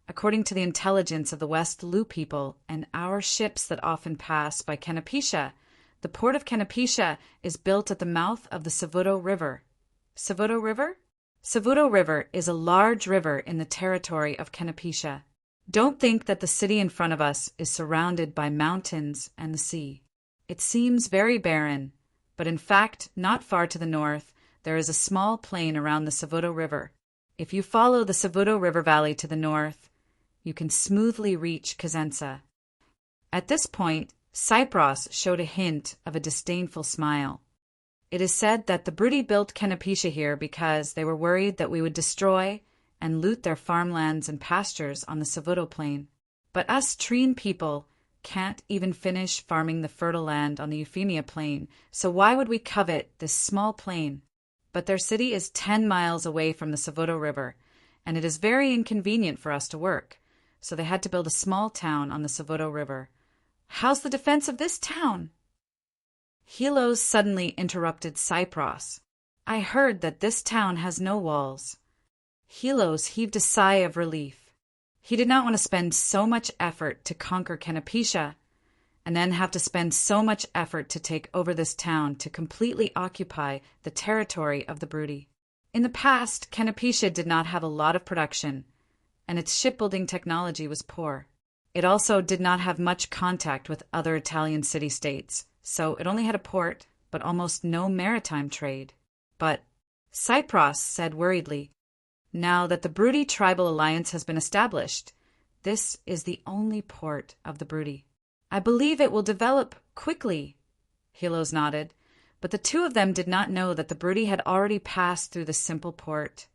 According to the intelligence of the West Lu people and our ships that often pass by Kenapisha, the port of Kenapisha is built at the mouth of the Savuto River. Savuto River? Savuto River is a large river in the territory of Kenapisha. Don't think that the city in front of us is surrounded by mountains and the sea. It seems very barren, but in fact, not far to the north, there is a small plain around the Savuto River. If you follow the Savuto River Valley to the north, you can smoothly reach Cosenza. At this point, Cypros showed a hint of a disdainful smile. It is said that the Brudi built Kenapisha here because they were worried that we would destroy and loot their farmlands and pastures on the Savuto Plain. But us Treen people can't even finish farming the fertile land on the Euphemia Plain, so why would we covet this small plain? but their city is 10 miles away from the Savoto River, and it is very inconvenient for us to work, so they had to build a small town on the Savoto River. How's the defense of this town? Helos suddenly interrupted Cypros. I heard that this town has no walls. Helos heaved a sigh of relief. He did not want to spend so much effort to conquer Canopetia, and then have to spend so much effort to take over this town to completely occupy the territory of the Brudi. In the past, Canopetia did not have a lot of production, and its shipbuilding technology was poor. It also did not have much contact with other Italian city-states, so it only had a port, but almost no maritime trade. But Cypros said worriedly, now that the Brudi tribal alliance has been established, this is the only port of the Brudi. I believe it will develop quickly. Helos nodded, but the two of them did not know that the Brudi had already passed through the simple port,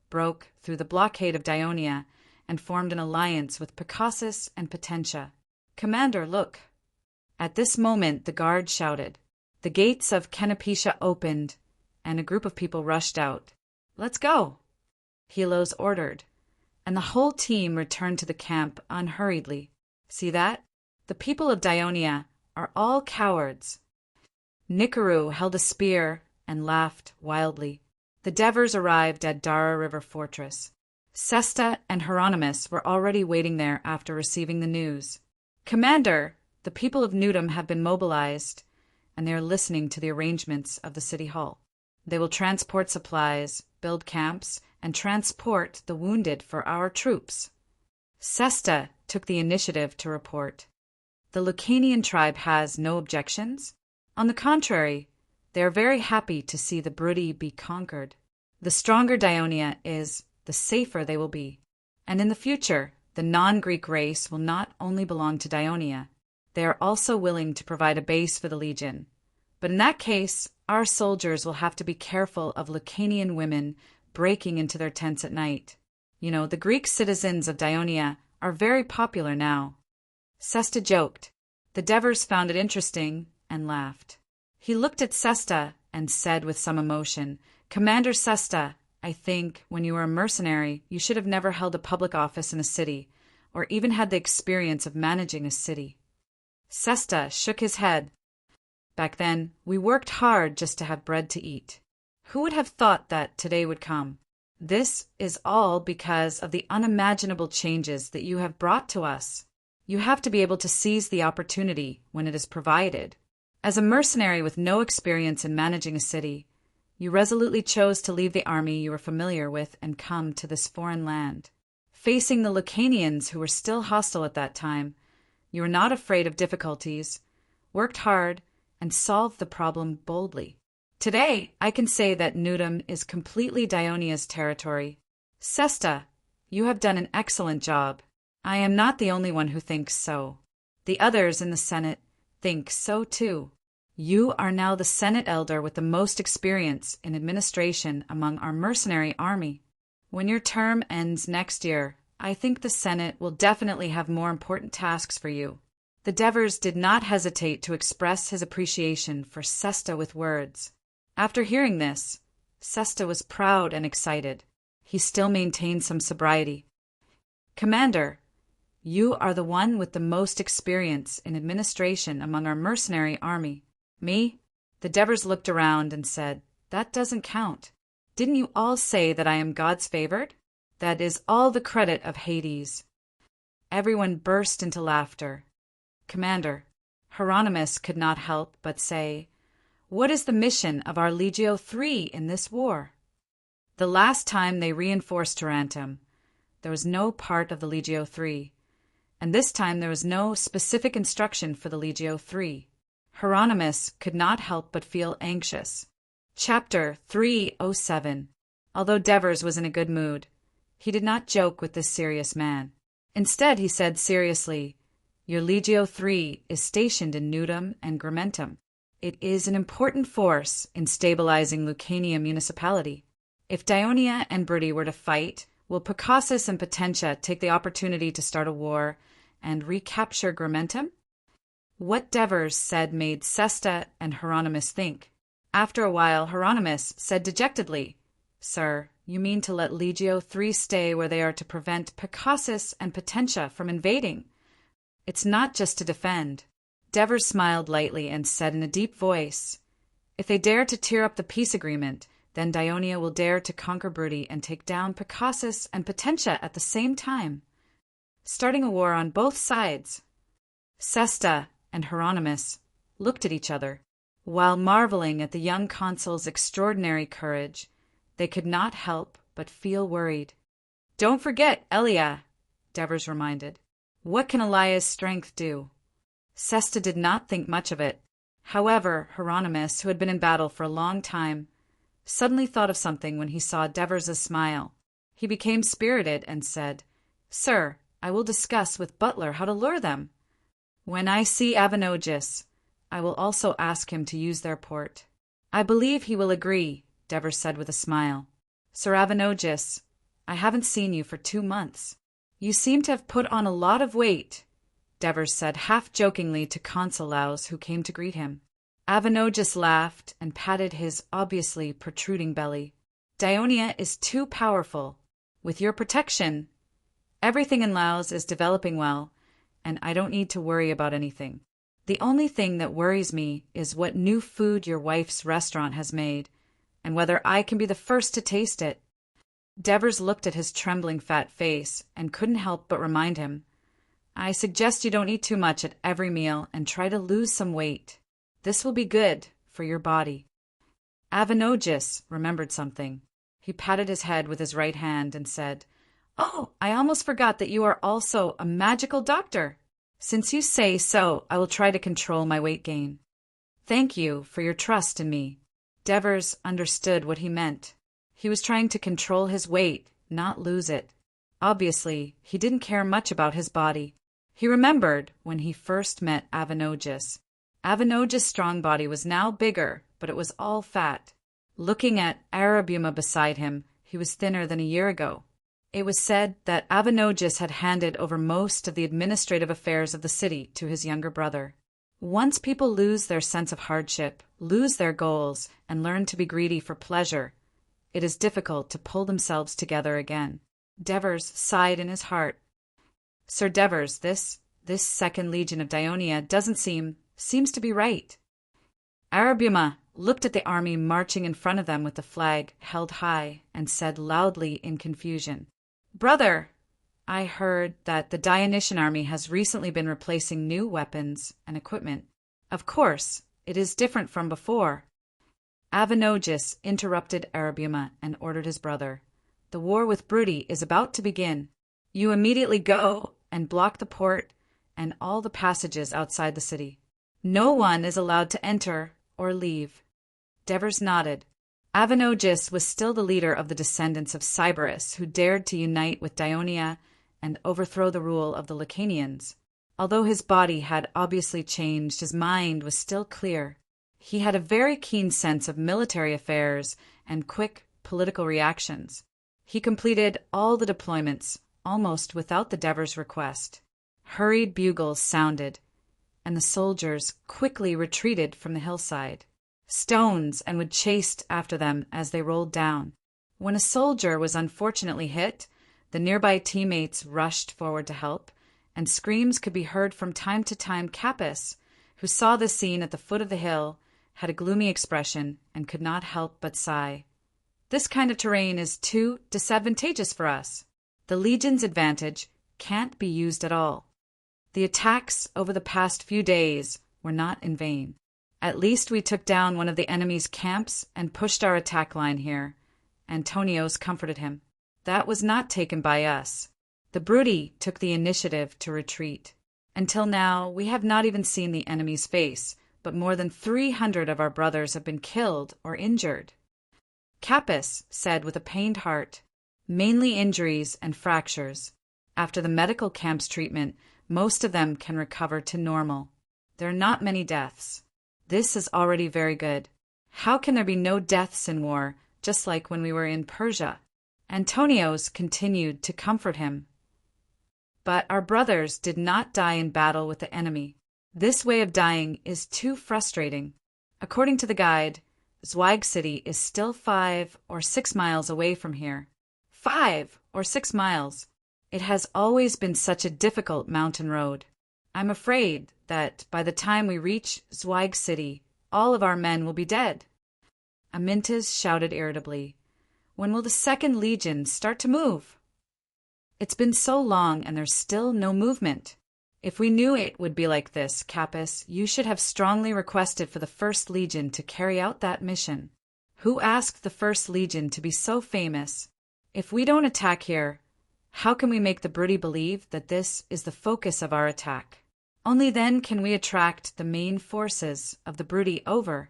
broke through the blockade of Dionia, and formed an alliance with Picassus and Potentia. Commander, look. At this moment the guard shouted. The gates of Canopetia opened, and a group of people rushed out. Let's go, Helos ordered, and the whole team returned to the camp unhurriedly. See that? The people of Dionia are all cowards. Nicaru held a spear and laughed wildly. The Devers arrived at Dara River Fortress. Sesta and Hieronymus were already waiting there after receiving the news. Commander, the people of Nudum have been mobilized, and they are listening to the arrangements of the city hall. They will transport supplies, build camps, and transport the wounded for our troops. Sesta took the initiative to report. The Lucanian tribe has no objections. On the contrary, they are very happy to see the Brudi be conquered. The stronger Dionia is, the safer they will be. And in the future, the non-Greek race will not only belong to Dionia, they are also willing to provide a base for the legion. But in that case, our soldiers will have to be careful of Lucanian women breaking into their tents at night. You know, the Greek citizens of Dionia are very popular now. Sesta joked. The Devers found it interesting and laughed. He looked at Sesta and said with some emotion, Commander Sesta, I think, when you were a mercenary, you should have never held a public office in a city, or even had the experience of managing a city. Sesta shook his head. Back then, we worked hard just to have bread to eat. Who would have thought that today would come? This is all because of the unimaginable changes that you have brought to us. You have to be able to seize the opportunity when it is provided. As a mercenary with no experience in managing a city, you resolutely chose to leave the army you were familiar with and come to this foreign land. Facing the Lucanians who were still hostile at that time, you were not afraid of difficulties, worked hard, and solved the problem boldly. Today, I can say that Nudum is completely Dionia's territory. Sesta, you have done an excellent job. I am not the only one who thinks so. The others in the Senate think so too. You are now the Senate elder with the most experience in administration among our mercenary army. When your term ends next year, I think the Senate will definitely have more important tasks for you. The Devers did not hesitate to express his appreciation for Sesta with words. After hearing this, Sesta was proud and excited. He still maintained some sobriety. Commander, you are the one with the most experience in administration among our mercenary army. Me? The Devers looked around and said, That doesn't count. Didn't you all say that I am God's favored? That is all the credit of Hades. Everyone burst into laughter. Commander, Hieronymus could not help but say, What is the mission of our Legio III in this war? The last time they reinforced Tarentum, there was no part of the Legio III, and this time there was no specific instruction for the Legio III. Hieronymus could not help but feel anxious. Chapter 307. Although Devers was in a good mood, he did not joke with this serious man. Instead, he said seriously, Your Legio III is stationed in Nudum and Grimentum. It is an important force in stabilizing Lucania municipality. If Dionia and Brudi were to fight, will Picassus and Potentia take the opportunity to start a war and recapture Grimentum? What Devers said made Sesta and Hieronymus think. After a while, Hieronymus said dejectedly, "Sir, you mean to let Legio III stay where they are to prevent Picassus and Potentia from invading? It's not just to defend." Devers smiled lightly and said in a deep voice, "If they dare to tear up the peace agreement, then Dionia will dare to conquer Brudi and take down Picassus and Potentia at the same time, starting a war on both sides." Sesta and Hieronymus looked at each other. While marveling at the young consul's extraordinary courage, they could not help but feel worried. "Don't forget, Elia," Devers reminded. "What can Elia's strength do?" Sesta did not think much of it. However, Hieronymus, who had been in battle for a long time, suddenly thought of something when he saw Devers' smile. He became spirited and said, "Sir, I will discuss with Butler how to lure them. When I see Avenogis, I will also ask him to use their port." "I believe he will agree," Devers said with a smile. "Sir Avenogis, I haven't seen you for 2 months. You seem to have put on a lot of weight," Devers said half-jokingly to Consul Laus, who came to greet him. Avenogis laughed and patted his obviously protruding belly. "Dionia is too powerful. With your protection, everything in Laos is developing well, and I don't need to worry about anything. The only thing that worries me is what new food your wife's restaurant has made, and whether I can be the first to taste it." Devers looked at his trembling fat face and couldn't help but remind him, "I suggest you don't eat too much at every meal and try to lose some weight. This will be good for your body." Avenogis remembered something. He patted his head with his right hand and said, "Oh, I almost forgot that you are also a magical doctor. Since you say so, I will try to control my weight gain." "Thank you for your trust in me." Devers understood what he meant. He was trying to control his weight, not lose it. Obviously, he didn't care much about his body. He remembered when he first met Avenogis. Avenogis' strong body was now bigger, but it was all fat. Looking at Arabuma beside him, he was thinner than a year ago. It was said that Avenogis had handed over most of the administrative affairs of the city to his younger brother. Once people lose their sense of hardship, lose their goals, and learn to be greedy for pleasure, it is difficult to pull themselves together again. Devers sighed in his heart. "Sir Devers, this second legion of Dionia seems to be right." Arabuma looked at the army marching in front of them with the flag held high and said loudly in confusion, "Brother, I heard that the Dionysian army has recently been replacing new weapons and equipment. Of course, it is different from before." Avenogis interrupted Arabuma and ordered his brother, "The war with Brudi is about to begin. You immediately go and block the port and all the passages outside the city. No one is allowed to enter or leave." Devers nodded. Avenogis was still the leader of the descendants of Sybaris, who dared to unite with Dionia and overthrow the rule of the Lacanians. Although his body had obviously changed, his mind was still clear. He had a very keen sense of military affairs and quick political reactions. He completed all the deployments almost without the Devers' request. Hurried bugles sounded, and the soldiers quickly retreated from the hillside. Stones and wood chased after them as they rolled down. When a soldier was unfortunately hit, the nearby teammates rushed forward to help, and screams could be heard from time to time. Capys, who saw the scene at the foot of the hill, had a gloomy expression and could not help but sigh. "This kind of terrain is too disadvantageous for us. The Legion's advantage can't be used at all. The attacks over the past few days were not in vain. At least we took down one of the enemy's camps and pushed our attack line here." Antonios comforted him. "That was not taken by us. The Brudi took the initiative to retreat. Until now, we have not even seen the enemy's face, but more than 300 of our brothers have been killed or injured." Capys said with a pained heart, "Mainly injuries and fractures. After the medical camp's treatment, most of them can recover to normal. There are not many deaths. This is already very good. How can there be no deaths in war, just like when we were in Persia?" Antonios continued to comfort him. "But our brothers did not die in battle with the enemy. This way of dying is too frustrating. According to the guide, Zweig City is still 5 or 6 miles away from here. 5 or 6 miles. It has always been such a difficult mountain road. I'm afraid that by the time we reach Zweig City, all of our men will be dead. Amyntas shouted irritably. When will the Second Legion start to move? It's been so long and there's still no movement. If we knew it would be like this, Capys, you should have strongly requested for the First Legion to carry out that mission. Who asked the First Legion to be so famous? If we don't attack here, how can we make the Brudi believe that this is the focus of our attack? Only then can we attract the main forces of the Brudi over.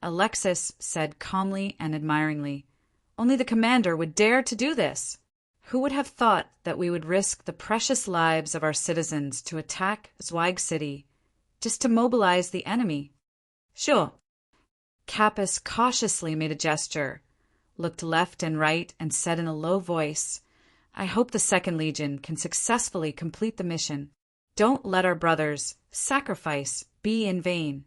Alexis said calmly and admiringly, Only the commander would dare to do this. Who would have thought that we would risk the precious lives of our citizens to attack Zweig City, just to mobilize the enemy? Sure. Capys cautiously made a gesture, looked left and right, and said in a low voice, I hope the Second Legion can successfully complete the mission. Don't let our brothers' sacrifice be in vain.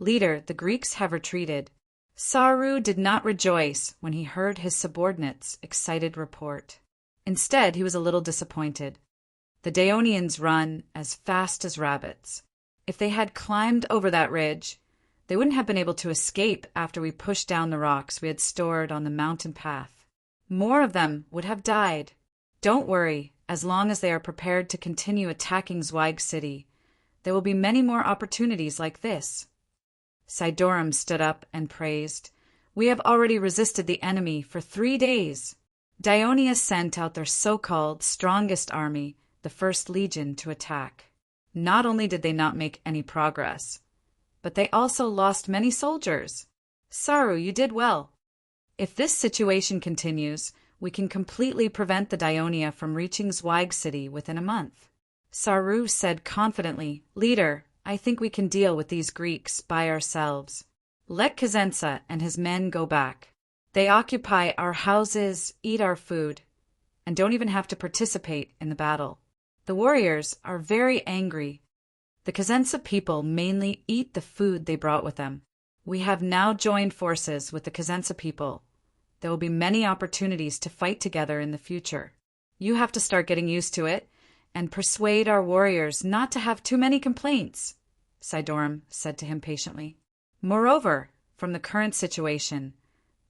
Leader, the Greeks have retreated. Saru did not rejoice when he heard his subordinates' excited report. Instead, he was a little disappointed. The Daonians run as fast as rabbits. If they had climbed over that ridge, they wouldn't have been able to escape after we pushed down the rocks we had stored on the mountain path. More of them would have died. Don't worry, as long as they are prepared to continue attacking Zweig City, there will be many more opportunities like this. Sidorum stood up and praised. We have already resisted the enemy for 3 days. Daionia sent out their so-called strongest army, the First Legion, to attack. Not only did they not make any progress, but they also lost many soldiers. Saru, you did well. If this situation continues, we can completely prevent the Daionia from reaching Zweig City within a month. Saru said confidently, Leader, I think we can deal with these Greeks by ourselves. Let Cosenza and his men go back. They occupy our houses, eat our food, and don't even have to participate in the battle. The warriors are very angry. The Cosenza people mainly eat the food they brought with them. We have now joined forces with the Cosenza people. There will be many opportunities to fight together in the future. You have to start getting used to it and persuade our warriors not to have too many complaints, Sidorum said to him patiently. Moreover, from the current situation,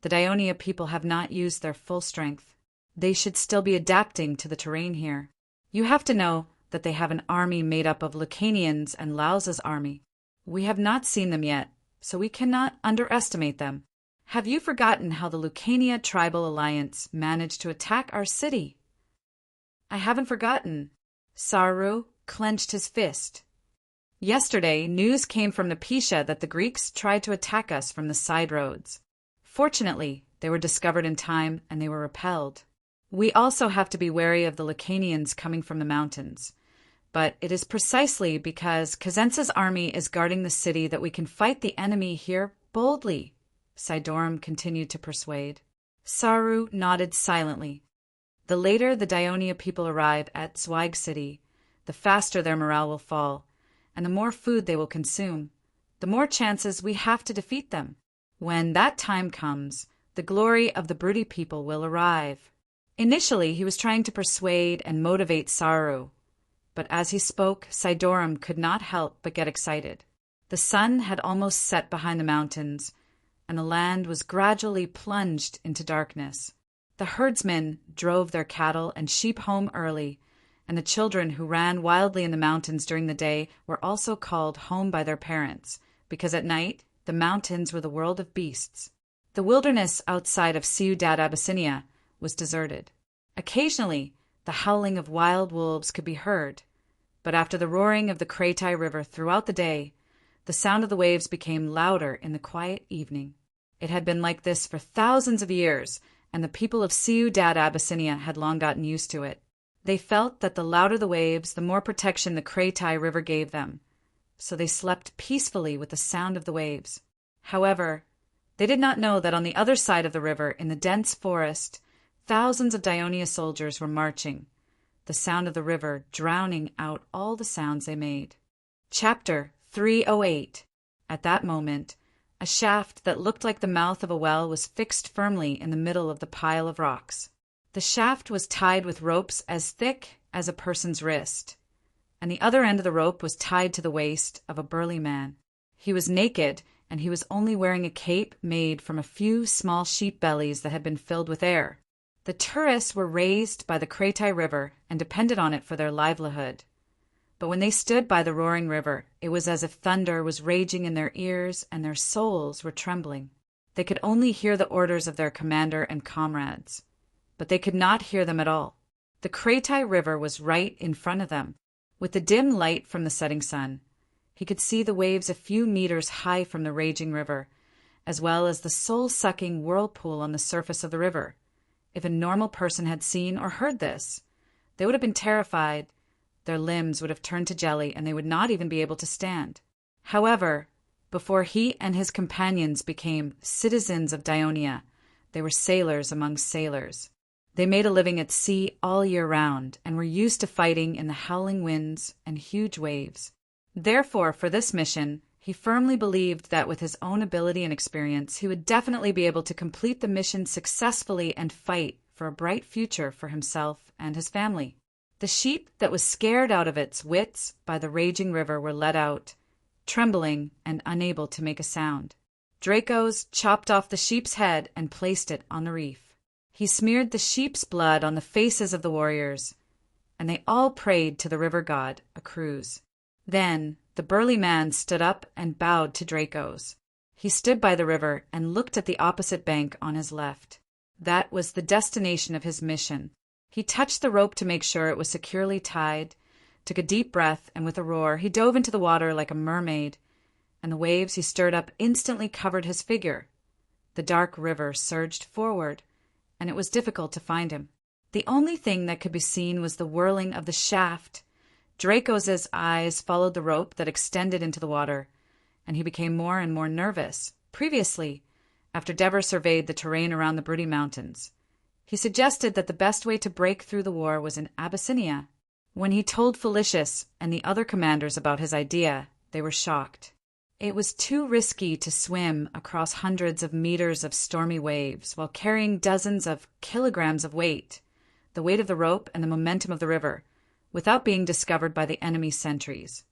the Daionia people have not used their full strength. They should still be adapting to the terrain here. You have to know that they have an army made up of Lucanians and Lausa's army. We have not seen them yet, so we cannot underestimate them. Have you forgotten how the Lucania Tribal Alliance managed to attack our city? I haven't forgotten. Saru clenched his fist. Yesterday, news came from Napisha that the Greeks tried to attack us from the side roads. Fortunately, they were discovered in time and they were repelled. We also have to be wary of the Lucanians coming from the mountains. But it is precisely because Cosenza's army is guarding the city that we can fight the enemy here boldly, Sidorum continued to persuade. Saru nodded silently. The later the Daionia people arrive at Zweig City, the faster their morale will fall, and the more food they will consume, the more chances we have to defeat them. When that time comes, the glory of the Brudi people will arrive. Initially, he was trying to persuade and motivate Saru, but as he spoke, Sidorum could not help but get excited. The sun had almost set behind the mountains, and the land was gradually plunged into darkness. The herdsmen drove their cattle and sheep home early, and the children who ran wildly in the mountains during the day were also called home by their parents, because at night the mountains were the world of beasts. The wilderness outside of Ciudad Abyssinia was deserted. Occasionally, the howling of wild wolves could be heard, but after the roaring of the Kratai River throughout the day, the sound of the waves became louder in the quiet evening. It had been like this for thousands of years, and the people of Ciudad Abyssinia had long gotten used to it. They felt that the louder the waves, the more protection the Kratai River gave them, so they slept peacefully with the sound of the waves. However, they did not know that on the other side of the river, in the dense forest, thousands of Daionia soldiers were marching, the sound of the river drowning out all the sounds they made. Chapter 308. At that moment, A shaft that looked like the mouth of a well was fixed firmly in the middle of the pile of rocks. The shaft was tied with ropes as thick as a person's wrist, and the other end of the rope was tied to the waist of a burly man. He was naked, and he was only wearing a cape made from a few small sheep bellies that had been filled with air. The tourists were raised by the Kretai River and depended on it for their livelihood. But when they stood by the roaring river, it was as if thunder was raging in their ears and their souls were trembling. They could only hear the orders of their commander and comrades, but they could not hear them at all. The Kretai River was right in front of them. With the dim light from the setting sun, he could see the waves a few meters high from the raging river, as well as the soul-sucking whirlpool on the surface of the river. If a normal person had seen or heard this, they would have been terrified. Their limbs would have turned to jelly, and they would not even be able to stand. However, before he and his companions became citizens of Dionia, they were sailors among sailors. They made a living at sea all year round, and were used to fighting in the howling winds and huge waves. Therefore, for this mission, he firmly believed that with his own ability and experience, he would definitely be able to complete the mission successfully and fight for a bright future for himself and his family. The sheep that was scared out of its wits by the raging river were let out, trembling and unable to make a sound. Dracos chopped off the sheep's head and placed it on the reef. He smeared the sheep's blood on the faces of the warriors, and they all prayed to the river god, Acruz. Then the burly man stood up and bowed to Dracos. He stood by the river and looked at the opposite bank on his left. That was the destination of his mission. He touched the rope to make sure it was securely tied, took a deep breath, and with a roar he dove into the water like a mermaid, and the waves he stirred up instantly covered his figure. The dark river surged forward, and it was difficult to find him. The only thing that could be seen was the whirling of the shaft. Dracos' eyes followed the rope that extended into the water, and he became more and more nervous. Previously, after Dever surveyed the terrain around the Brudi Mountains, he suggested that the best way to break through the war was in Abyssinia. When he told Felicius and the other commanders about his idea, they were shocked. It was too risky to swim across hundreds of meters of stormy waves while carrying dozens of kilograms of weight, the weight of the rope and the momentum of the river, without being discovered by the enemy sentries.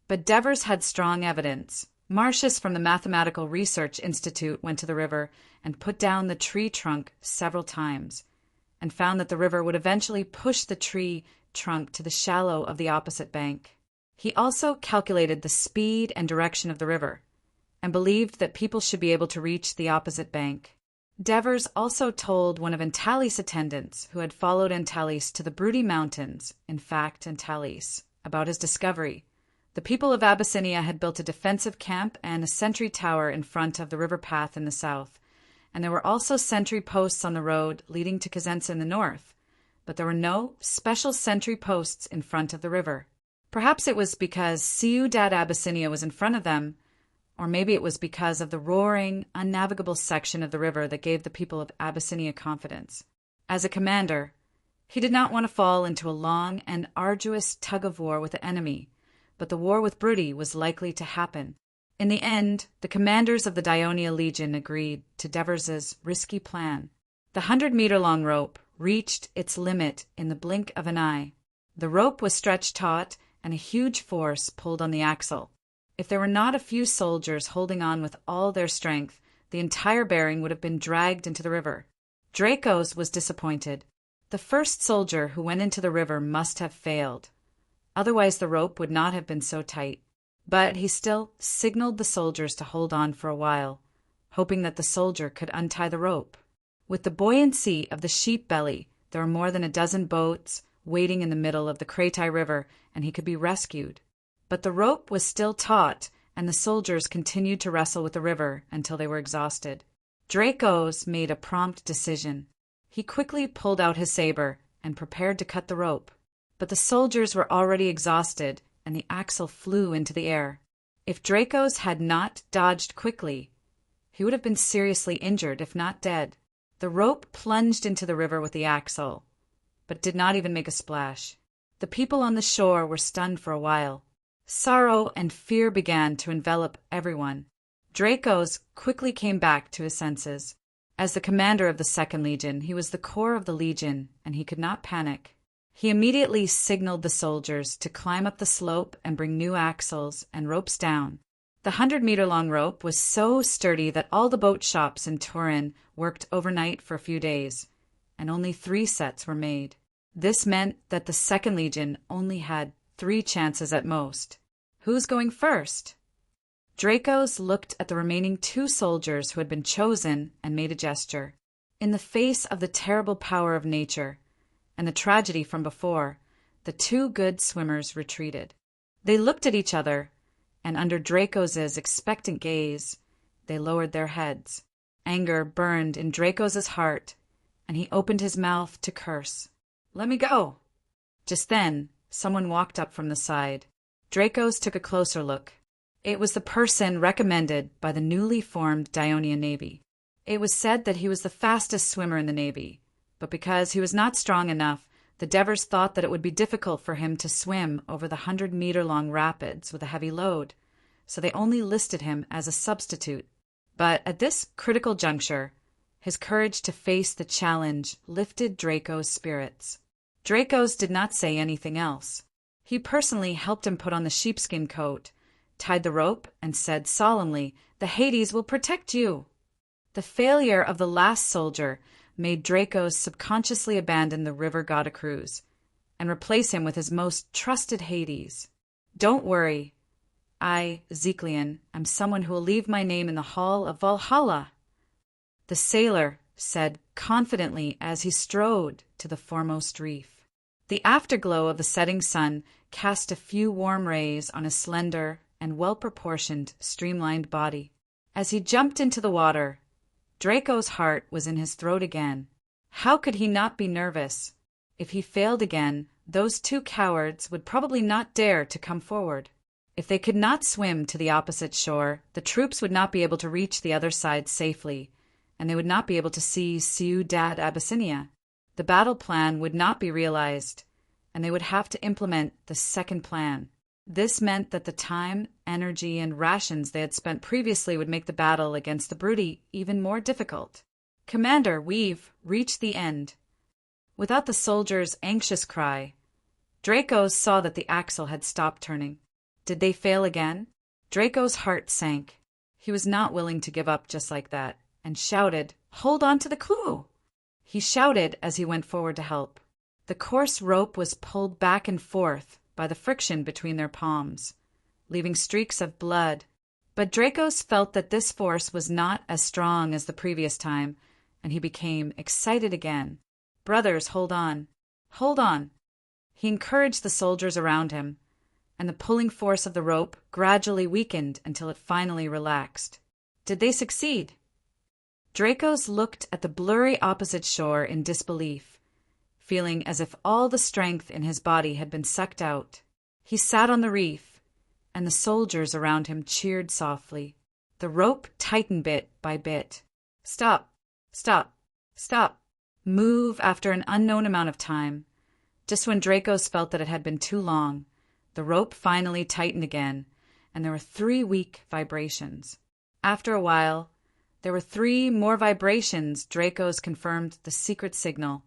But Devers had strong evidence. Marcius from the Mathematical Research Institute went to the river and put down the tree trunk several times, and found that the river would eventually push the tree trunk to the shallow of the opposite bank. He also calculated the speed and direction of the river, and believed that people should be able to reach the opposite bank. Devers also told one of Antalis' attendants, who had followed Antalis to the Brudi Mountains, in fact Antalis, about his discovery. The people of Abyssinia had built a defensive camp and a sentry tower in front of the river path in the south, and there were also sentry posts on the road leading to Cosenza in the north, but there were no special sentry posts in front of the river. Perhaps it was because Ciudad Abyssinia was in front of them, or maybe it was because of the roaring, unnavigable section of the river that gave the people of Abyssinia confidence. As a commander, he did not want to fall into a long and arduous tug-of-war with the enemy, but the war with Brudi was likely to happen. In the end, the commanders of the Dionia Legion agreed to Devers' risky plan. The 100-meter-long rope reached its limit in the blink of an eye. The rope was stretched taut, and a huge force pulled on the axle. If there were not a few soldiers holding on with all their strength, the entire bearing would have been dragged into the river. Dracos was disappointed. The first soldier who went into the river must have failed. Otherwise the rope would not have been so tight. But he still signaled the soldiers to hold on for a while, hoping that the soldier could untie the rope. With the buoyancy of the sheep belly, there were more than a dozen boats waiting in the middle of the Kretai River, and he could be rescued. But the rope was still taut, and the soldiers continued to wrestle with the river until they were exhausted. Dracos made a prompt decision. He quickly pulled out his saber and prepared to cut the rope. But the soldiers were already exhausted, and the axle flew into the air. If Dracos had not dodged quickly, he would have been seriously injured, if not dead. The rope plunged into the river with the axle, but did not even make a splash. The people on the shore were stunned for a while. Sorrow and fear began to envelop everyone. Dracos quickly came back to his senses. As the commander of the Second Legion, he was the core of the Legion, and he could not panic. He immediately signaled the soldiers to climb up the slope and bring new axles and ropes down. The 100-meter-long rope was so sturdy that all the boat shops in Turin worked overnight for a few days, and only 3 sets were made. This meant that the Second Legion only had 3 chances at most. Who's going first? Dracos looked at the remaining 2 soldiers who had been chosen and made a gesture. In the face of the terrible power of nature and the tragedy from before, the 2 good swimmers retreated. They looked at each other, and under Dracos' expectant gaze, they lowered their heads. Anger burned in Dracos' heart, and he opened his mouth to curse. "Let me go!" Just then, someone walked up from the side. Dracos took a closer look. It was the person recommended by the newly formed Dionian Navy. It was said that he was the fastest swimmer in the Navy, but because he was not strong enough, the Devers thought that it would be difficult for him to swim over the 100-meter-long rapids with a heavy load, so they only listed him as a substitute. But at this critical juncture, his courage to face the challenge lifted Dracos' spirits. Dracos did not say anything else. He personally helped him put on the sheepskin coat, tied the rope, and said solemnly, "The Hades will protect you." The failure of the last soldier made Dracos subconsciously abandon the river god Cruz and replace him with his most trusted Hades. "Don't worry. I, Zeklian, am someone who will leave my name in the hall of Valhalla," the sailor said confidently as he strode to the foremost reef. The afterglow of the setting sun cast a few warm rays on his slender and well-proportioned, streamlined body. As he jumped into the water, Dracos' heart was in his throat again. How could he not be nervous? If he failed again, those 2 cowards would probably not dare to come forward. If they could not swim to the opposite shore, the troops would not be able to reach the other side safely, and they would not be able to see Ciudad Abyssinia. The battle plan would not be realized, and they would have to implement the second plan. This meant that the time, energy, and rations they had spent previously would make the battle against the Brudi even more difficult. "Commander, we've reached the end." Without the soldier's anxious cry, Dracos saw that the axle had stopped turning. Did they fail again? Dracos' heart sank. He was not willing to give up just like that, and shouted, "Hold on to the clue!" He shouted as he went forward to help. The coarse rope was pulled back and forth by the friction between their palms, leaving streaks of blood. But Dracos felt that this force was not as strong as the previous time, and he became excited again. "Brothers, hold on. Hold on." He encouraged the soldiers around him, and the pulling force of the rope gradually weakened until it finally relaxed. Did they succeed? Dracos looked at the blurry opposite shore in disbelief, feeling as if all the strength in his body had been sucked out. He sat on the reef, and the soldiers around him cheered softly. The rope tightened bit by bit. "Stop! Stop! Stop!" Move after an unknown amount of time. Just when Dracos felt that it had been too long, the rope finally tightened again, and there were 3 weak vibrations. After a while, there were 3 more vibrations. Dracos confirmed the secret signal,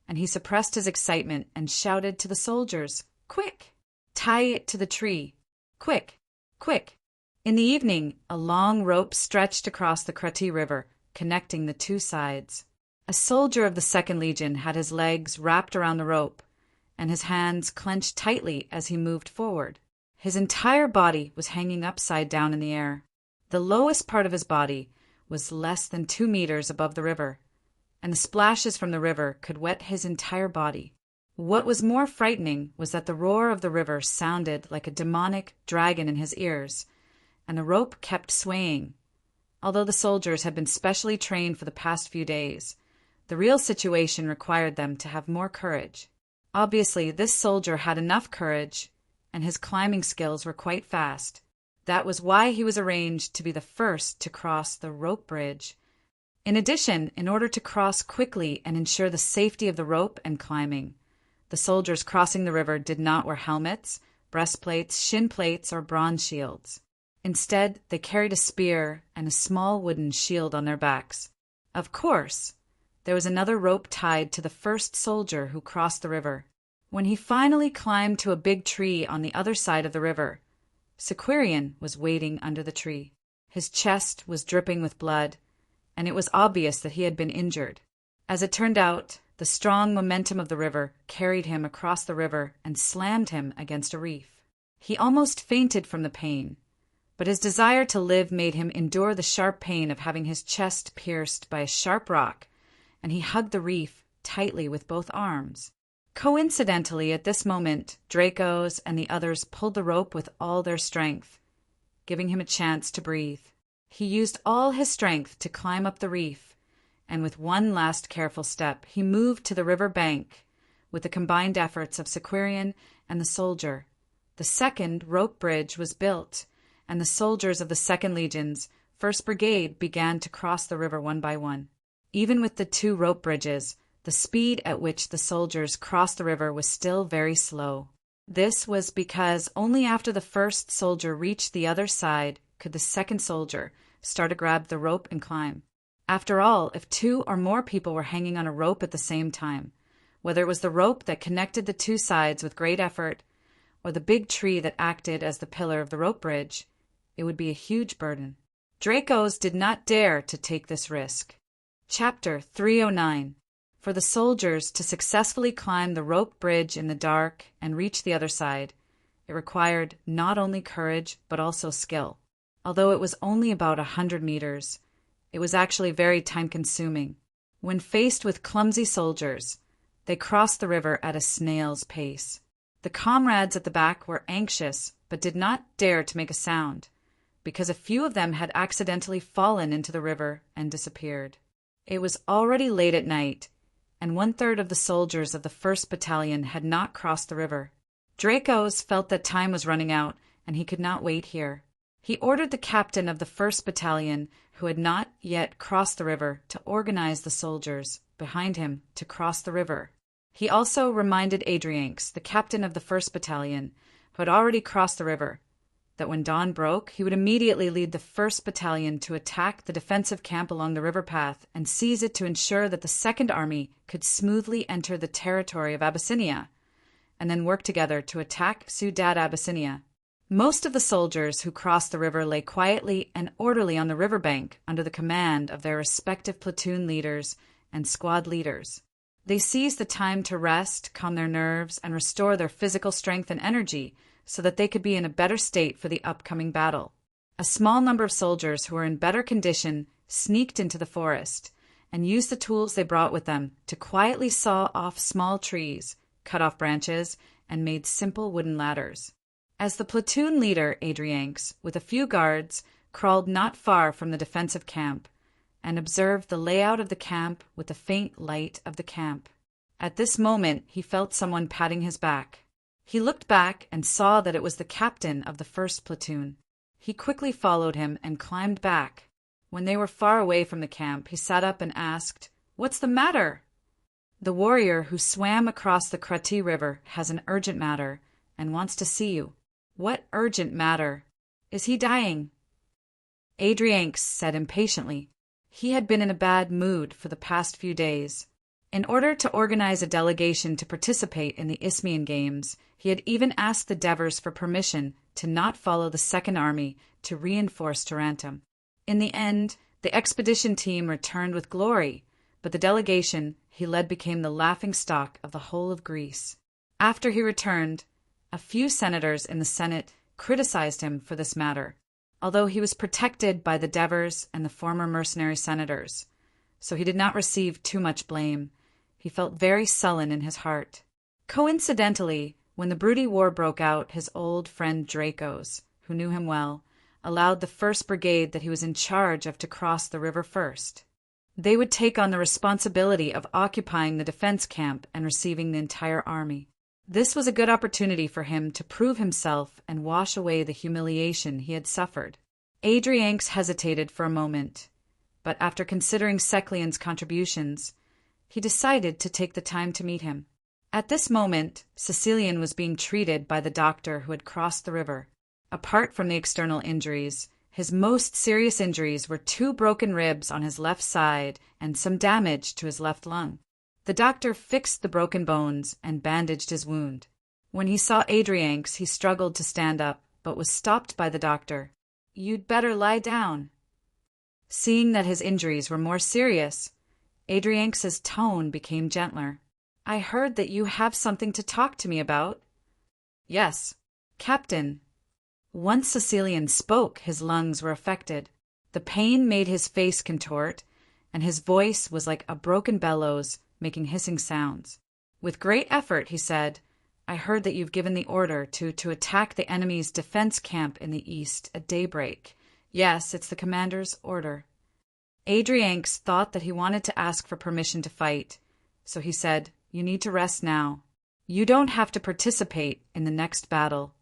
and he suppressed his excitement and shouted to the soldiers, "Quick! Tie it to the tree! Quick! Quick!" In the evening, a long rope stretched across the Crati River, connecting the 2 sides. A soldier of the Second Legion had his legs wrapped around the rope, and his hands clenched tightly as he moved forward. His entire body was hanging upside down in the air. The lowest part of his body was less than 2 meters above the river, and the splashes from the river could wet his entire body. What was more frightening was that the roar of the river sounded like a demonic dragon in his ears, and the rope kept swaying. Although the soldiers had been specially trained for the past few days, the real situation required them to have more courage. Obviously, this soldier had enough courage, and his climbing skills were quite fast. That was why he was arranged to be the first to cross the rope bridge. In addition, in order to cross quickly and ensure the safety of the rope and climbing, the soldiers crossing the river did not wear helmets, breastplates, shin plates, or bronze shields. Instead, they carried a spear and a small wooden shield on their backs. Of course, there was another rope tied to the first soldier who crossed the river. When he finally climbed to a big tree on the other side of the river, Sequirian was waiting under the tree. His chest was dripping with blood, and it was obvious that he had been injured. As it turned out, the strong momentum of the river carried him across the river and slammed him against a reef. He almost fainted from the pain, but his desire to live made him endure the sharp pain of having his chest pierced by a sharp rock, and he hugged the reef tightly with both arms. Coincidentally, at this moment, Dracos and the others pulled the rope with all their strength, giving him a chance to breathe. He used all his strength to climb up the reef, and with one last careful step, he moved to the river bank with the combined efforts of Sequirian and the soldier. The second rope bridge was built, and the soldiers of the 2nd Legion's 1st Brigade began to cross the river one by one. Even with the 2 rope bridges, the speed at which the soldiers crossed the river was still very slow. This was because only after the first soldier reached the other side could the second soldier start to grab the rope and climb. After all, if 2 or more people were hanging on a rope at the same time, whether it was the rope that connected the 2 sides with great effort, or the big tree that acted as the pillar of the rope bridge, it would be a huge burden. Dracos did not dare to take this risk. Chapter 309. For the soldiers to successfully climb the rope bridge in the dark and reach the other side, it required not only courage but also skill. Although it was only about 100 meters, it was actually very time-consuming. When faced with clumsy soldiers, they crossed the river at a snail's pace. The comrades at the back were anxious but did not dare to make a sound, because a few of them had accidentally fallen into the river and disappeared. It was already late at night, and 1/3 of the soldiers of the 1st Battalion had not crossed the river. Dracos felt that time was running out, and he could not wait here. He ordered the captain of the 1st Battalion, who had not yet crossed the river, to organize the soldiers behind him to cross the river. He also reminded Adrianx, the captain of the 1st Battalion, who had already crossed the river, that when dawn broke, he would immediately lead the 1st Battalion to attack the defensive camp along the river path and seize it to ensure that the 2nd Army could smoothly enter the territory of Abyssinia, and then work together to attack Ciudad Abyssinia. Most of the soldiers who crossed the river lay quietly and orderly on the riverbank under the command of their respective platoon leaders and squad leaders. They seized the time to rest, calm their nerves, and restore their physical strength and energy so that they could be in a better state for the upcoming battle. A small number of soldiers who were in better condition sneaked into the forest and used the tools they brought with them to quietly saw off small trees, cut off branches, and made simple wooden ladders. As the platoon leader, Adrianx, with a few guards, crawled not far from the defensive camp and observed the layout of the camp with the faint light of the camp. At this moment, he felt someone patting his back. He looked back and saw that it was the captain of the 1st platoon. He quickly followed him and climbed back. When they were far away from the camp, he sat up and asked, "What's the matter?" "The warrior who swam across the Krati River has an urgent matter and wants to see you." "What urgent matter? Is he dying?" Adrianx said impatiently. He had been in a bad mood for the past few days. In order to organize a delegation to participate in the Isthmian Games, he had even asked the Devers for permission to not follow the 2nd Army to reinforce Tarentum. In the end, the expedition team returned with glory, but the delegation he led became the laughingstock of the whole of Greece. After he returned, a few senators in the Senate criticized him for this matter, although he was protected by the Devers and the former mercenary senators, so he did not receive too much blame. He felt very sullen in his heart. Coincidentally, when the Brudi War broke out, his old friend Dracos, who knew him well, allowed the 1st Brigade that he was in charge of to cross the river first. They would take on the responsibility of occupying the defense camp and receiving the entire army. This was a good opportunity for him to prove himself and wash away the humiliation he had suffered. Adrianx hesitated for a moment, but after considering Seclian's contributions, he decided to take the time to meet him. At this moment, Sicilian was being treated by the doctor who had crossed the river. Apart from the external injuries, his most serious injuries were 2 broken ribs on his left side and some damage to his left lung. The doctor fixed the broken bones and bandaged his wound. When he saw Adrianx, he struggled to stand up, but was stopped by the doctor. "You'd better lie down." Seeing that his injuries were more serious, Adrianx's tone became gentler. "I heard that you have something to talk to me about." "Yes, Captain." Once Sicilian spoke, his lungs were affected. The pain made his face contort, and his voice was like a broken bellows, making hissing sounds. With great effort, he said, "I heard that you've given the order to attack the enemy's defense camp in the east at daybreak." "Yes, it's the commander's order." Adrianx thought that he wanted to ask for permission to fight, so he said, "You need to rest now. You don't have to participate in the next battle.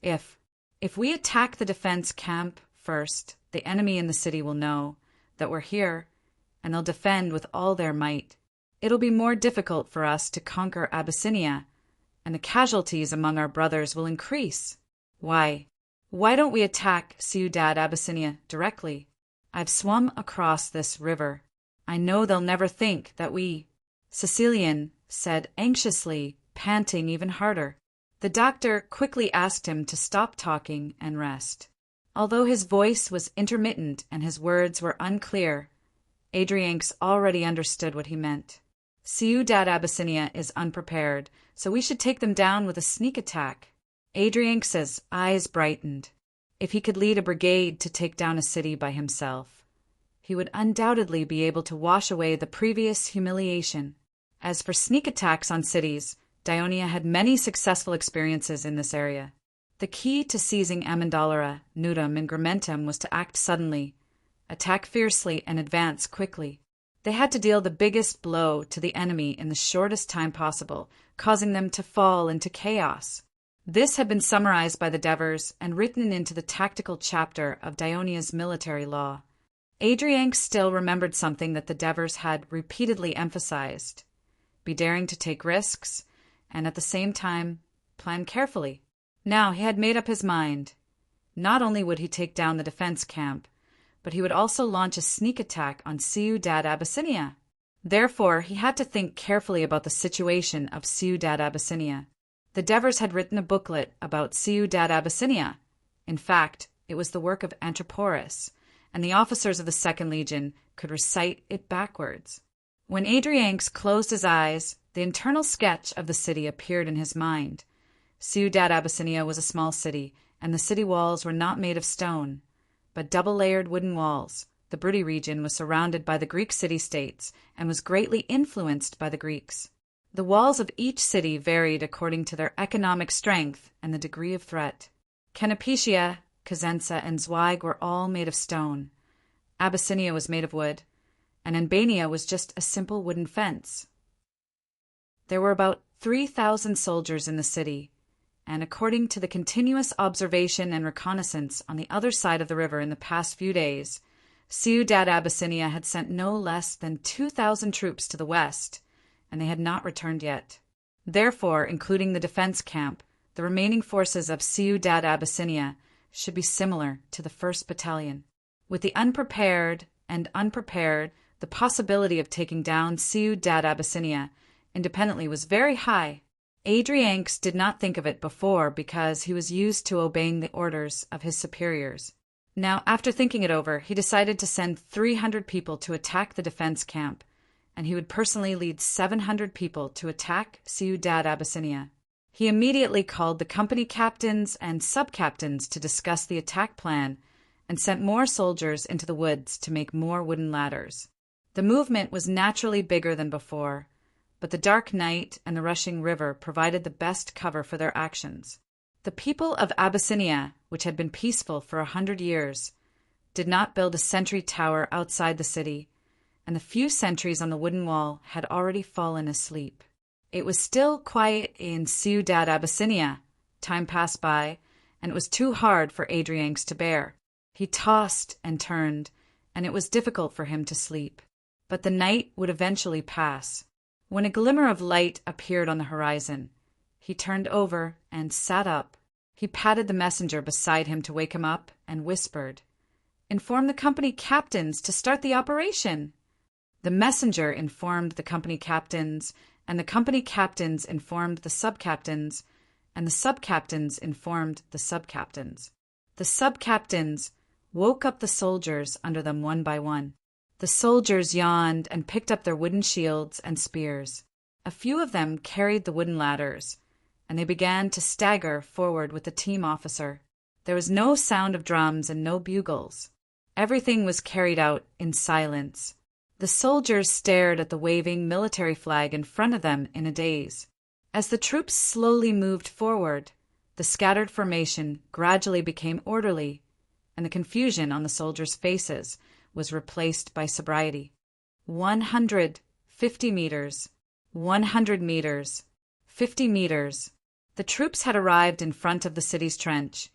If we attack the defense camp first, the enemy in the city will know that we're here, and they'll defend with all their might. It'll be more difficult for us to conquer Abyssinia, and the casualties among our brothers will increase. Why don't we attack Ciudad Abyssinia directly? I've swum across this river. I know they'll never think that we—" Sicilian said anxiously, panting even harder. The doctor quickly asked him to stop talking and rest. Although his voice was intermittent and his words were unclear, Adrianx already understood what he meant. "Ciudad Abyssinia is unprepared, so we should take them down with a sneak attack." Adrianx's eyes brightened. If he could lead a brigade to take down a city by himself, he would undoubtedly be able to wash away the previous humiliation. As for sneak attacks on cities, Dionia had many successful experiences in this area. The key to seizing Amandalera, Nudum, and Grimentum was to act suddenly, attack fiercely, and advance quickly. They had to deal the biggest blow to the enemy in the shortest time possible, causing them to fall into chaos. This had been summarized by the Devers and written into the tactical chapter of Dionia's military law. Adrianx still remembered something that the Devers had repeatedly emphasized: be daring to take risks, and at the same time, plan carefully. Now he had made up his mind. Not only would he take down the defense camp, but he would also launch a sneak attack on Ciudad Abyssinia. Therefore, he had to think carefully about the situation of Ciudad Abyssinia. The Devers had written a booklet about Ciudad Abyssinia. In fact, it was the work of Antiporus, and the officers of the Second Legion could recite it backwards. When Adrianx closed his eyes, the internal sketch of the city appeared in his mind. Ciudad Abyssinia was a small city, and the city walls were not made of stone, but double-layered wooden walls. The Brutty region was surrounded by the Greek city-states and was greatly influenced by the Greeks. The walls of each city varied according to their economic strength and the degree of threat. Canopetia, Cosenza, and Zweig were all made of stone. Abyssinia was made of wood, and Albania was just a simple wooden fence. There were about 3,000 soldiers in the city, and according to the continuous observation and reconnaissance on the other side of the river in the past few days, Ciudad Abyssinia had sent no less than 2,000 troops to the west, and they had not returned yet. Therefore, including the defense camp, the remaining forces of Ciudad Abyssinia should be similar to the 1st Battalion. With the unprepared and unprepared, the possibility of taking down Ciudad Abyssinia independently was very high. Adrianx did not think of it before because he was used to obeying the orders of his superiors. Now, after thinking it over, he decided to send 300 people to attack the defense camp, and he would personally lead 700 people to attack Ciudad Abyssinia. He immediately called the company captains and sub-captains to discuss the attack plan and sent more soldiers into the woods to make more wooden ladders. The movement was naturally bigger than before, but the dark night and the rushing river provided the best cover for their actions. The people of Abyssinia, which had been peaceful for 100 years, did not build a sentry tower outside the city, and the few sentries on the wooden wall had already fallen asleep. It was still quiet in Ciudad Abyssinia. Time passed by, and it was too hard for Adrianx to bear. He tossed and turned, and it was difficult for him to sleep. But the night would eventually pass. When a glimmer of light appeared on the horizon, he turned over and sat up. He patted the messenger beside him to wake him up and whispered, "Inform the company captains to start the operation." The messenger informed the company captains, and the company captains informed the sub-captains, and the sub-captains informed the sub-captains. The sub-captains woke up the soldiers under them one by one. The soldiers yawned and picked up their wooden shields and spears. A few of them carried the wooden ladders, and they began to stagger forward with the team officer. There was no sound of drums and no bugles. Everything was carried out in silence. The soldiers stared at the waving military flag in front of them in a daze. As the troops slowly moved forward, the scattered formation gradually became orderly, and the confusion on the soldiers' faces was replaced by sobriety. 150 meters, 100 meters, 50 meters. The troops had arrived in front of the city's trench,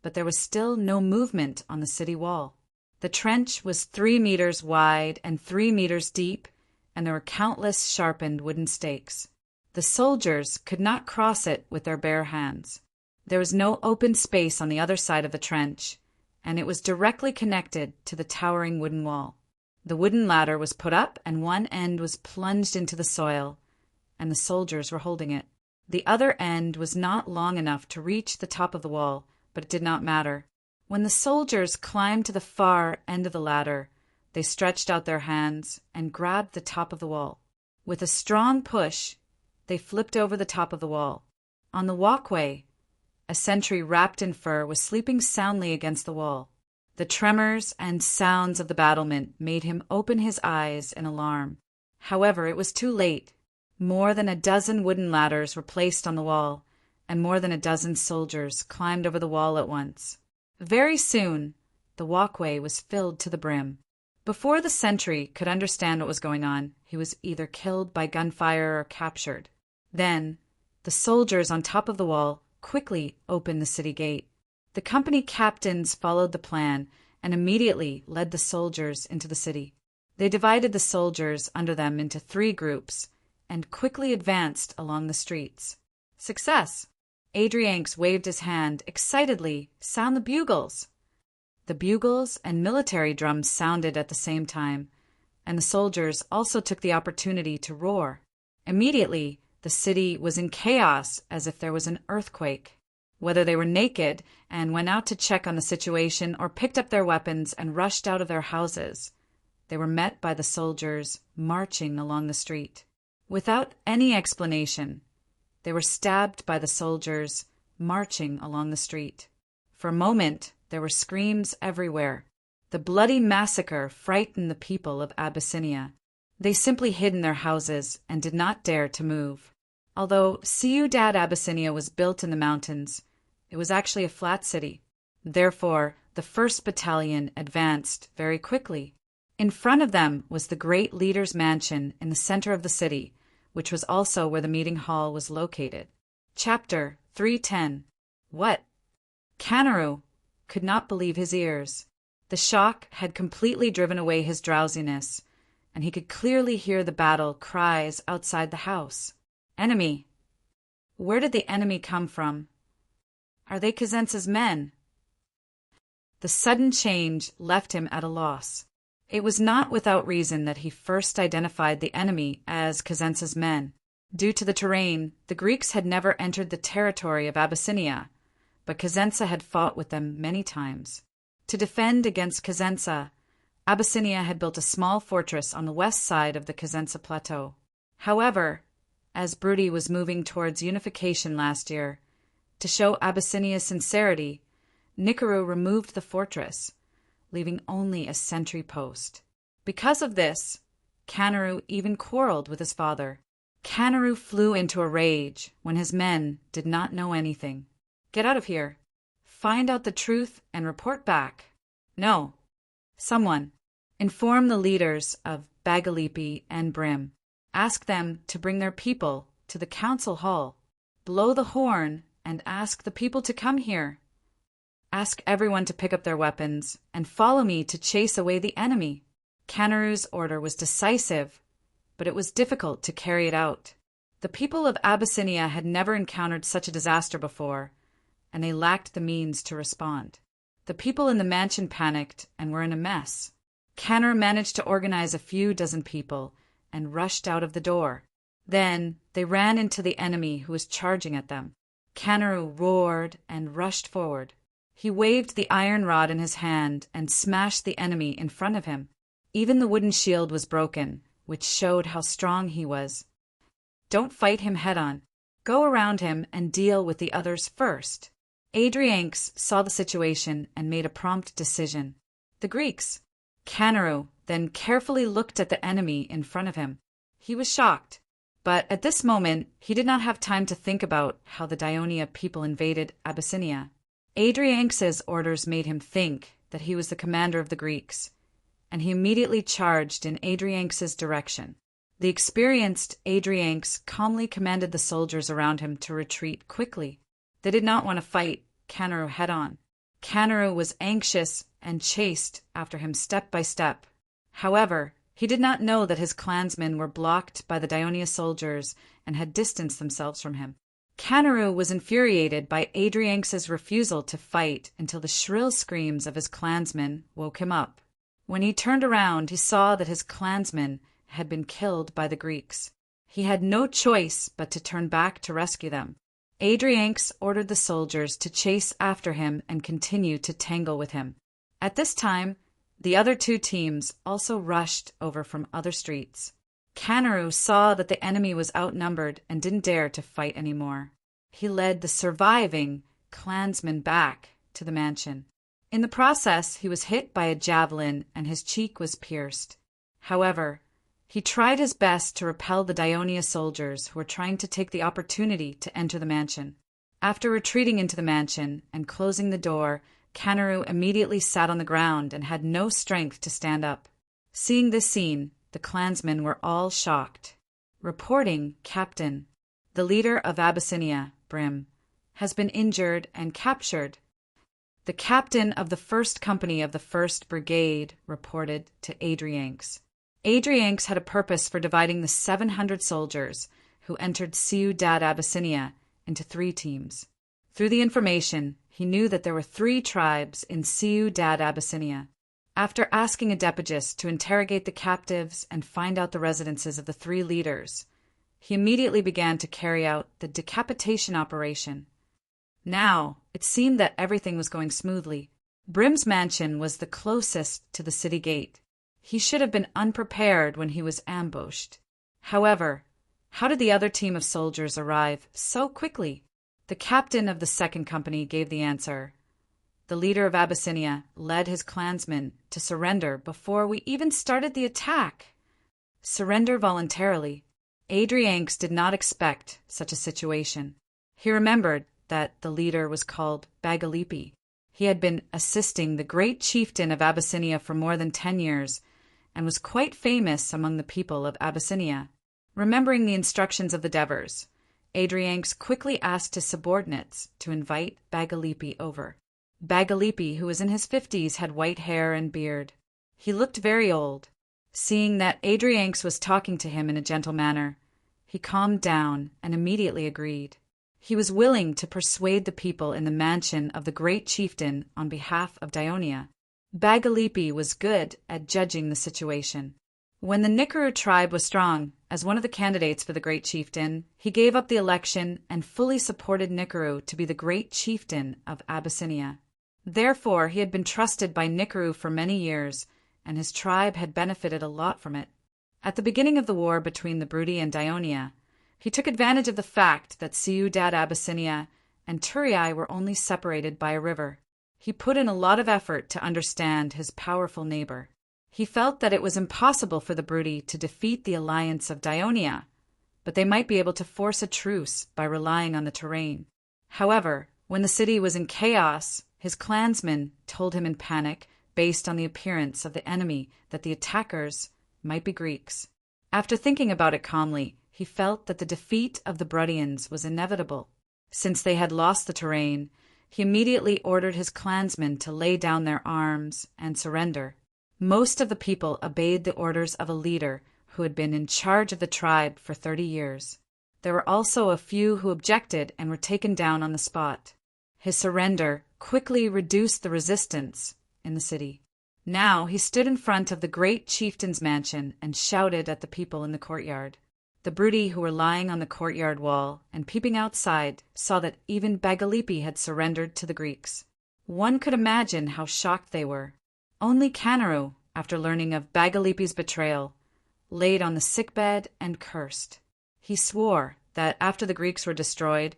but there was still no movement on the city wall. The trench was 3 meters wide and 3 meters deep, and there were countless sharpened wooden stakes. The soldiers could not cross it with their bare hands. There was no open space on the other side of the trench, and it was directly connected to the towering wooden wall. The wooden ladder was put up, and one end was plunged into the soil, and the soldiers were holding it. The other end was not long enough to reach the top of the wall, but it did not matter. When the soldiers climbed to the far end of the ladder, they stretched out their hands and grabbed the top of the wall. With a strong push, they flipped over the top of the wall. On the walkway, a sentry wrapped in fur was sleeping soundly against the wall. The tremors and sounds of the battlement made him open his eyes in alarm. However, it was too late. More than a dozen wooden ladders were placed on the wall, and more than a dozen soldiers climbed over the wall at once. Very soon, the walkway was filled to the brim. Before the sentry could understand what was going on, he was either killed by gunfire or captured. Then, the soldiers on top of the wall quickly opened the city gate. The company captains followed the plan and immediately led the soldiers into the city. They divided the soldiers under them into 3 groups and quickly advanced along the streets. Success! Adrianx waved his hand excitedly. Sound the bugles! The bugles and military drums sounded at the same time, and the soldiers also took the opportunity to roar. Immediately, the city was in chaos as if there was an earthquake. Whether they were naked and went out to check on the situation or picked up their weapons and rushed out of their houses, they were met by the soldiers marching along the street. Without any explanation, they were stabbed by the soldiers marching along the street. For a moment, there were screams everywhere. The bloody massacre frightened the people of Abyssinia. They simply hid in their houses and did not dare to move. Although Ciudad Abyssinia was built in the mountains, it was actually a flat city. Therefore, the 1st Battalion advanced very quickly. In front of them was the great leader's mansion in the center of the city, which was also where the meeting hall was located. Chapter 310. What? Canaru could not believe his ears. The shock had completely driven away his drowsiness, and he could clearly hear the battle cries outside the house. Enemy! Where did the enemy come from? Are they Cosenza's men? The sudden change left him at a loss. It was not without reason that he first identified the enemy as Cosenza's men. Due to the terrain, the Greeks had never entered the territory of Abyssinia, but Cosenza had fought with them many times. To defend against Cosenza, Abyssinia had built a small fortress on the west side of the Cosenza plateau. However, as Brudi was moving towards unification last year, to show Abyssinia's sincerity, Nicaru removed the fortress, leaving only a sentry post. Because of this, Canaru even quarreled with his father. Canaru flew into a rage when his men did not know anything. Get out of here. Find out the truth and report back. No. Someone. Inform the leaders of Bagalipi and Brim. Ask them to bring their people to the council hall. Blow the horn and ask the people to come here. Ask everyone to pick up their weapons and follow me to chase away the enemy. Canaru's order was decisive, but it was difficult to carry it out. The people of Abyssinia had never encountered such a disaster before, and they lacked the means to respond. The people in the mansion panicked and were in a mess. Canner managed to organize a few dozen people and rushed out of the door. Then they ran into the enemy who was charging at them. Canner roared and rushed forward. He waved the iron rod in his hand and smashed the enemy in front of him. Even the wooden shield was broken, which showed how strong he was. Don't fight him head-on. Go around him and deal with the others first. Adrianx saw the situation and made a prompt decision. The Greeks. Canner then carefully looked at the enemy in front of him. He was shocked, but at this moment he did not have time to think about how the Dionia people invaded Abyssinia. Adrianx's orders made him think that he was the commander of the Greeks, and he immediately charged in Adrianx's direction. The experienced Adrianx calmly commanded the soldiers around him to retreat quickly. They did not want to fight Canner head-on. Canner was anxious and chased after him step by step. However, he did not know that his clansmen were blocked by the Dionia soldiers and had distanced themselves from him. Canner was infuriated by Adrianx's refusal to fight until the shrill screams of his clansmen woke him up. When he turned around, he saw that his clansmen had been killed by the Greeks. He had no choice but to turn back to rescue them. Adrianx ordered the soldiers to chase after him and continue to tangle with him. At this time, the other two teams also rushed over from other streets. Canner saw that the enemy was outnumbered and didn't dare to fight anymore. He led the surviving clansmen back to the mansion. In the process, he was hit by a javelin and his cheek was pierced. However, he tried his best to repel the Dionia soldiers who were trying to take the opportunity to enter the mansion. After retreating into the mansion and closing the door, Canner immediately sat on the ground and had no strength to stand up. Seeing this scene, the clansmen were all shocked. Reporting, Captain, the leader of Abyssinia, Brim, has been injured and captured. The captain of the 1st Company of the 1st Brigade reported to Adrianx. Adrianx had a purpose for dividing the 700 soldiers who entered Ciudad Abyssinia into 3 teams. Through the information, he knew that there were 3 tribes in Ciudad Abyssinia. After asking a Depagist to interrogate the captives and find out the residences of the 3 leaders, he immediately began to carry out the decapitation operation. Now, it seemed that everything was going smoothly. Brim's mansion was the closest to the city gate. He should have been unprepared when he was ambushed. However, how did the other team of soldiers arrive so quickly? The captain of the 2nd Company gave the answer. The leader of Abyssinia led his clansmen to surrender before we even started the attack. Surrender voluntarily. Adrianx did not expect such a situation. He remembered that the leader was called Bagalipi. He had been assisting the great chieftain of Abyssinia for more than 10 years and was quite famous among the people of Abyssinia. Remembering the instructions of the Devers, Adrianx quickly asked his subordinates to invite Bagalipi over. Bagalipi, who was in his 50s, had white hair and beard. He looked very old. Seeing that Adrianx was talking to him in a gentle manner, he calmed down and immediately agreed. He was willing to persuade the people in the mansion of the great chieftain on behalf of Dionia. Bagalipi was good at judging the situation. When the Nikaru tribe was strong, as one of the candidates for the great chieftain, he gave up the election and fully supported Nikaru to be the great chieftain of Abyssinia. Therefore, he had been trusted by Nikaru for many years, and his tribe had benefited a lot from it. At the beginning of the war between the Brudi and Dionia, he took advantage of the fact that Ciudad Abyssinia and Turiai were only separated by a river. He put in a lot of effort to understand his powerful neighbor. He felt that it was impossible for the Brudi to defeat the alliance of Dionia, but they might be able to force a truce by relying on the terrain. However, when the city was in chaos, his clansmen told him in panic, based on the appearance of the enemy, that the attackers might be Greeks. After thinking about it calmly, he felt that the defeat of the Brudians was inevitable. Since they had lost the terrain, he immediately ordered his clansmen to lay down their arms and surrender. Most of the people obeyed the orders of a leader who had been in charge of the tribe for 30 years. There were also a few who objected and were taken down on the spot. His surrender quickly reduced the resistance in the city. Now he stood in front of the great chieftain's mansion and shouted at the people in the courtyard. The Brudi who were lying on the courtyard wall and peeping outside saw that even Bagalipi had surrendered to the Greeks. One could imagine how shocked they were. Only Kanaru, after learning of Bagalipi's betrayal, laid on the sickbed and cursed. He swore that after the Greeks were destroyed,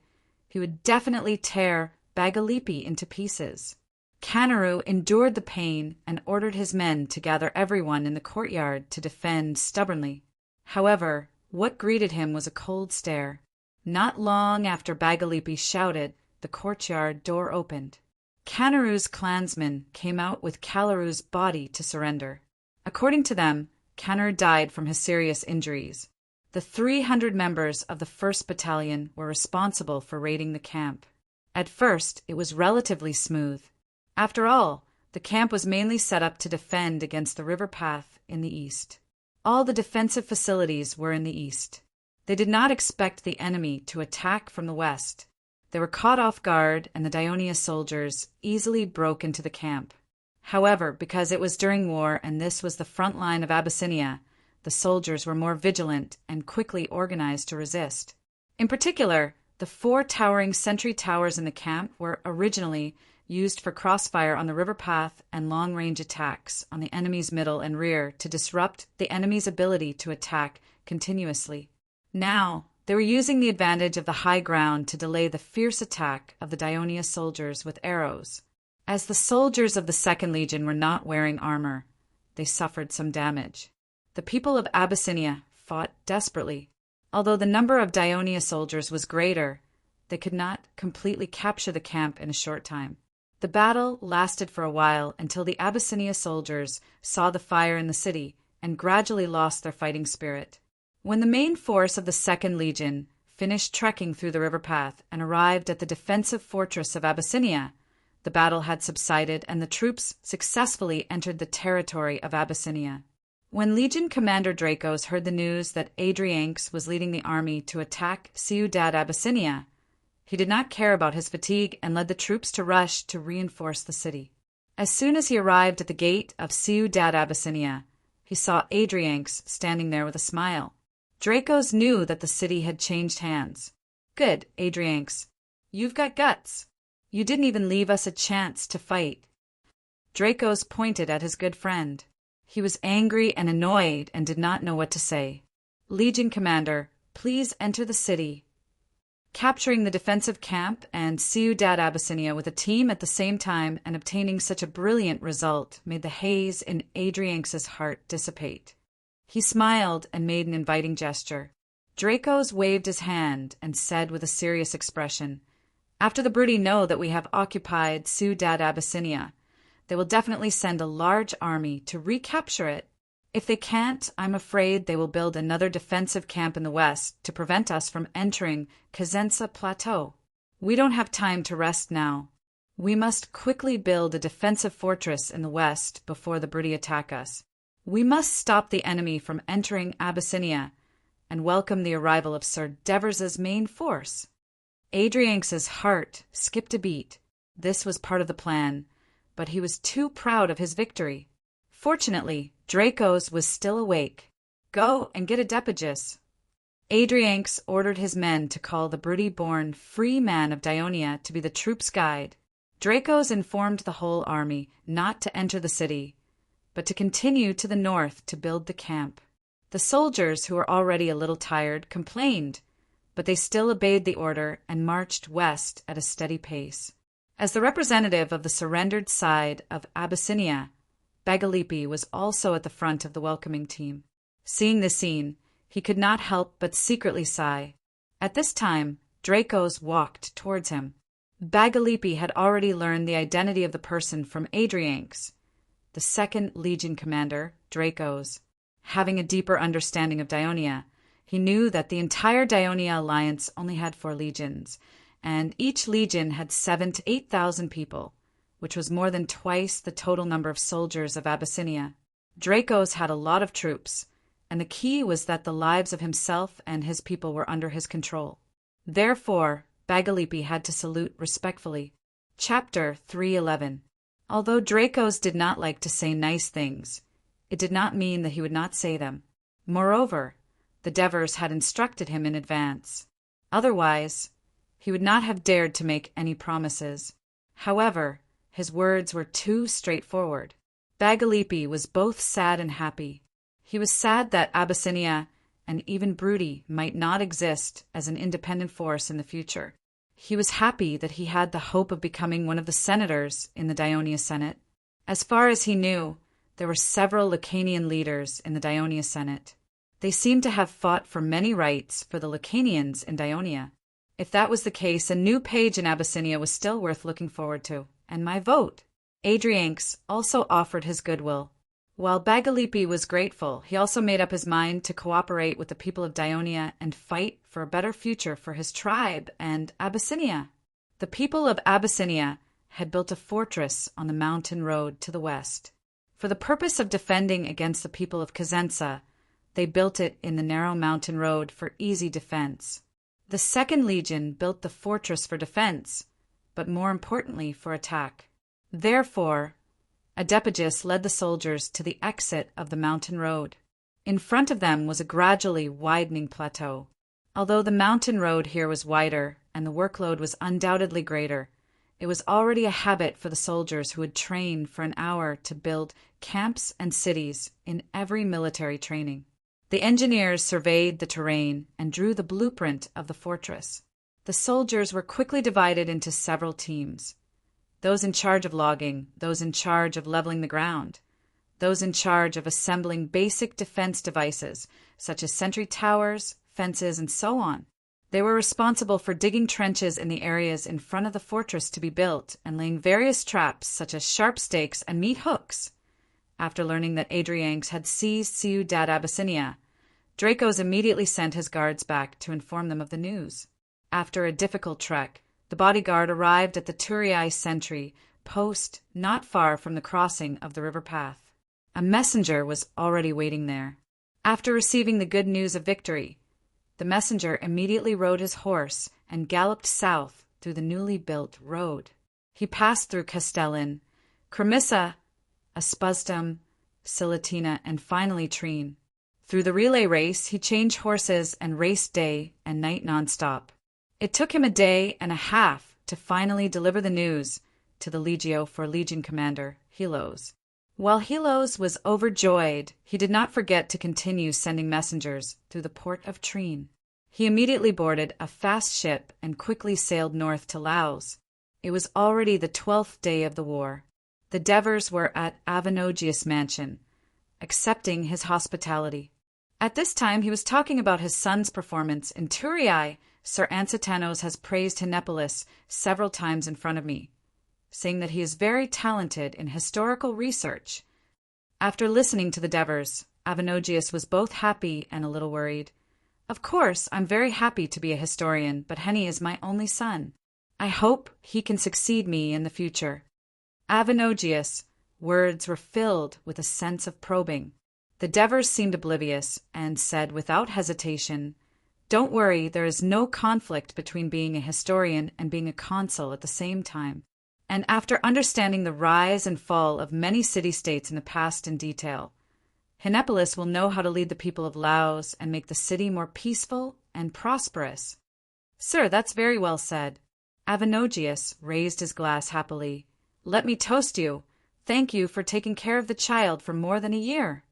he would definitely tear Bagalipi into pieces. Kanaru endured the pain and ordered his men to gather everyone in the courtyard to defend stubbornly. However, what greeted him was a cold stare. Not long after Bagalipi shouted, the courtyard door opened. Kanaru's clansmen came out with Kalaru's body to surrender. According to them, Kanaru died from his serious injuries. The 300 members of the 1st Battalion were responsible for raiding the camp. At first, it was relatively smooth. After all, the camp was mainly set up to defend against the river path in the east. All the defensive facilities were in the east. They did not expect the enemy to attack from the west. They were caught off guard, and the Daionia soldiers easily broke into the camp. However, because it was during war and this was the front line of Abyssinia, the soldiers were more vigilant and quickly organized to resist. In particular, the 4 towering sentry towers in the camp were originally used for crossfire on the river path and long-range attacks on the enemy's middle and rear to disrupt the enemy's ability to attack continuously. Now, they were using the advantage of the high ground to delay the fierce attack of the Daionia soldiers with arrows. As the soldiers of the 2nd Legion were not wearing armor, they suffered some damage. The people of Abyssinia fought desperately. Although the number of Daionia soldiers was greater, they could not completely capture the camp in a short time. The battle lasted for a while until the Abyssinia soldiers saw the fire in the city and gradually lost their fighting spirit. When the main force of the 2nd Legion finished trekking through the river path and arrived at the defensive fortress of Abyssinia, the battle had subsided and the troops successfully entered the territory of Abyssinia. When Legion Commander Dracos heard the news that Adrianx was leading the army to attack Ciudad Abyssinia, he did not care about his fatigue and led the troops to rush to reinforce the city. As soon as he arrived at the gate of Ciudad Abyssinia, he saw Adrianx standing there with a smile. Dracos knew that the city had changed hands. "Good, Adrianx. You've got guts. You didn't even leave us a chance to fight." Dracos pointed at his good friend. He was angry and annoyed and did not know what to say. "Legion Commander, please enter the city." Capturing the defensive camp and Ciudad Abyssinia with a team at the same time and obtaining such a brilliant result made the haze in Adrianx's heart dissipate. He smiled and made an inviting gesture. Dracos waved his hand and said with a serious expression, "After the Brudi know that we have occupied Ciudad Abyssinia, they will definitely send a large army to recapture it. If they can't, I'm afraid they will build another defensive camp in the west to prevent us from entering Kazensa Plateau. We don't have time to rest now. We must quickly build a defensive fortress in the west before the Brudi attack us. We must stop the enemy from entering Abyssinia and welcome the arrival of Sir Devers's main force." Adrianx's heart skipped a beat. This was part of the plan, but he was too proud of his victory. Fortunately, Dracos was still awake. "Go and get a Depagus." Adrianx ordered his men to call the Brudi-born free man of Daionia to be the troops' guide. Dracos informed the whole army not to enter the city, but to continue to the north to build the camp. The soldiers, who were already a little tired, complained, but they still obeyed the order and marched west at a steady pace. As the representative of the surrendered side of Abyssinia, Bagalipi was also at the front of the welcoming team. Seeing the scene, he could not help but secretly sigh. At this time, Dracos walked towards him. Bagalipi had already learned the identity of the person from Adrianx, the 2nd Legion commander, Dracos. Having a deeper understanding of Daionia, he knew that the entire Daionia alliance only had 4 legions, and each legion had 7,000 to 8,000 people, which was more than twice the total number of soldiers of Abyssinia. Dracos had a lot of troops, and the key was that the lives of himself and his people were under his control. Therefore, Bagalipi had to salute respectfully. Chapter 311. Although Dracos did not like to say nice things, it did not mean that he would not say them. Moreover, the Devers had instructed him in advance. Otherwise, he would not have dared to make any promises. However, his words were too straightforward. Bagalipi was both sad and happy. He was sad that Abyssinia and even Brudi might not exist as an independent force in the future. He was happy that he had the hope of becoming one of the senators in the Dionia Senate. As far as he knew, there were several Lucanian leaders in the Dionia Senate. They seemed to have fought for many rights for the Lucanians in Dionia. If that was the case, a new page in Abyssinia was still worth looking forward to, and my vote. Adrianx also offered his goodwill. While Bagalipi was grateful, he also made up his mind to cooperate with the people of Dionia and fight for a better future for his tribe and Abyssinia. The people of Abyssinia had built a fortress on the mountain road to the west. For the purpose of defending against the people of Cosenza, they built it in the narrow mountain road for easy defense. The Second Legion built the fortress for defense, but more importantly for attack. Therefore, Adepagus led the soldiers to the exit of the mountain road. In front of them was a gradually widening plateau. Although the mountain road here was wider and the workload was undoubtedly greater, it was already a habit for the soldiers who had trained for an hour to build camps and cities in every military training. The engineers surveyed the terrain and drew the blueprint of the fortress. The soldiers were quickly divided into several teams. Those in charge of logging, those in charge of leveling the ground, those in charge of assembling basic defense devices, such as sentry towers, fences, and so on. They were responsible for digging trenches in the areas in front of the fortress to be built and laying various traps, such as sharp stakes and meat hooks. After learning that Adrianx had seized Ciudad Abyssinia, Dracos immediately sent his guards back to inform them of the news. After a difficult trek, the bodyguard arrived at the Turiai sentry post not far from the crossing of the river path. A messenger was already waiting there. After receiving the good news of victory, the messenger immediately rode his horse and galloped south through the newly built road. He passed through Castellin, Cremissa, Aspustum, Silatina, and finally Trine. Through the relay race, he changed horses and raced day and night nonstop. It took him a day and a half to finally deliver the news to the Legio for Legion Commander, Helos. While Helos was overjoyed, he did not forget to continue sending messengers through the port of Trine. He immediately boarded a fast ship and quickly sailed north to Laos. It was already the 12th day of the war. The Devers were at Avenodius' mansion, accepting his hospitality. At this time he was talking about his son's performance in Turiai. Sir Ansitanos has praised Henepolis several times in front of me, saying that he is very talented in historical research. After listening to the Devers, Avenodius was both happy and a little worried. Of course, I'm very happy to be a historian, but Henny is my only son. I hope he can succeed me in the future. Avenodius' words were filled with a sense of probing. The Devers seemed oblivious and said without hesitation, "Don't worry, there is no conflict between being a historian and being a consul at the same time." And after understanding the rise and fall of many city-states in the past in detail, Henepolis will know how to lead the people of Laos and make the city more peaceful and prosperous. Sir, that's very well said. Avenodius raised his glass happily. Let me toast you. Thank you for taking care of the child for more than a year.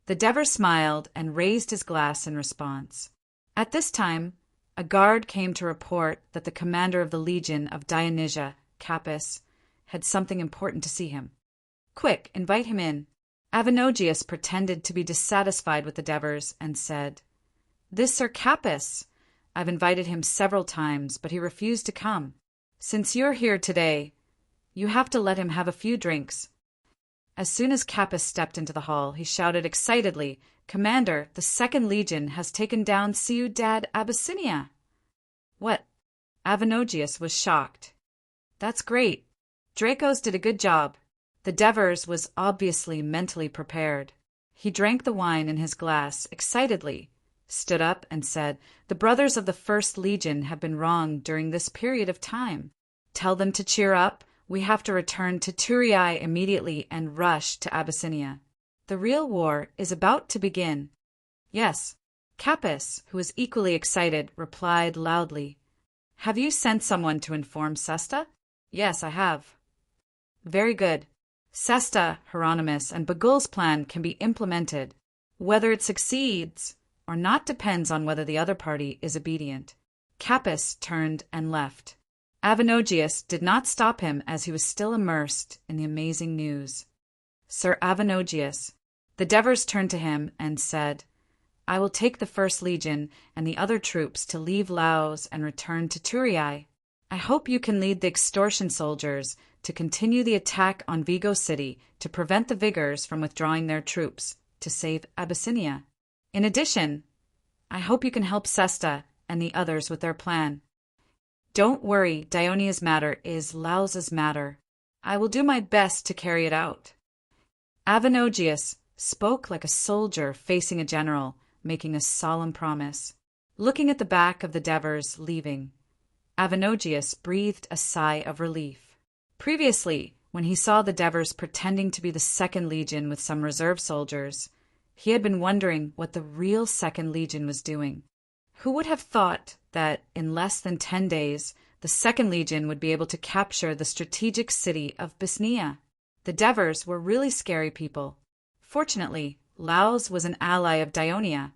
The Dever smiled and raised his glass in response. At this time, a guard came to report that the commander of the Legion of Dionysia, Capys, had something important to see him. Quick, invite him in. Avenodius pretended to be dissatisfied with the Devers and said, This Sir Capys. I've invited him several times, but he refused to come. Since you're here today, you have to let him have a few drinks. As soon as Capys stepped into the hall, he shouted excitedly, Commander, the Second Legion has taken down Ciudad Abyssinia. What? Avenodius was shocked. That's great. Dracos did a good job. The Devers was obviously mentally prepared. He drank the wine in his glass excitedly, stood up and said, The brothers of the First Legion have been wronged during this period of time. Tell them to cheer up. We have to return to Turiai immediately and rush to Abyssinia. The real war is about to begin. Yes. Capys, who was equally excited, replied loudly. Have you sent someone to inform Sesta? Yes, I have. Very good. Sesta, Hieronymus, and Bagul's plan can be implemented. Whether it succeeds or not depends on whether the other party is obedient. Capys turned and left. Avenodius did not stop him as he was still immersed in the amazing news. Sir Avenodius, the Devers turned to him and said, I will take the First Legion and the other troops to leave Laos and return to Turiai. I hope you can lead the extortion soldiers to continue the attack on Vigo City to prevent the Vigors from withdrawing their troops to save Abyssinia. In addition, I hope you can help Sesta and the others with their plan. Don't worry, Dionia's matter is Laos's matter. I will do my best to carry it out. Avenodius spoke like a soldier facing a general, making a solemn promise. Looking at the back of the Devers leaving, Avenodius breathed a sigh of relief. Previously, when he saw the Devers pretending to be the Second Legion with some reserve soldiers, he had been wondering what the real Second Legion was doing. Who would have thought that in less than 10 days, the Second Legion would be able to capture the strategic city of Bisnia? The Devers were really scary people. Fortunately, Laos was an ally of Dionia.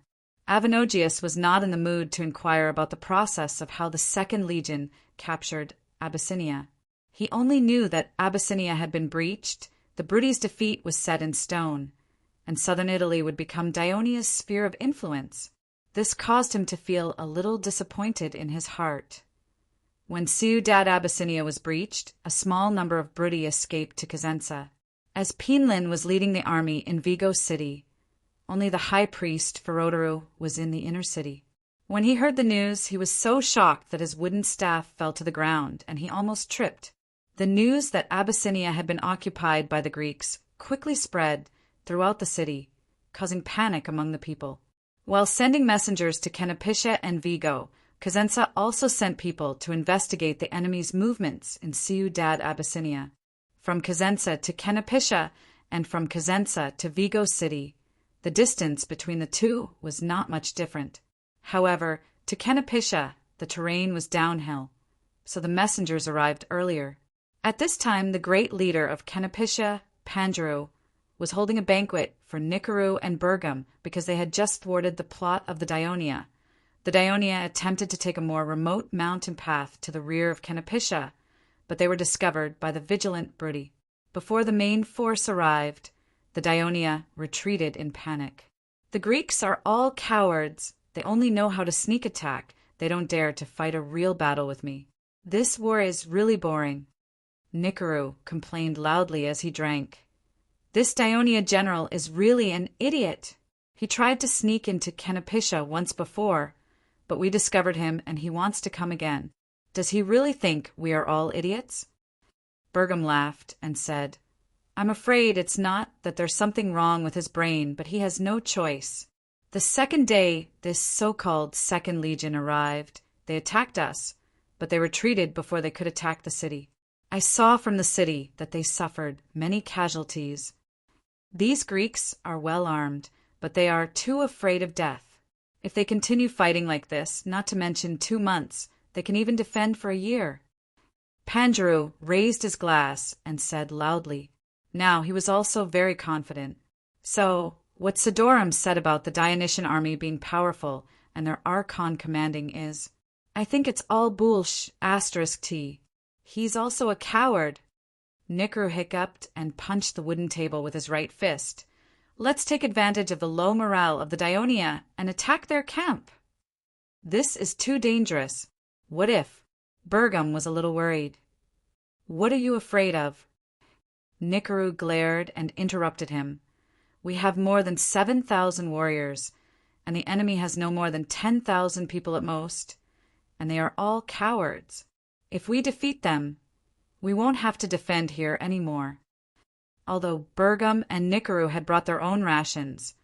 Avenodius was not in the mood to inquire about the process of how the Second Legion captured Abyssinia. He only knew that Abyssinia had been breached, the Bruti's defeat was set in stone, and southern Italy would become Dionia's sphere of influence. This caused him to feel a little disappointed in his heart. When Ciudad Abyssinia was breached, a small number of Bruti escaped to Cosenza. As Pinlin was leading the army in Vigo City, only the high priest, Ferodaru, was in the inner city. When he heard the news, he was so shocked that his wooden staff fell to the ground, and he almost tripped. The news that Abyssinia had been occupied by the Greeks quickly spread throughout the city, causing panic among the people. While sending messengers to Canopitia and Vigo, Cosenza also sent people to investigate the enemy's movements in Ciudad Abyssinia. From Cosenza to Canopitia and from Cosenza to Vigo City, the distance between the two was not much different. However, to Canopitia, the terrain was downhill, so the messengers arrived earlier. At this time, the great leader of Canopitia, Pangeru, was holding a banquet for Nicaru and Bergam because they had just thwarted the plot of the Dionia. The Dionia attempted to take a more remote mountain path to the rear of Canopitia, but they were discovered by the vigilant Bruti. Before the main force arrived, the Dionia retreated in panic. The Greeks are all cowards. They only know how to sneak attack. They don't dare to fight a real battle with me. This war is really boring. Nicaru complained loudly as he drank. This Dionia general is really an idiot. He tried to sneak into Canopitia once before, but we discovered him and he wants to come again. Does he really think we are all idiots? Bergam laughed and said, I'm afraid it's not that there's something wrong with his brain, but he has no choice. The second day this so-called Second Legion arrived, they attacked us, but they retreated before they could attack the city. I saw from the city that they suffered many casualties. These Greeks are well armed, but they are too afraid of death. If they continue fighting like this, not to mention 2 months, they can even defend for a year. Pangeru raised his glass and said loudly. Now he was also very confident. So, what Sidorum said about the Dionysian army being powerful and their archon commanding is, I think it's all bullsh**. He's also a coward. Nicaru hiccuped and punched the wooden table with his right fist. Let's take advantage of the low morale of the Dionia and attack their camp. This is too dangerous. What if? Bergam was a little worried. What are you afraid of? Nicaru glared and interrupted him. We have more than 7,000 warriors, and the enemy has no more than 10,000 people at most, and they are all cowards. If we defeat them, we won't have to defend here anymore. Although Bergam and Nicaru had brought their own rations,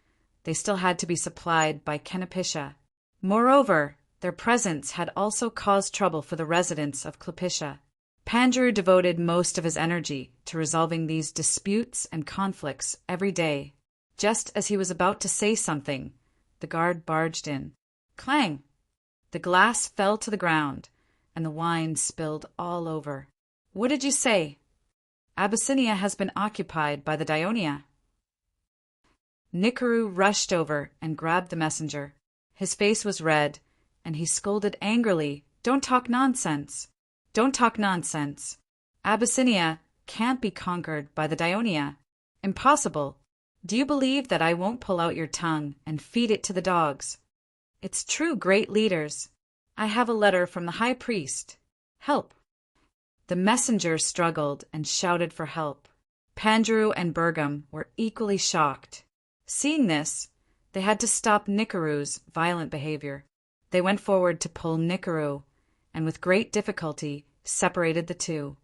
they still had to be supplied by Canopitia. Moreover, their presence had also caused trouble for the residents of Clopitia. Pandru devoted most of his energy to resolving these disputes and conflicts every day. Just as he was about to say something, the guard barged in. Clang! The glass fell to the ground, and the wine spilled all over. What did you say? Abyssinia has been occupied by the Dionia. Nikaru rushed over and grabbed the messenger. His face was red, and he scolded angrily, Don't talk nonsense! Don't talk nonsense! Abyssinia can't be conquered by the Dionia. Impossible! Do you believe that I won't pull out your tongue and feed it to the dogs? It's true, great leaders. I have a letter from the high priest. Help! The messenger struggled and shouted for help. Pandru and Bergam were equally shocked. Seeing this, they had to stop Nikaru's violent behavior. They went forward to pull Nikaru, and with great difficulty separated the two.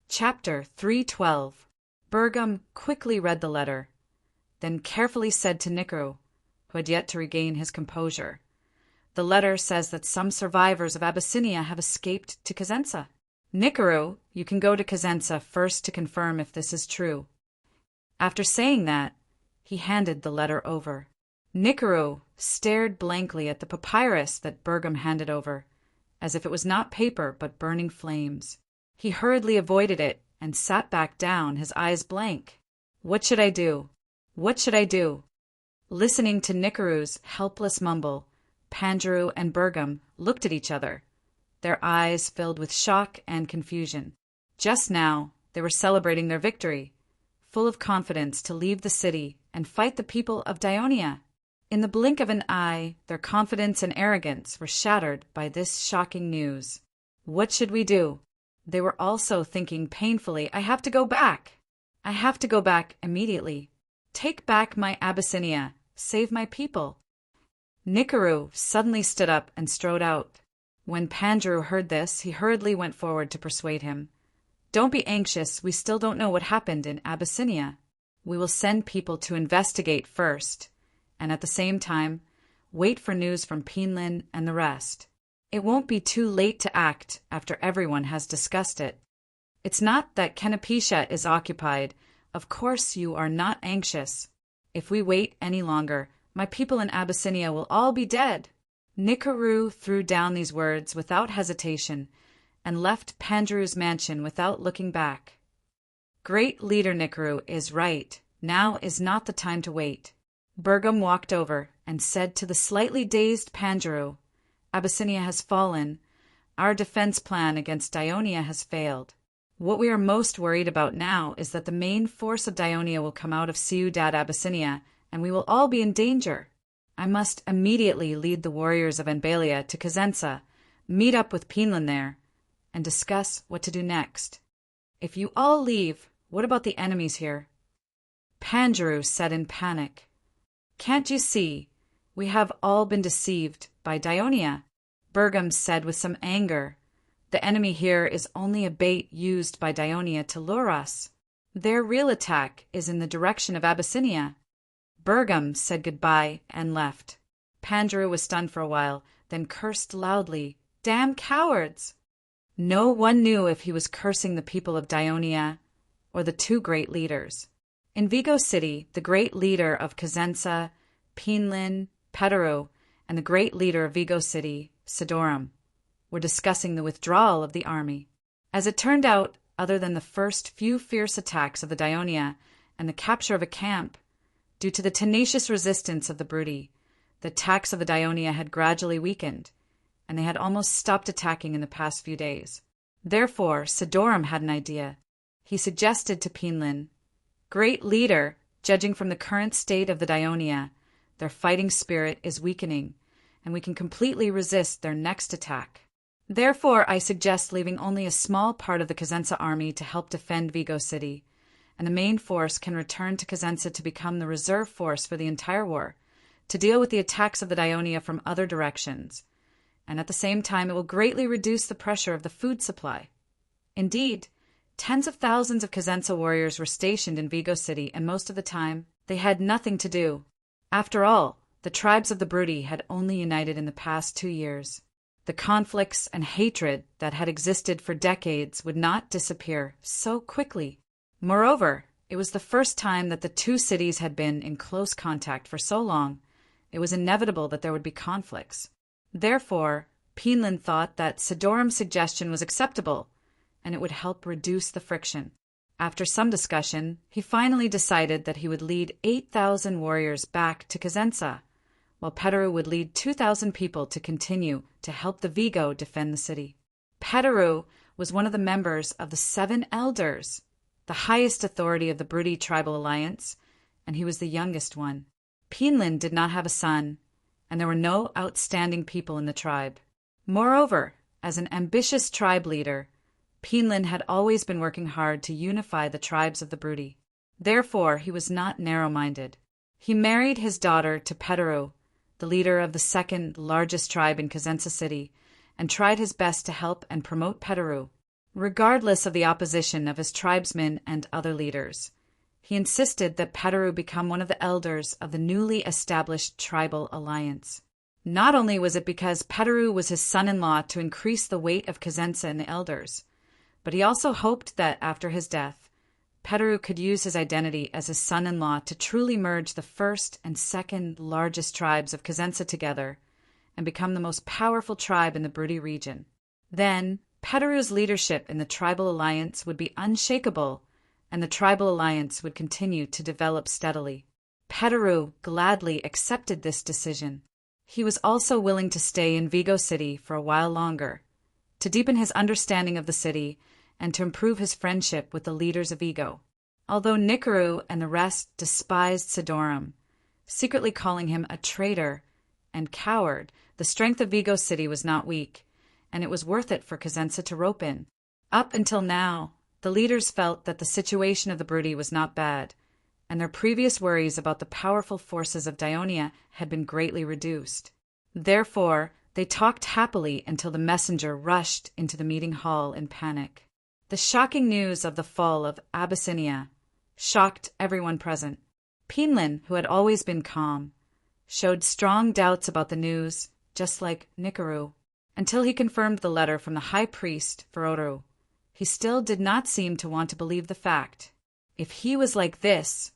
Chapter 312. Bergam quickly read the letter, then carefully said to Nikaru, who had yet to regain his composure, The letter says that some survivors of Abyssinia have escaped to Cosenza. Nikaru, you can go to Cosenza first to confirm if this is true. After saying that, he handed the letter over. Nikaru stared blankly at the papyrus that Bergam handed over, as if it was not paper but burning flames. He hurriedly avoided it and sat back down, his eyes blank. What should I do? What should I do? Listening to Nikaru's helpless mumble, Pandru and Bergam looked at each other, their eyes filled with shock and confusion. Just now, they were celebrating their victory, full of confidence to leave the city and fight the people of Dionia. In the blink of an eye, their confidence and arrogance were shattered by this shocking news. What should we do? They were also thinking painfully, I have to go back. I have to go back immediately. Take back my Abyssinia. Save my people. Nikaru suddenly stood up and strode out. When Pandru heard this, he hurriedly went forward to persuade him. Don't be anxious, we still don't know what happened in Abyssinia. We will send people to investigate first, and at the same time, wait for news from Pinlin and the rest. It won't be too late to act after everyone has discussed it. It's not that Canopetia is occupied. Of course you are not anxious. If we wait any longer, my people in Abyssinia will all be dead. Nikaru threw down these words without hesitation and left Pandru's mansion without looking back. Great leader Nikaru is right. Now is not the time to wait. Bergam walked over and said to the slightly dazed Pandru, Abyssinia has fallen. Our defense plan against Dionia has failed. What we are most worried about now is that the main force of Dionia will come out of Ciudad Abyssinia, and we will all be in danger. I must immediately lead the warriors of Enbalia to Cosenza, meet up with Pinlin there, and discuss what to do next. If you all leave, what about the enemies here? Pandru said in panic, Can't you see? We have all been deceived by Dionia. Bergam said with some anger, The enemy here is only a bait used by Dionia to lure us. Their real attack is in the direction of Abyssinia. Bergam said goodbye and left. Pandru was stunned for a while, then cursed loudly, Damn cowards! No one knew if he was cursing the people of Dionia or the two great leaders. In Vigo City, the great leader of Cosenza, Pinlin, Petero, and the great leader of Vigo City, Sidorum, were discussing the withdrawal of the army. As it turned out, other than the first few fierce attacks of the Dionia and the capture of a camp, due to the tenacious resistance of the Brudi, the attacks of the Dionia had gradually weakened, and they had almost stopped attacking in the past few days. Therefore, Sidorum had an idea. He suggested to Pinlin, Great leader, judging from the current state of the Dionia, their fighting spirit is weakening, and we can completely resist their next attack. Therefore, I suggest leaving only a small part of the Cosenza army to help defend Vigo City, and the main force can return to Cosenza to become the reserve force for the entire war, to deal with the attacks of the Dionia from other directions, and at the same time it will greatly reduce the pressure of the food supply. Indeed, tens of thousands of Cosenza warriors were stationed in Vigo City, and most of the time they had nothing to do. After all, the tribes of the Brudi had only united in the past 2 years. The conflicts and hatred that had existed for decades would not disappear so quickly. Moreover, it was the first time that the two cities had been in close contact for so long. It was inevitable that there would be conflicts. Therefore, Pinlin thought that Sidorum's suggestion was acceptable, and it would help reduce the friction. After some discussion, he finally decided that he would lead 8,000 warriors back to Cosenza, while Petteru would lead 2,000 people to continue to help the Vigo defend the city. Petteru was one of the members of the 7 Elders, the highest authority of the Brudi tribal alliance, and he was the youngest one. Pinlin did not have a son, and there were no outstanding people in the tribe. Moreover, as an ambitious tribe leader, Pinlin had always been working hard to unify the tribes of the Brudi. Therefore, he was not narrow-minded. He married his daughter to Petteru, the leader of the second largest tribe in Cosenza City, and tried his best to help and promote Petteru, regardless of the opposition of his tribesmen and other leaders. He insisted that Petteru become one of the elders of the newly established tribal alliance. Not only was it because Petteru was his son-in-law to increase the weight of Cosenza in the elders, but he also hoped that after his death, Petteru could use his identity as his son-in-law to truly merge the first and second largest tribes of Cosenza together and become the most powerful tribe in the Brudi region. Then, Petteru's leadership in the tribal alliance would be unshakable, and the tribal alliance would continue to develop steadily. Petteru gladly accepted this decision. He was also willing to stay in Vigo City for a while longer, to deepen his understanding of the city and to improve his friendship with the leaders of Vigo. Although Nikaru and the rest despised Sidorum, secretly calling him a traitor and coward, the strength of Vigo City was not weak, and it was worth it for Cosenza to rope in. Up until now, the leaders felt that the situation of the Brudi was not bad, and their previous worries about the powerful forces of Dionia had been greatly reduced. Therefore, they talked happily until the messenger rushed into the meeting hall in panic. The shocking news of the fall of Abyssinia shocked everyone present. Pinlin, who had always been calm, showed strong doubts about the news, just like Nikaru, until he confirmed the letter from the high priest Ferodu. He still did not seem to want to believe the fact. If he was like this,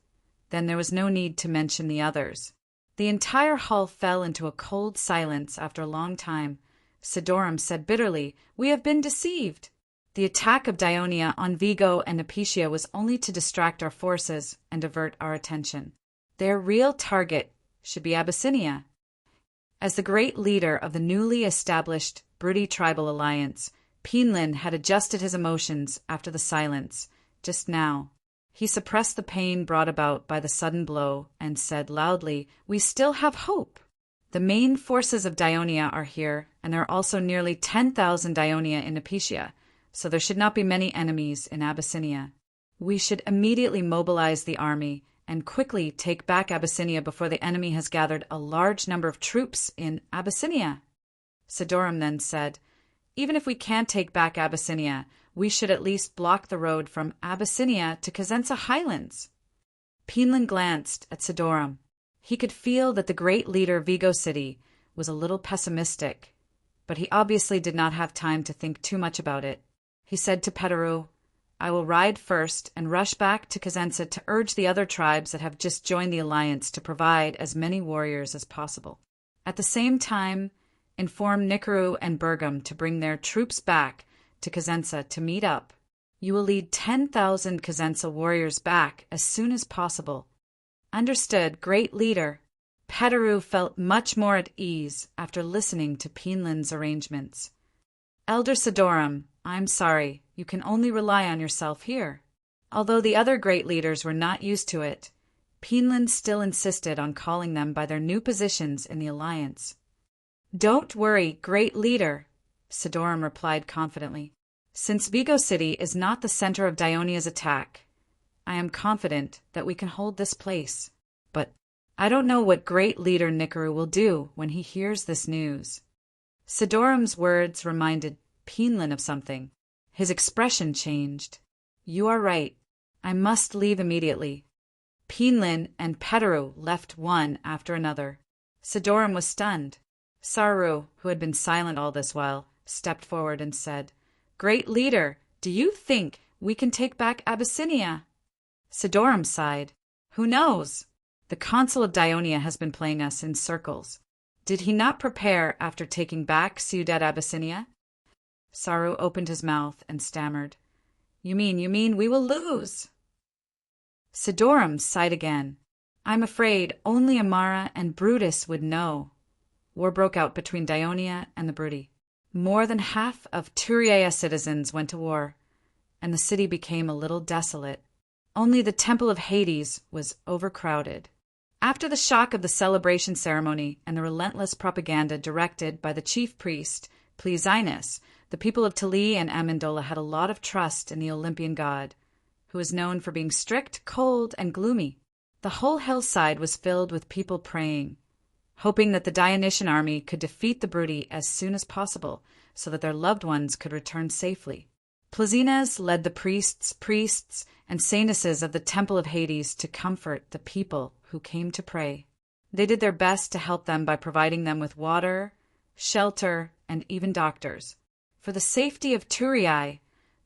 then there was no need to mention the others. The entire hall fell into a cold silence after a long time. Sidorum said bitterly, "We have been deceived. The attack of Dionia on Vigo and Apicia was only to distract our forces and divert our attention. Their real target should be Abyssinia." As the great leader of the newly established Brudi tribal alliance, Pinlin had adjusted his emotions after the silence, just now. He suppressed the pain brought about by the sudden blow and said loudly, "We still have hope. The main forces of Dionia are here, and there are also nearly 10,000 Dionia in Apicia, so there should not be many enemies in Abyssinia. We should immediately mobilize the army and quickly take back Abyssinia before the enemy has gathered a large number of troops in Abyssinia." Sidorum then said, "Even if we can't take back Abyssinia, we should at least block the road from Abyssinia to Cosenza Highlands." Pinlin glanced at Sidorum. He could feel that the great leader of Vigo City was a little pessimistic, but he obviously did not have time to think too much about it. He said to Petteru, "I will ride first and rush back to Cosenza to urge the other tribes that have just joined the alliance to provide as many warriors as possible. At the same time, inform Nikaru and Bergam to bring their troops back to Cosenza to meet up. You will lead 10,000 Cosenza warriors back as soon as possible." "Understood, great leader." Petteru felt much more at ease after listening to Pinlin's arrangements. "Elder Sidorum, I'm sorry, you can only rely on yourself here." Although the other great leaders were not used to it, Pinlin still insisted on calling them by their new positions in the alliance. "Don't worry, great leader," Sidorum replied confidently. "Since Vigo City is not the center of Dionia's attack, I am confident that we can hold this place. But I don't know what great leader Nikaru will do when he hears this news." Sidorum's words reminded Pinlin of something. His expression changed. "You are right. I must leave immediately." Pinlin and Petteru left one after another. Sidorum was stunned. Saru, who had been silent all this while, stepped forward and said, "Great leader, do you think we can take back Abyssinia?" Sidorum sighed. "Who knows? The consul of Dionia has been playing us in circles. Did he not prepare after taking back Ciudad Abyssinia?" Saru opened his mouth and stammered, You mean we will lose?" Sidorum sighed again. "I'm afraid only Amara and Brutus would know." War broke out between Dionia and the Brudi. More than half of Turiea citizens went to war, and the city became a little desolate. Only the Temple of Hades was overcrowded. After the shock of the celebration ceremony and the relentless propaganda directed by the chief priest, Plesinus, the people of Tali and Amendola had a lot of trust in the Olympian god, who was known for being strict, cold, and gloomy. The whole hillside was filled with people praying, hoping that the Dionysian army could defeat the Brudi as soon as possible so that their loved ones could return safely. Plesinus led the priests, and saintesses of the Temple of Hades to comfort the people who came to pray. They did their best to help them by providing them with water, shelter, and even doctors. For the safety of Turiae,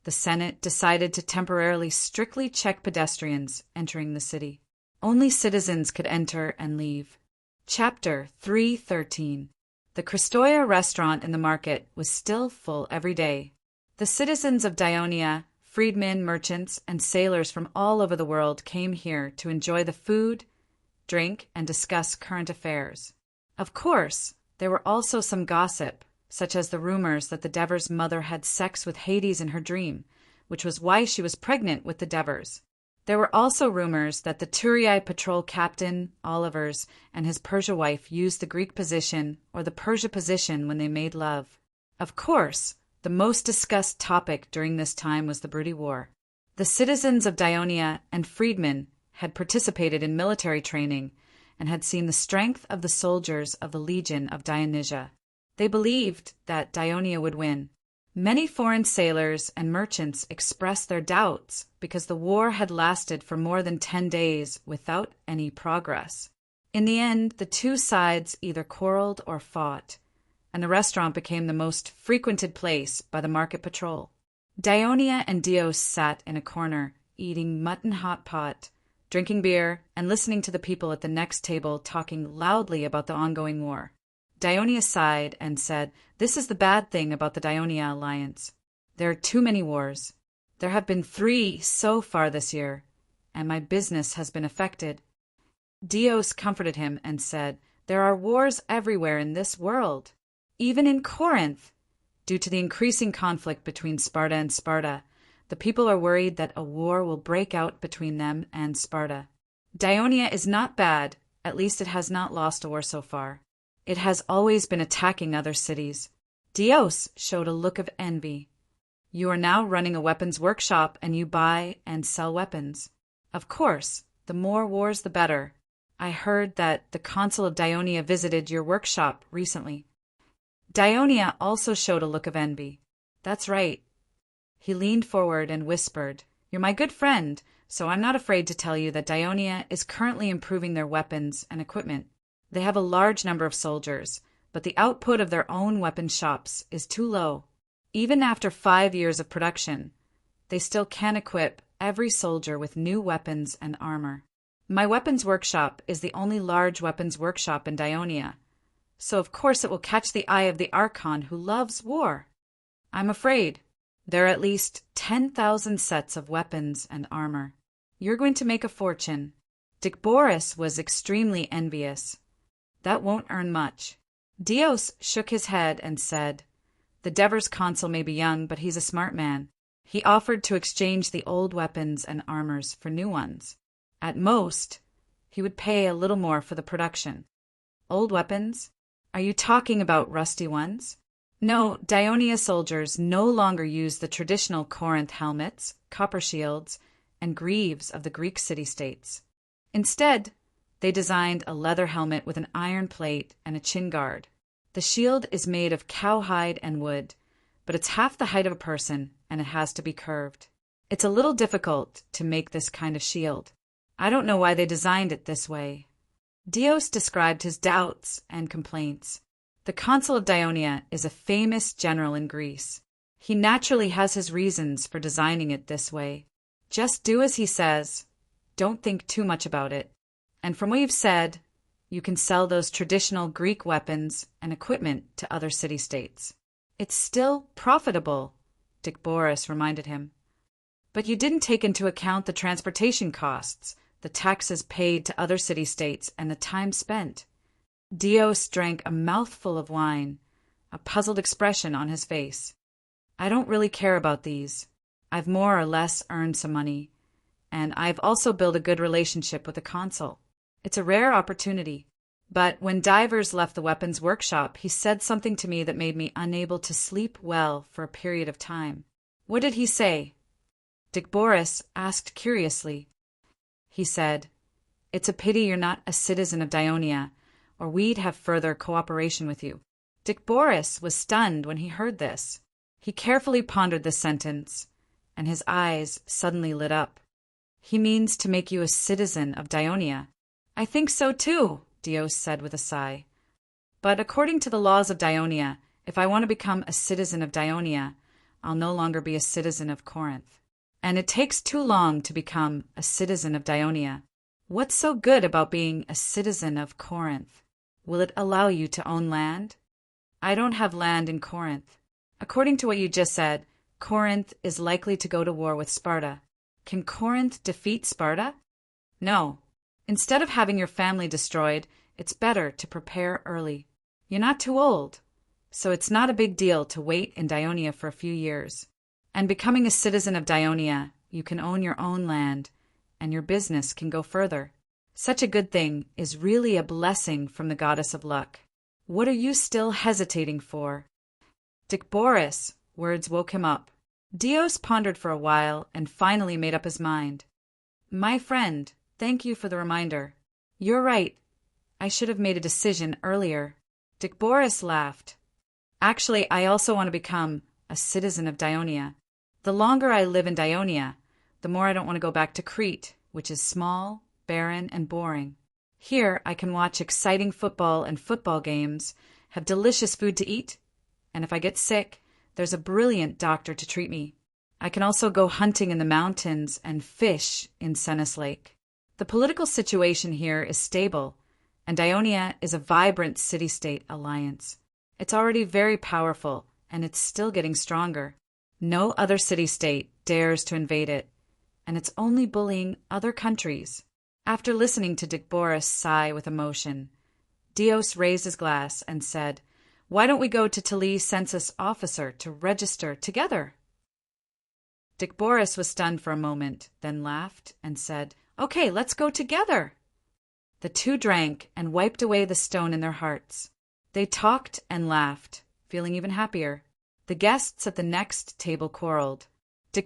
the Senate decided to temporarily strictly check pedestrians entering the city. Only citizens could enter and leave. Chapter 313. The Christoia restaurant in the market was still full every day. The citizens of Dionia, freedmen, merchants, and sailors from all over the world came here to enjoy the food, drink, and discuss current affairs. Of course, there were also some gossip, such as the rumors that the Dever's mother had sex with Hades in her dream, which was why she was pregnant with the Devers. There were also rumors that the Turiae patrol captain, Olivers, and his Persia wife used the Greek position or the Persia position when they made love. Of course, the most discussed topic during this time was the Brudi War. The citizens of Dionia and freedmen had participated in military training and had seen the strength of the soldiers of the Legion of Dionysia. They believed that Dionia would win. Many foreign sailors and merchants expressed their doubts because the war had lasted for more than 10 days without any progress. In the end, the two sides either quarreled or fought, and the restaurant became the most frequented place by the market patrol. Dionia and Dios sat in a corner, eating mutton hot pot, drinking beer, and listening to the people at the next table talking loudly about the ongoing war. Dionia sighed and said, "This is the bad thing about the Dionia alliance. There are too many wars. There have been 3 so far this year, and my business has been affected." Dios comforted him and said, "There are wars everywhere in this world, even in Corinth. Due to the increasing conflict between Sparta and Sparta, the people are worried that a war will break out between them and Sparta. Dionia is not bad, at least it has not lost a war so far. It has always been attacking other cities." Dios showed a look of envy. "You are now running a weapons workshop and you buy and sell weapons. Of course, the more wars the better. I heard that the consul of Dionia visited your workshop recently." Dionia also showed a look of envy. "That's right." He leaned forward and whispered, "You're my good friend, so I'm not afraid to tell you that Dionia is currently improving their weapons and equipment. They have a large number of soldiers, but the output of their own weapon shops is too low. Even after 5 years of production, they still can't equip every soldier with new weapons and armor. My weapons workshop is the only large weapons workshop in Dionia, so of course it will catch the eye of the Archon who loves war. I'm afraid there are at least 10,000 sets of weapons and armor. You're going to make a fortune." Dicboris was extremely envious. "That won't earn much." Dios shook his head and said, "The Devers consul may be young, but he's a smart man. He offered to exchange the old weapons and armors for new ones. At most, he would pay a little more for the production." "Old weapons? Are you talking about rusty ones?" "No, Dionia soldiers no longer use the traditional Corinth helmets, copper shields, and greaves of the Greek city-states. Instead, they designed a leather helmet with an iron plate and a chin guard. The shield is made of cowhide and wood, but it's half the height of a person and it has to be curved. It's a little difficult to make this kind of shield. I don't know why they designed it this way." Dios described his doubts and complaints. The consul of Dionia is a famous general in Greece. He naturally has his reasons for designing it this way. Just do as he says. Don't think too much about it. And from what you've said, you can sell those traditional Greek weapons and equipment to other city-states. It's still profitable, Boris reminded him. But you didn't take into account the transportation costs, the taxes paid to other city-states, and the time spent. Dios drank a mouthful of wine, a puzzled expression on his face. I don't really care about these. I've more or less earned some money, and I've also built a good relationship with the consul. It's a rare opportunity. But when Divers left the weapons workshop, he said something to me that made me unable to sleep well for a period of time. What did he say? Boris asked curiously. He said, "It's a pity you're not a citizen of Dionia, or we'd have further cooperation with you." Boris was stunned when he heard this. He carefully pondered this sentence, and his eyes suddenly lit up. He means to make you a citizen of Dionia. I think so too, Dios said with a sigh. But according to the laws of Dionia, if I want to become a citizen of Dionia, I'll no longer be a citizen of Corinth. And it takes too long to become a citizen of Dionia. What's so good about being a citizen of Corinth? Will it allow you to own land? I don't have land in Corinth. According to what you just said, Corinth is likely to go to war with Sparta. Can Corinth defeat Sparta? No. Instead of having your family destroyed, it's better to prepare early. You're not too old, so it's not a big deal to wait in Dionia for a few years. And becoming a citizen of Dionia, you can own your own land, and your business can go further. Such a good thing is really a blessing from the goddess of luck. What are you still hesitating for? Boris, words woke him up. Dios pondered for a while and finally made up his mind. My friend, thank you for the reminder. You're right. I should have made a decision earlier. Boris laughed. Actually, I also want to become a citizen of Dionia. The longer I live in Dionia, the more I don't want to go back to Crete, which is small, barren, and boring. Here, I can watch exciting football and football games, have delicious food to eat, and if I get sick, there's a brilliant doctor to treat me. I can also go hunting in the mountains and fish in Cenis Lake. The political situation here is stable, and Dionia is a vibrant city-state alliance. It's already very powerful, and it's still getting stronger. No other city-state dares to invade it, and it's only bullying other countries. After listening to Boris sigh with emotion, Dios raised his glass and said, "Why don't we go to Tali census officer to register together?" Boris was stunned for a moment, then laughed and said, "Okay, let's go together." The two drank and wiped away the stone in their hearts. They talked and laughed, feeling even happier. The guests at the next table quarreled.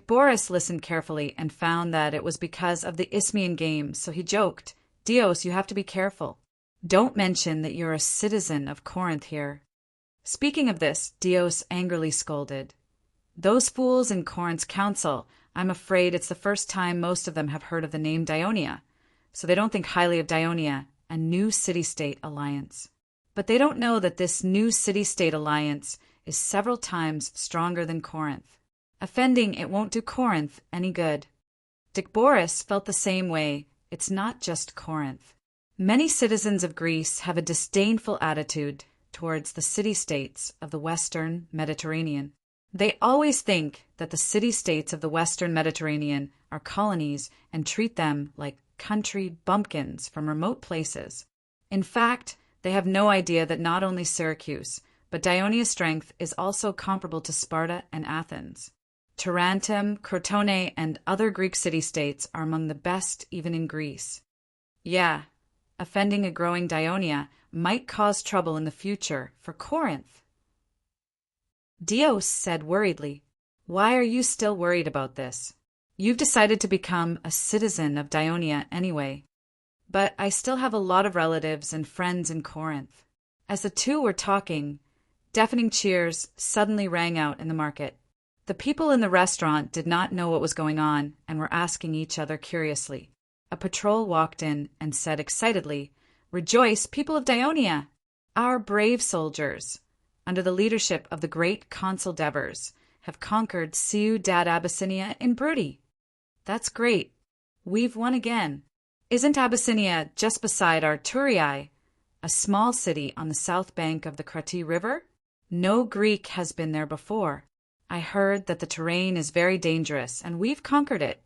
Boris listened carefully and found that it was because of the Isthmian games, so he joked, "Dios, you have to be careful. Don't mention that you're a citizen of Corinth here." Speaking of this, Dios angrily scolded. "Those fools in Corinth's council, I'm afraid it's the first time most of them have heard of the name Dionia, so they don't think highly of Dionia, a new city-state alliance. But they don't know that this new city-state alliance is several times stronger than Corinth. Offending it won't do Corinth any good." Boris felt the same way. It's not just Corinth. Many citizens of Greece have a disdainful attitude towards the city-states of the Western Mediterranean. They always think that the city-states of the Western Mediterranean are colonies and treat them like country bumpkins from remote places. In fact, they have no idea that not only Syracuse, but Dionia's strength is also comparable to Sparta and Athens. Tarentum, Crotone, and other Greek city-states are among the best even in Greece. Yeah, offending a growing Dionia might cause trouble in the future for Corinth. Dios said worriedly, "Why are you still worried about this? You've decided to become a citizen of Dionia anyway. But I still have a lot of relatives and friends in Corinth." As the two were talking, deafening cheers suddenly rang out in the market. The people in the restaurant did not know what was going on and were asking each other curiously. A patrol walked in and said excitedly, "Rejoice, people of Dionia!" Our brave soldiers, under the leadership of the great Consul Devers, have conquered Ciudad Abyssinia in Brudi. That's great. We've won again. Isn't Abyssinia just beside Arturiae, a small city on the south bank of the Crati River? No Greek has been there before. I heard that the terrain is very dangerous, and we've conquered it.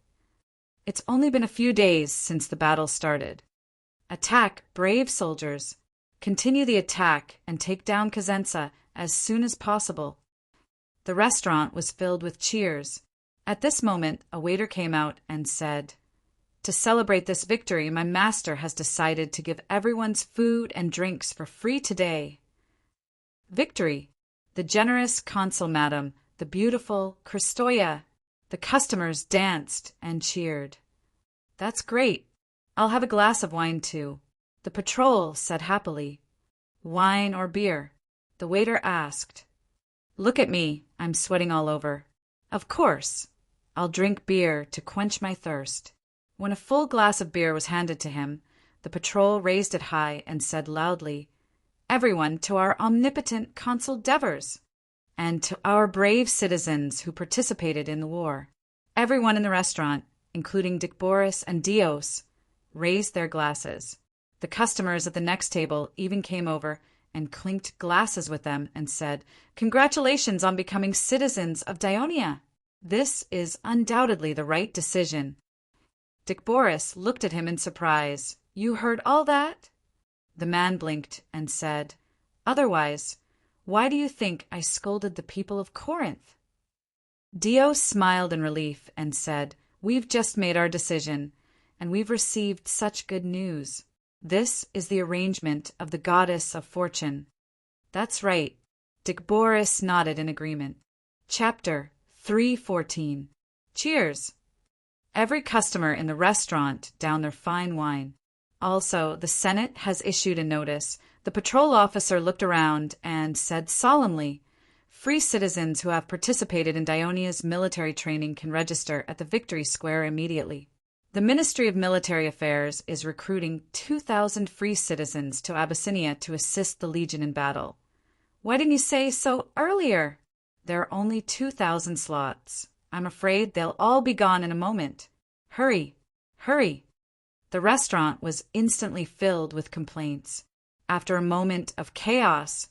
It's only been a few days since the battle started. Attack, brave soldiers. Continue the attack and take down Cosenza as soon as possible. The restaurant was filled with cheers. At this moment, a waiter came out and said, "To celebrate this victory, my master has decided to give everyone's food and drinks for free today." Victory! The generous consul madam, the beautiful Christoya. The customers danced and cheered. "That's great. I'll have a glass of wine too," the patrol said happily. "Wine or beer?" the waiter asked. "Look at me, I'm sweating all over." "Of course. I'll drink beer to quench my thirst." When a full glass of beer was handed to him, the patrol raised it high and said loudly, "Everyone to our omnipotent Consul Devers, and to our brave citizens who participated in the war." Everyone in the restaurant, including Dicboris and Dios, raised their glasses. The customers at the next table even came over and clinked glasses with them and said, "Congratulations on becoming citizens of Dionia. This is undoubtedly the right decision." Dicboris looked at him in surprise. "You heard all that?" The man blinked and said, "Otherwise, why do you think I scolded the people of Corinth?" Dios smiled in relief and said, "We've just made our decision, and we've received such good news. This is the arrangement of the goddess of fortune." "That's right." Dicboris nodded in agreement. Chapter 3:14. Cheers! Every customer in the restaurant downed their fine wine. Also, the Senate has issued a notice. The patrol officer looked around and said solemnly, "Free citizens who have participated in Dionia's military training can register at the Victory Square immediately. The Ministry of Military Affairs is recruiting 2,000 free citizens to Abyssinia to assist the Legion in battle." "Why didn't you say so earlier?" "There are only 2,000 slots. I'm afraid they'll all be gone in a moment. Hurry, hurry." The restaurant was instantly filled with complaints. After a moment of chaos,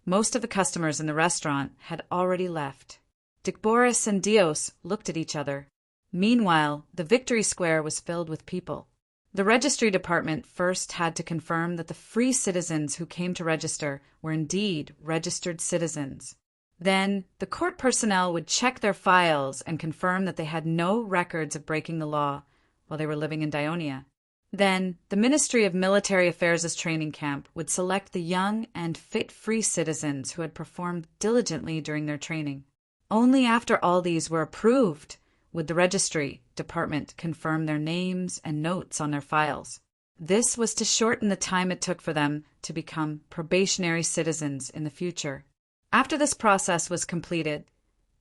most of the customers in the restaurant had already left. Dicboris and Dios looked at each other. Meanwhile, the Victory Square was filled with people. The registry department first had to confirm that the free citizens who came to register were indeed registered citizens. Then, the court personnel would check their files and confirm that they had no records of breaking the law while they were living in Dionia. Then, the Ministry of Military Affairs' training camp would select the young and fit free citizens who had performed diligently during their training. Only after all these were approved would the registry department confirm their names and notes on their files. This was to shorten the time it took for them to become probationary citizens in the future. After this process was completed,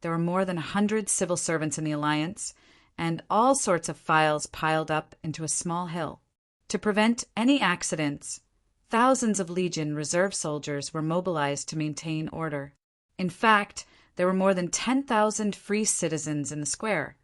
there were more than 100 civil servants in the alliance, and all sorts of files piled up into a small hill. To prevent any accidents, thousands of Legion reserve soldiers were mobilized to maintain order. In fact, there were more than 10,000 free citizens in the square,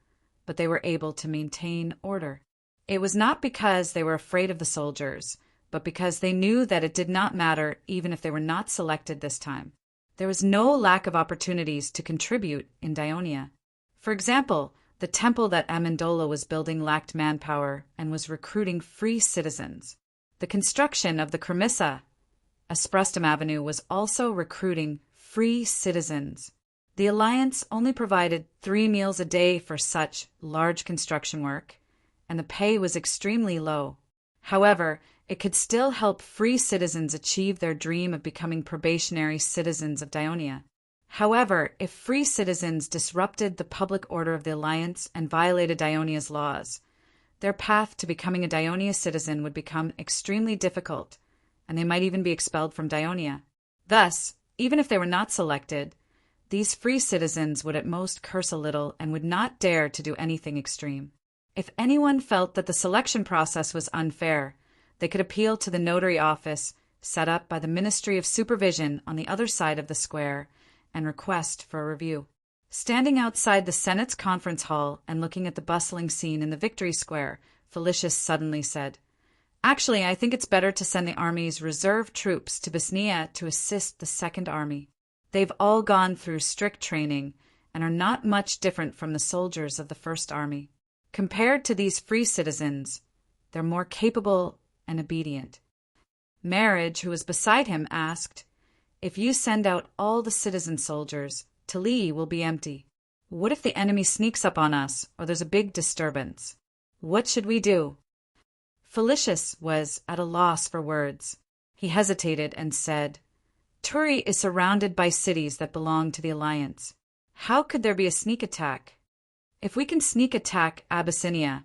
but they were able to maintain order. It was not because they were afraid of the soldiers, but because they knew that it did not matter even if they were not selected this time. There was no lack of opportunities to contribute in Dionia. For example, the temple that Amendola was building lacked manpower and was recruiting free citizens. The construction of the Cremissa, Asprustum Avenue, was also recruiting free citizens. The Alliance only provided 3 meals a day for such large construction work, and the pay was extremely low. However, it could still help free citizens achieve their dream of becoming probationary citizens of Dionia. However, if free citizens disrupted the public order of the Alliance and violated Dionia's laws, their path to becoming a Dionia citizen would become extremely difficult, and they might even be expelled from Dionia. Thus, even if they were not selected, these free citizens would at most curse a little and would not dare to do anything extreme. If anyone felt that the selection process was unfair, they could appeal to the notary office set up by the Ministry of Supervision on the other side of the square, and request for a review. Standing outside the Senate's conference hall and looking at the bustling scene in the Victory Square, Felicius suddenly said, "Actually, I think it's better to send the army's reserve troops to Bosnia to assist the Second Army. They've all gone through strict training and are not much different from the soldiers of the First Army. Compared to these free citizens, they're more capable and obedient." Marriage, who was beside him, asked, "If you send out all the citizen soldiers, Tilly will be empty. What if the enemy sneaks up on us, or there's a big disturbance? What should we do?" Felicius was at a loss for words. He hesitated and said, "Turi is surrounded by cities that belong to the Alliance. How could there be a sneak attack? If we can sneak attack Abyssinia,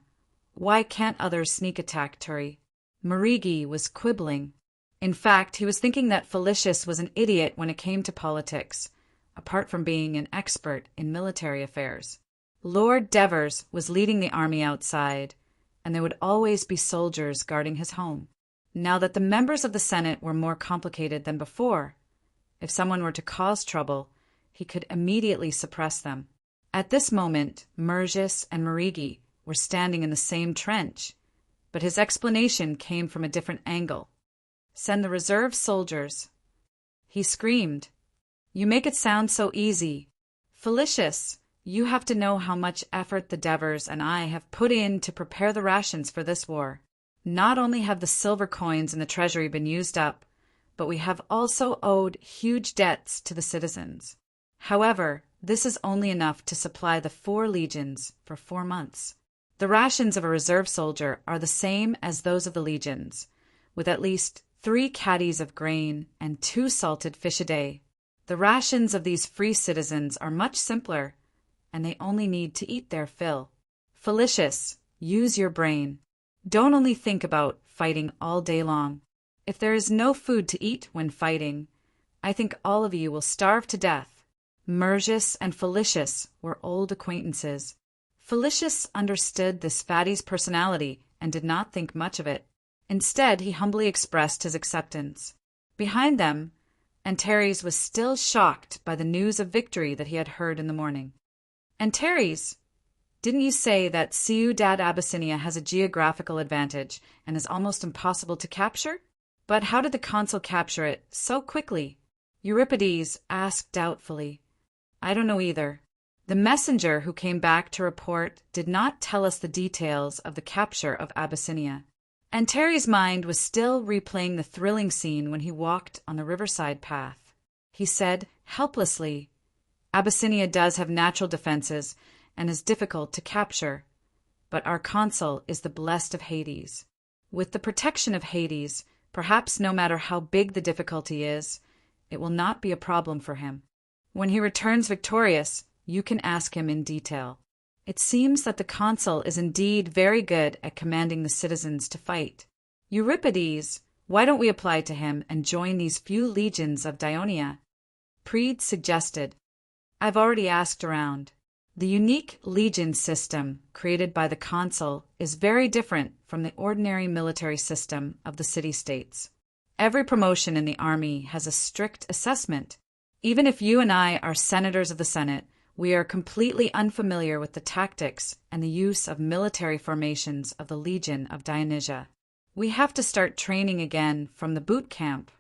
why can't others sneak attack Turi?" Marigi was quibbling. In fact, he was thinking that Felicius was an idiot when it came to politics, apart from being an expert in military affairs. Lord Devers was leading the army outside, and there would always be soldiers guarding his home. Now that the members of the Senate were more complicated than before, if someone were to cause trouble, he could immediately suppress them. At this moment, Mergius and Marigi were standing in the same trench, but his explanation came from a different angle. "Send the reserve soldiers." He screamed, "You make it sound so easy. Felicius, you have to know how much effort the Devers and I have put in to prepare the rations for this war. Not only have the silver coins in the treasury been used up, but we have also owed huge debts to the citizens. However, this is only enough to supply the 4 legions for 4 months. The rations of a reserve soldier are the same as those of the legions, with at least 3 caddies of grain and 2 salted fish a day. The rations of these free citizens are much simpler, and they only need to eat their fill. Felicius, use your brain. Don't only think about fighting all day long. If there is no food to eat when fighting, I think all of you will starve to death." Mergius and Felicius were old acquaintances. Felicius understood this fatty's personality and did not think much of it. Instead, he humbly expressed his acceptance. Behind them, Antares was still shocked by the news of victory that he had heard in the morning. "Antares, didn't you say that Ciudad Abyssinia has a geographical advantage and is almost impossible to capture? But how did the consul capture it so quickly?" Euripides asked doubtfully. "I don't know either. The messenger who came back to report did not tell us the details of the capture of Abyssinia." Antares' mind was still replaying the thrilling scene when he walked on the riverside path. He said, helplessly, "Abyssinia does have natural defenses and is difficult to capture, but our consul is the blessed of Hades. With the protection of Hades, perhaps no matter how big the difficulty is, it will not be a problem for him. When he returns victorious, you can ask him in detail. It seems that the consul is indeed very good at commanding the citizens to fight. Euripides, why don't we apply to him and join these few legions of Dionia?" Pried suggested. "I've already asked around. The unique legion system created by the consul is very different from the ordinary military system of the city-states. Every promotion in the army has a strict assessment. Even if you and I are senators of the Senate, we are completely unfamiliar with the tactics and the use of military formations of the Legion of Dionysia. We have to start training again from the boot camp."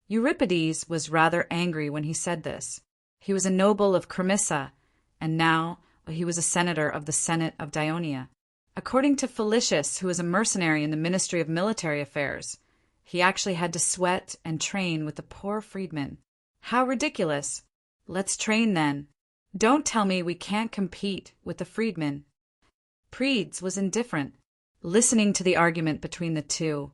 Euripides was rather angry when he said this. He was a noble of Cremissa, and now he was a senator of the Senate of Dionia. According to Felicius, who was a mercenary in the Ministry of Military Affairs, he actually had to sweat and train with the poor freedmen. How ridiculous! Let's train then. Don't tell me we can't compete with the freedmen. Prides was indifferent, listening to the argument between the two,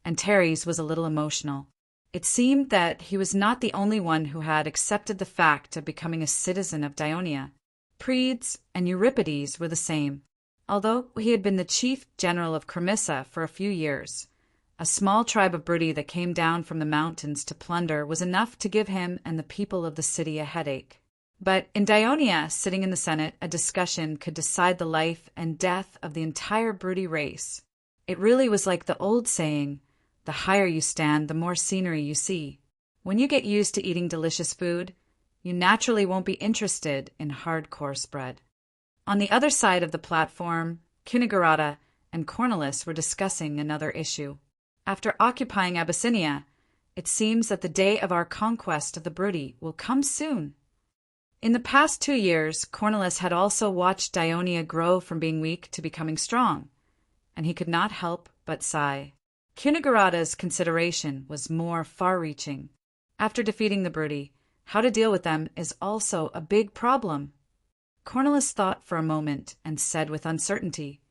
and Antares was a little emotional. It seemed that he was not the only one who had accepted the fact of becoming a citizen of Dionia. Prides and Euripides were the same. Although he had been the chief general of Cremissa for a few years, a small tribe of Brudi that came down from the mountains to plunder was enough to give him and the people of the city a headache. But in Dionia, sitting in the Senate, a discussion could decide the life and death of the entire Brudi race. It really was like the old saying, The higher you stand, the more scenery you see. When you get used to eating delicious food, you naturally won't be interested in hardcore spread. On the other side of the platform, Kunigarata and Cornelis were discussing another issue. After occupying Abyssinia, it seems that the day of our conquest of the Brudi will come soon. In the past 2 years, Cornelis had also watched Dionia grow from being weak to becoming strong, and he could not help but sigh. Kunigarata's consideration was more far-reaching. After defeating the Brudi, how to deal with them is also a big problem. Cornelis thought for a moment and said with uncertainty,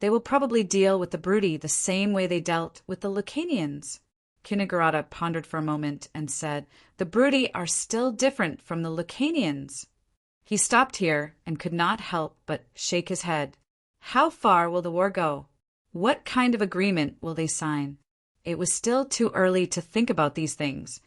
"They will probably deal with the Brudi the same way they dealt with the Lucanians." Kunigarata pondered for a moment and said, "The Brudi are still different from the Lucanians." He stopped here and could not help but shake his head. How far will the war go? What kind of agreement will they sign? It was still too early to think about these things,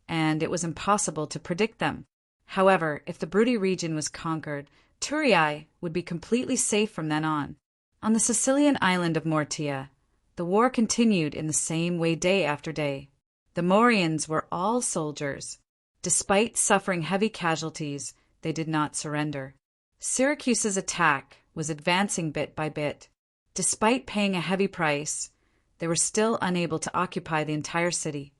and it was impossible to predict them. However, if the Brudi region was conquered, Turiae would be completely safe from then on. On the Sicilian island of Mortia, the war continued in the same way day after day. The Morians were all soldiers. Despite suffering heavy casualties, they did not surrender. Syracuse's attack was advancing bit by bit. Despite paying a heavy price, they were still unable to occupy the entire city.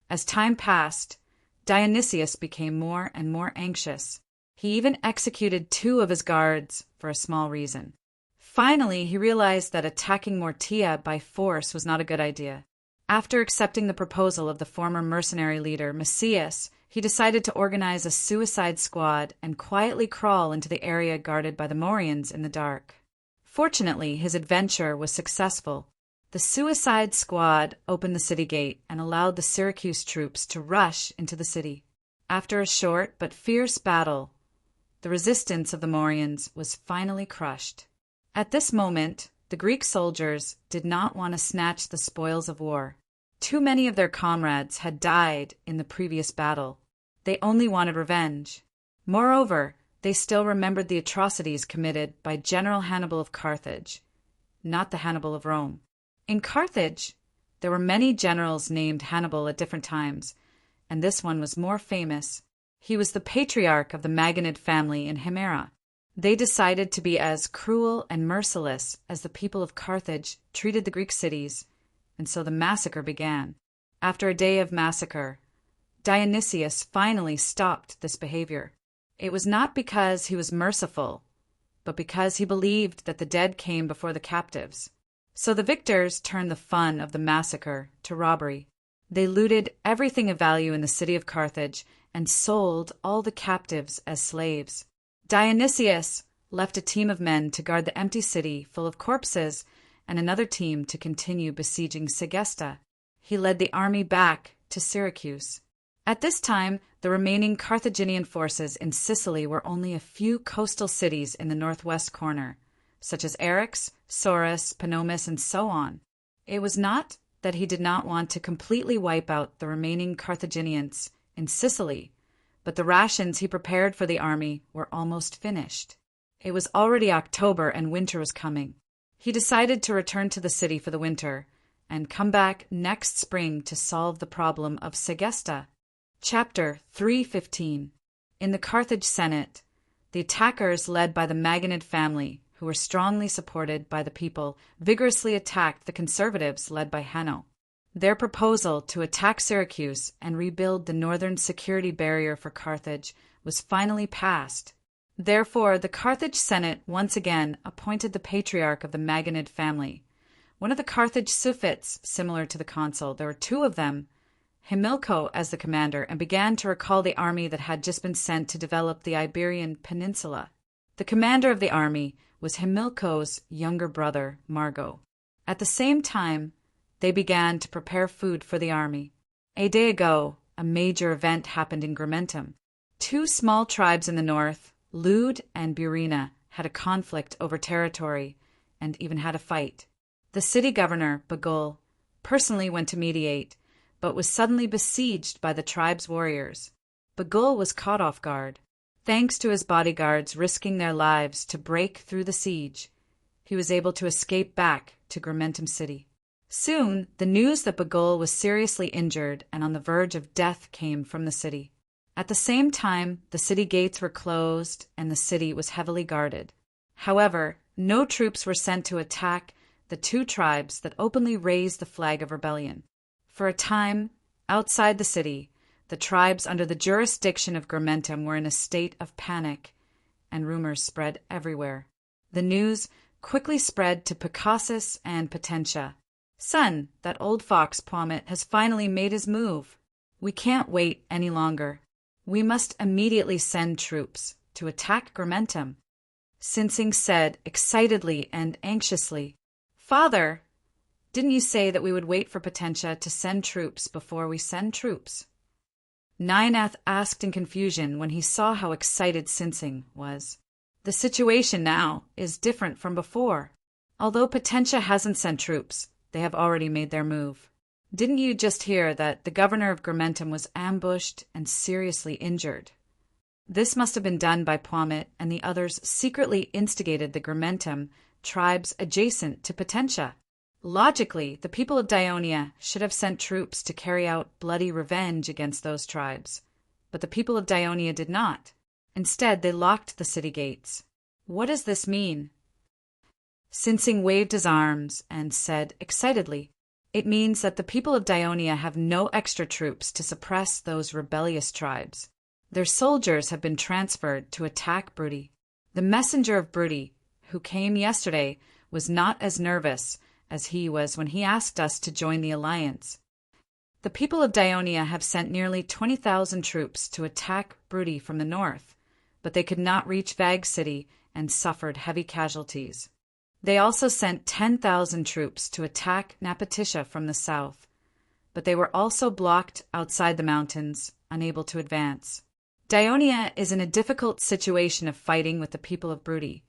As time passed, Dionysius became more and more anxious. He even executed 2 of his guards for a small reason. Finally, he realized that attacking Mortia by force was not a good idea. After accepting the proposal of the former mercenary leader, Macias, he decided to organize a suicide squad and quietly crawl into the area guarded by the Morians in the dark. Fortunately, his adventure was successful. The suicide squad opened the city gate and allowed the Syracuse troops to rush into the city. After a short but fierce battle, the resistance of the Morians was finally crushed. At this moment, the Greek soldiers did not want to snatch the spoils of war. Too many of their comrades had died in the previous battle. They only wanted revenge. Moreover, they still remembered the atrocities committed by General Hannibal of Carthage, not the Hannibal of Rome. In Carthage, there were many generals named Hannibal at different times, and this one was more famous. He was the patriarch of the Maganid family in Himera. They decided to be as cruel and merciless as the people of Carthage treated the Greek cities, and so the massacre began. After a day of massacre, Dionysius finally stopped this behavior. It was not because he was merciful, but because he believed that the dead came before the captives. So the victors turned the fun of the massacre to robbery. They looted everything of value in the city of Carthage and sold all the captives as slaves. Dionysius left a team of men to guard the empty city full of corpses and another team to continue besieging Segesta. He led the army back to Syracuse. At this time, the remaining Carthaginian forces in Sicily were only a few coastal cities in the northwest corner, such as Eryx, Sauris, Panomus, and so on. It was not that he did not want to completely wipe out the remaining Carthaginians in Sicily, but the rations he prepared for the army were almost finished. It was already October and winter was coming. He decided to return to the city for the winter and come back next spring to solve the problem of Segesta. Chapter 3:15. In the Carthage Senate, the attackers led by the Maganid family, who were strongly supported by the people, vigorously attacked the conservatives led by Hanno. Their proposal to attack Syracuse and rebuild the northern security barrier for Carthage was finally passed. Therefore, the Carthage Senate once again appointed the patriarch of the Maganid family, one of the Carthage Suffets, similar to the consul. There were 2 of them, Himilco as the commander, and began to recall the army that had just been sent to develop the Iberian Peninsula. The commander of the army was Himilco's younger brother, Margo. At the same time, they began to prepare food for the army. A day ago, a major event happened in Grimentum. 2 small tribes in the north, Lude and Burina, had a conflict over territory and even had a fight. The city governor, Bagul, personally went to mediate, but was suddenly besieged by the tribe's warriors. Bagul was caught off guard. Thanks to his bodyguards risking their lives to break through the siege, he was able to escape back to Grimentum city. Soon, the news that Bagul was seriously injured and on the verge of death came from the city. At the same time, the city gates were closed and the city was heavily guarded. However, no troops were sent to attack the two tribes that openly raised the flag of rebellion. For a time, outside the city, the tribes under the jurisdiction of Grumentum were in a state of panic, and rumors spread everywhere. The news quickly spread to Picassus and Potentia. "Son, that old fox Pommet has finally made his move. We can't wait any longer. We must immediately send troops to attack Grumentum." Sinsing said excitedly and anxiously, "Father, didn't you say that we would wait for Potentia to send troops before we send troops?" Nyath asked in confusion when he saw how excited Sinsing was. "The situation now is different from before. Although Potentia hasn't sent troops, they have already made their move. Didn't you just hear that the governor of Grumentum was ambushed and seriously injured?" This must have been done by Pommet, and the others secretly instigated the Grumentum tribes adjacent to Potentia. Logically, the people of Dionia should have sent troops to carry out bloody revenge against those tribes, but the people of Dionia did not. Instead, they locked the city gates. What does this mean? Sinsing waved his arms and said excitedly, "It means that the people of Dionia have no extra troops to suppress those rebellious tribes. Their soldiers have been transferred to attack Brudi. The messenger of Brudi, who came yesterday, was not as nervous as he was when he asked us to join the alliance. The people of Dionia have sent nearly 20,000 troops to attack Brudi from the north, but they could not reach Vag City and suffered heavy casualties. They also sent 10,000 troops to attack Napatisha from the south, but they were also blocked outside the mountains, unable to advance. Dionia is in a difficult situation of fighting with the people of Brudi,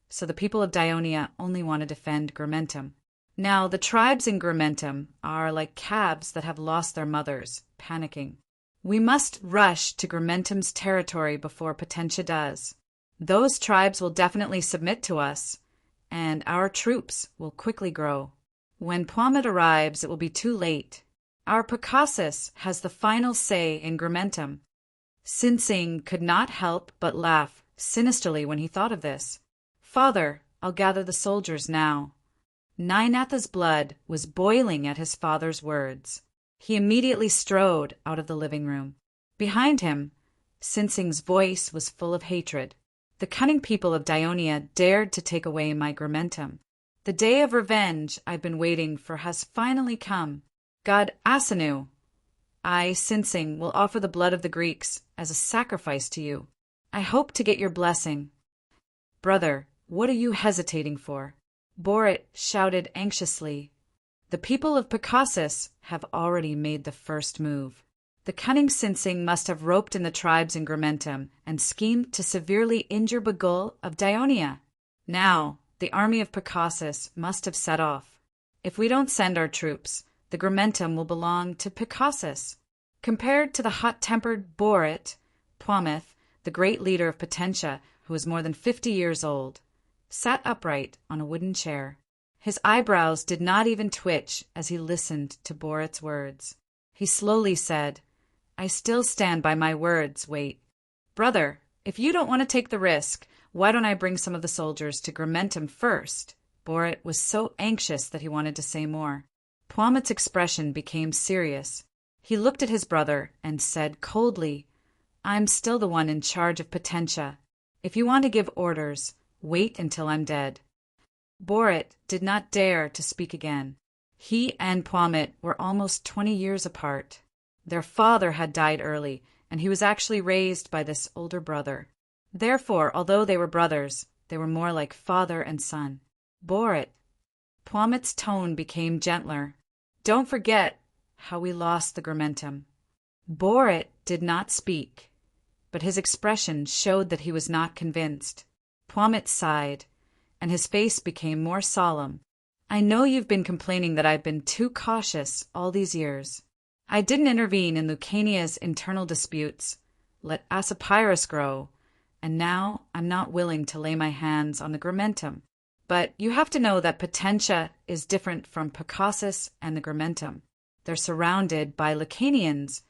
so the people of Dionia only want to defend Grumentum. Now, the tribes in Grumentum are like calves that have lost their mothers, panicking. We must rush to Grumentum's territory before Potentia does. Those tribes will definitely submit to us, and our troops will quickly grow. When Pommet arrives, it will be too late. Our Picassus has the final say in Grumentum." Sinsing could not help but laugh sinisterly when he thought of this. "Father, I'll gather the soldiers now." Nyath's blood was boiling at his father's words. He immediately strode out of the living room. Behind him, Sinsing's voice was full of hatred. "The cunning people of Dionia dared to take away my Grumentum. The day of revenge I've been waiting for has finally come. God Asanu, I, Sinsing, will offer the blood of the Greeks as a sacrifice to you. I hope to get your blessing." "Brother, what are you hesitating for?" Borit shouted anxiously. "The people of Picassus have already made the first move. The cunning Sinsing must have roped in the tribes in Grumentum and schemed to severely injure Bagul of Dionia. Now, the army of Picassus must have set off. If we don't send our troops, the Grumentum will belong to Picassus." Compared to the hot-tempered Borit, Pommet, the great leader of Potentia, who was more than 50 years old, sat upright on a wooden chair. His eyebrows did not even twitch as he listened to Borit's words. He slowly said, "I still stand by my words, wait. Brother, if you don't want to take the risk, why don't I bring some of the soldiers to Grumentum first?" Borit was so anxious that he wanted to say more. Pommet's expression became serious. He looked at his brother and said coldly, "I'm still the one in charge of Potentia. If you want to give orders, wait until I'm dead." Borit did not dare to speak again. He and Pommet were almost 20 years apart. Their father had died early, and he was actually raised by this older brother. Therefore, although they were brothers, they were more like father and son. "Borit," Pommet's tone became gentler, "don't forget how we lost the Grumentum." Borit did not speak, but his expression showed that he was not convinced. Pommet sighed, and his face became more solemn. "I know you've been complaining that I've been too cautious all these years. I didn't intervene in Lucania's internal disputes, let Asopyrus grow, and now I'm not willing to lay my hands on the Grumentum. But you have to know that Potentia is different from Picassus and the Grimentum. They're surrounded by Lucanians,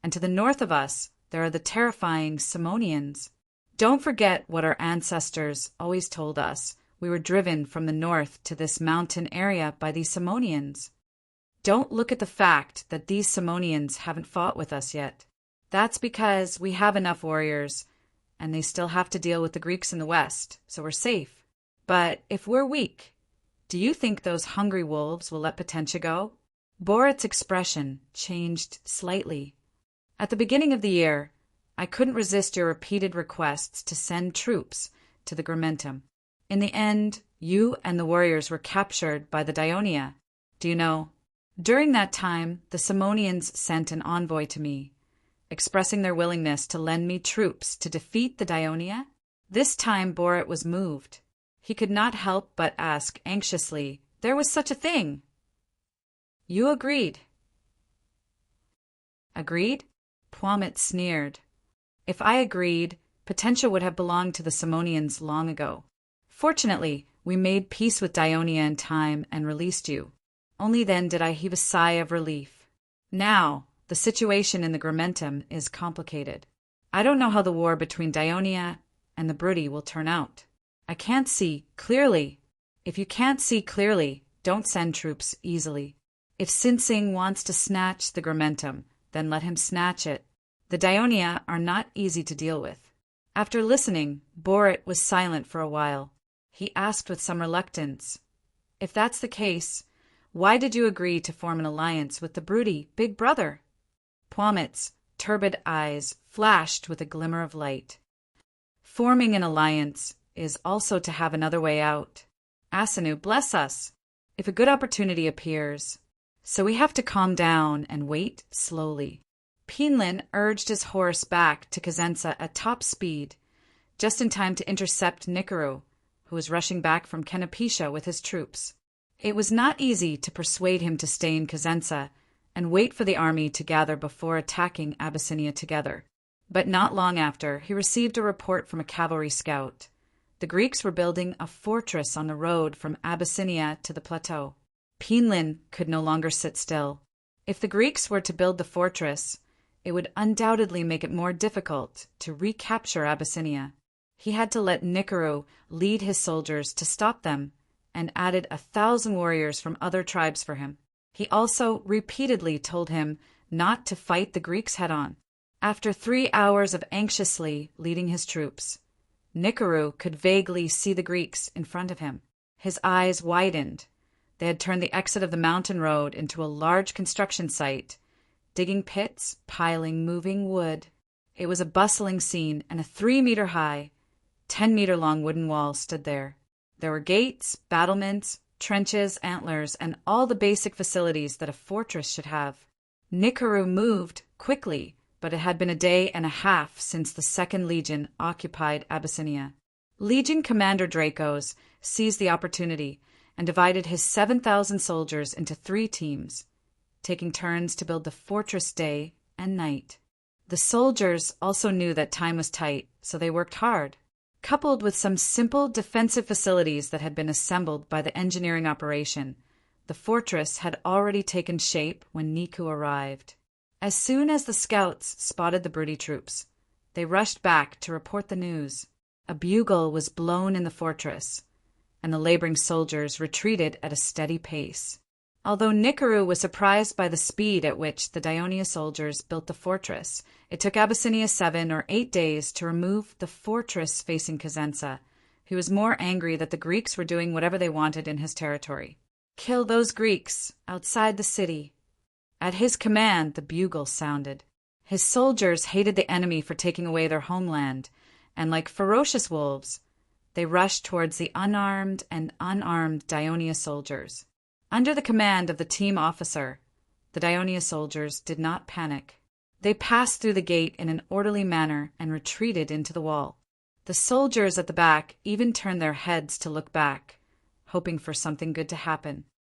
and to the north of us, there are the terrifying Simonians. Don't forget what our ancestors always told us. We were driven from the north to this mountain area by these Simonians. Don't look at the fact that these Simonians haven't fought with us yet. That's because we have enough warriors, and they still have to deal with the Greeks in the west, so we're safe. But if we're weak, do you think those hungry wolves will let Potentia go? Borit's expression changed slightly. At the beginning of the year, I couldn't resist your repeated requests to send troops to the Grimentum. In the end, you and the warriors were captured by the Daionia. Do you know? During that time, the Simonians sent an envoy to me, expressing their willingness to lend me troops to defeat the Daionia. This time Borit was moved. He could not help but ask anxiously, "There was such a thing?" "You agreed." "Agreed?" Pwamit sneered. "If I agreed, Potentia would have belonged to the Simonians long ago. Fortunately, we made peace with Daionia in time and released you. Only then did I heave a sigh of relief. Now, the situation in the Grimentum is complicated. I don't know how the war between Daionia and the Brudi will turn out. I can't see clearly. If you can't see clearly, don't send troops easily. If Sinsing wants to snatch the Grimentum, then let him snatch it. The Daionia are not easy to deal with." After listening, Borit was silent for a while. He asked with some reluctance, "If that's the case, why did you agree to form an alliance with the Brudi, big brother?" Pwamit's turbid eyes flashed with a glimmer of light. "Forming an alliance is also to have another way out. Asanu, bless us, if a good opportunity appears. So we have to calm down and wait slowly." Pinlin urged his horse back to Cosenza at top speed, just in time to intercept Nikaru, who was rushing back from Canopetia with his troops. It was not easy to persuade him to stay in Cosenza and wait for the army to gather before attacking Abyssinia together. But not long after, he received a report from a cavalry scout. The Greeks were building a fortress on the road from Abyssinia to the plateau. Pinlin could no longer sit still. If the Greeks were to build the fortress, it would undoubtedly make it more difficult to recapture Abyssinia. He had to let Nikaru lead his soldiers to stop them, and added 1,000 warriors from other tribes for him. He also repeatedly told him not to fight the Greeks head-on. After 3 hours of anxiously leading his troops, Nikaru could vaguely see the Greeks in front of him. His eyes widened. They had turned the exit of the mountain road into a large construction site, digging pits, piling moving wood. It was a bustling scene, and a 3-meter-high, 10-meter-long wooden wall stood there. There were gates, battlements, trenches, antlers, and all the basic facilities that a fortress should have. Nikaru moved quickly, but it had been a day and a half since the 2nd Legion occupied Abyssinia. Legion Commander Dracos seized the opportunity and divided his 7,000 soldiers into 3 teams, taking turns to build the fortress day and night. The soldiers also knew that time was tight, so they worked hard. Coupled with some simple defensive facilities that had been assembled by the engineering operation, the fortress had already taken shape when Niku arrived. As soon as the scouts spotted the Brudi troops, they rushed back to report the news. A bugle was blown in the fortress, and the laboring soldiers retreated at a steady pace. Although Nikaru was surprised by the speed at which the Daionia soldiers built the fortress, it took Abyssinia 7 or 8 days to remove the fortress facing Cosenza. He was more angry that the Greeks were doing whatever they wanted in his territory. "Kill those Greeks outside the city." At his command, the bugle sounded. His soldiers hated the enemy for taking away their homeland, and like ferocious wolves, they rushed towards the unarmed and unarmed Daionia soldiers. Under the command of the team officer, the Daionia soldiers did not panic. They passed through the gate in an orderly manner and retreated into the wall. The soldiers at the back even turned their heads to look back, hoping for something good to happen.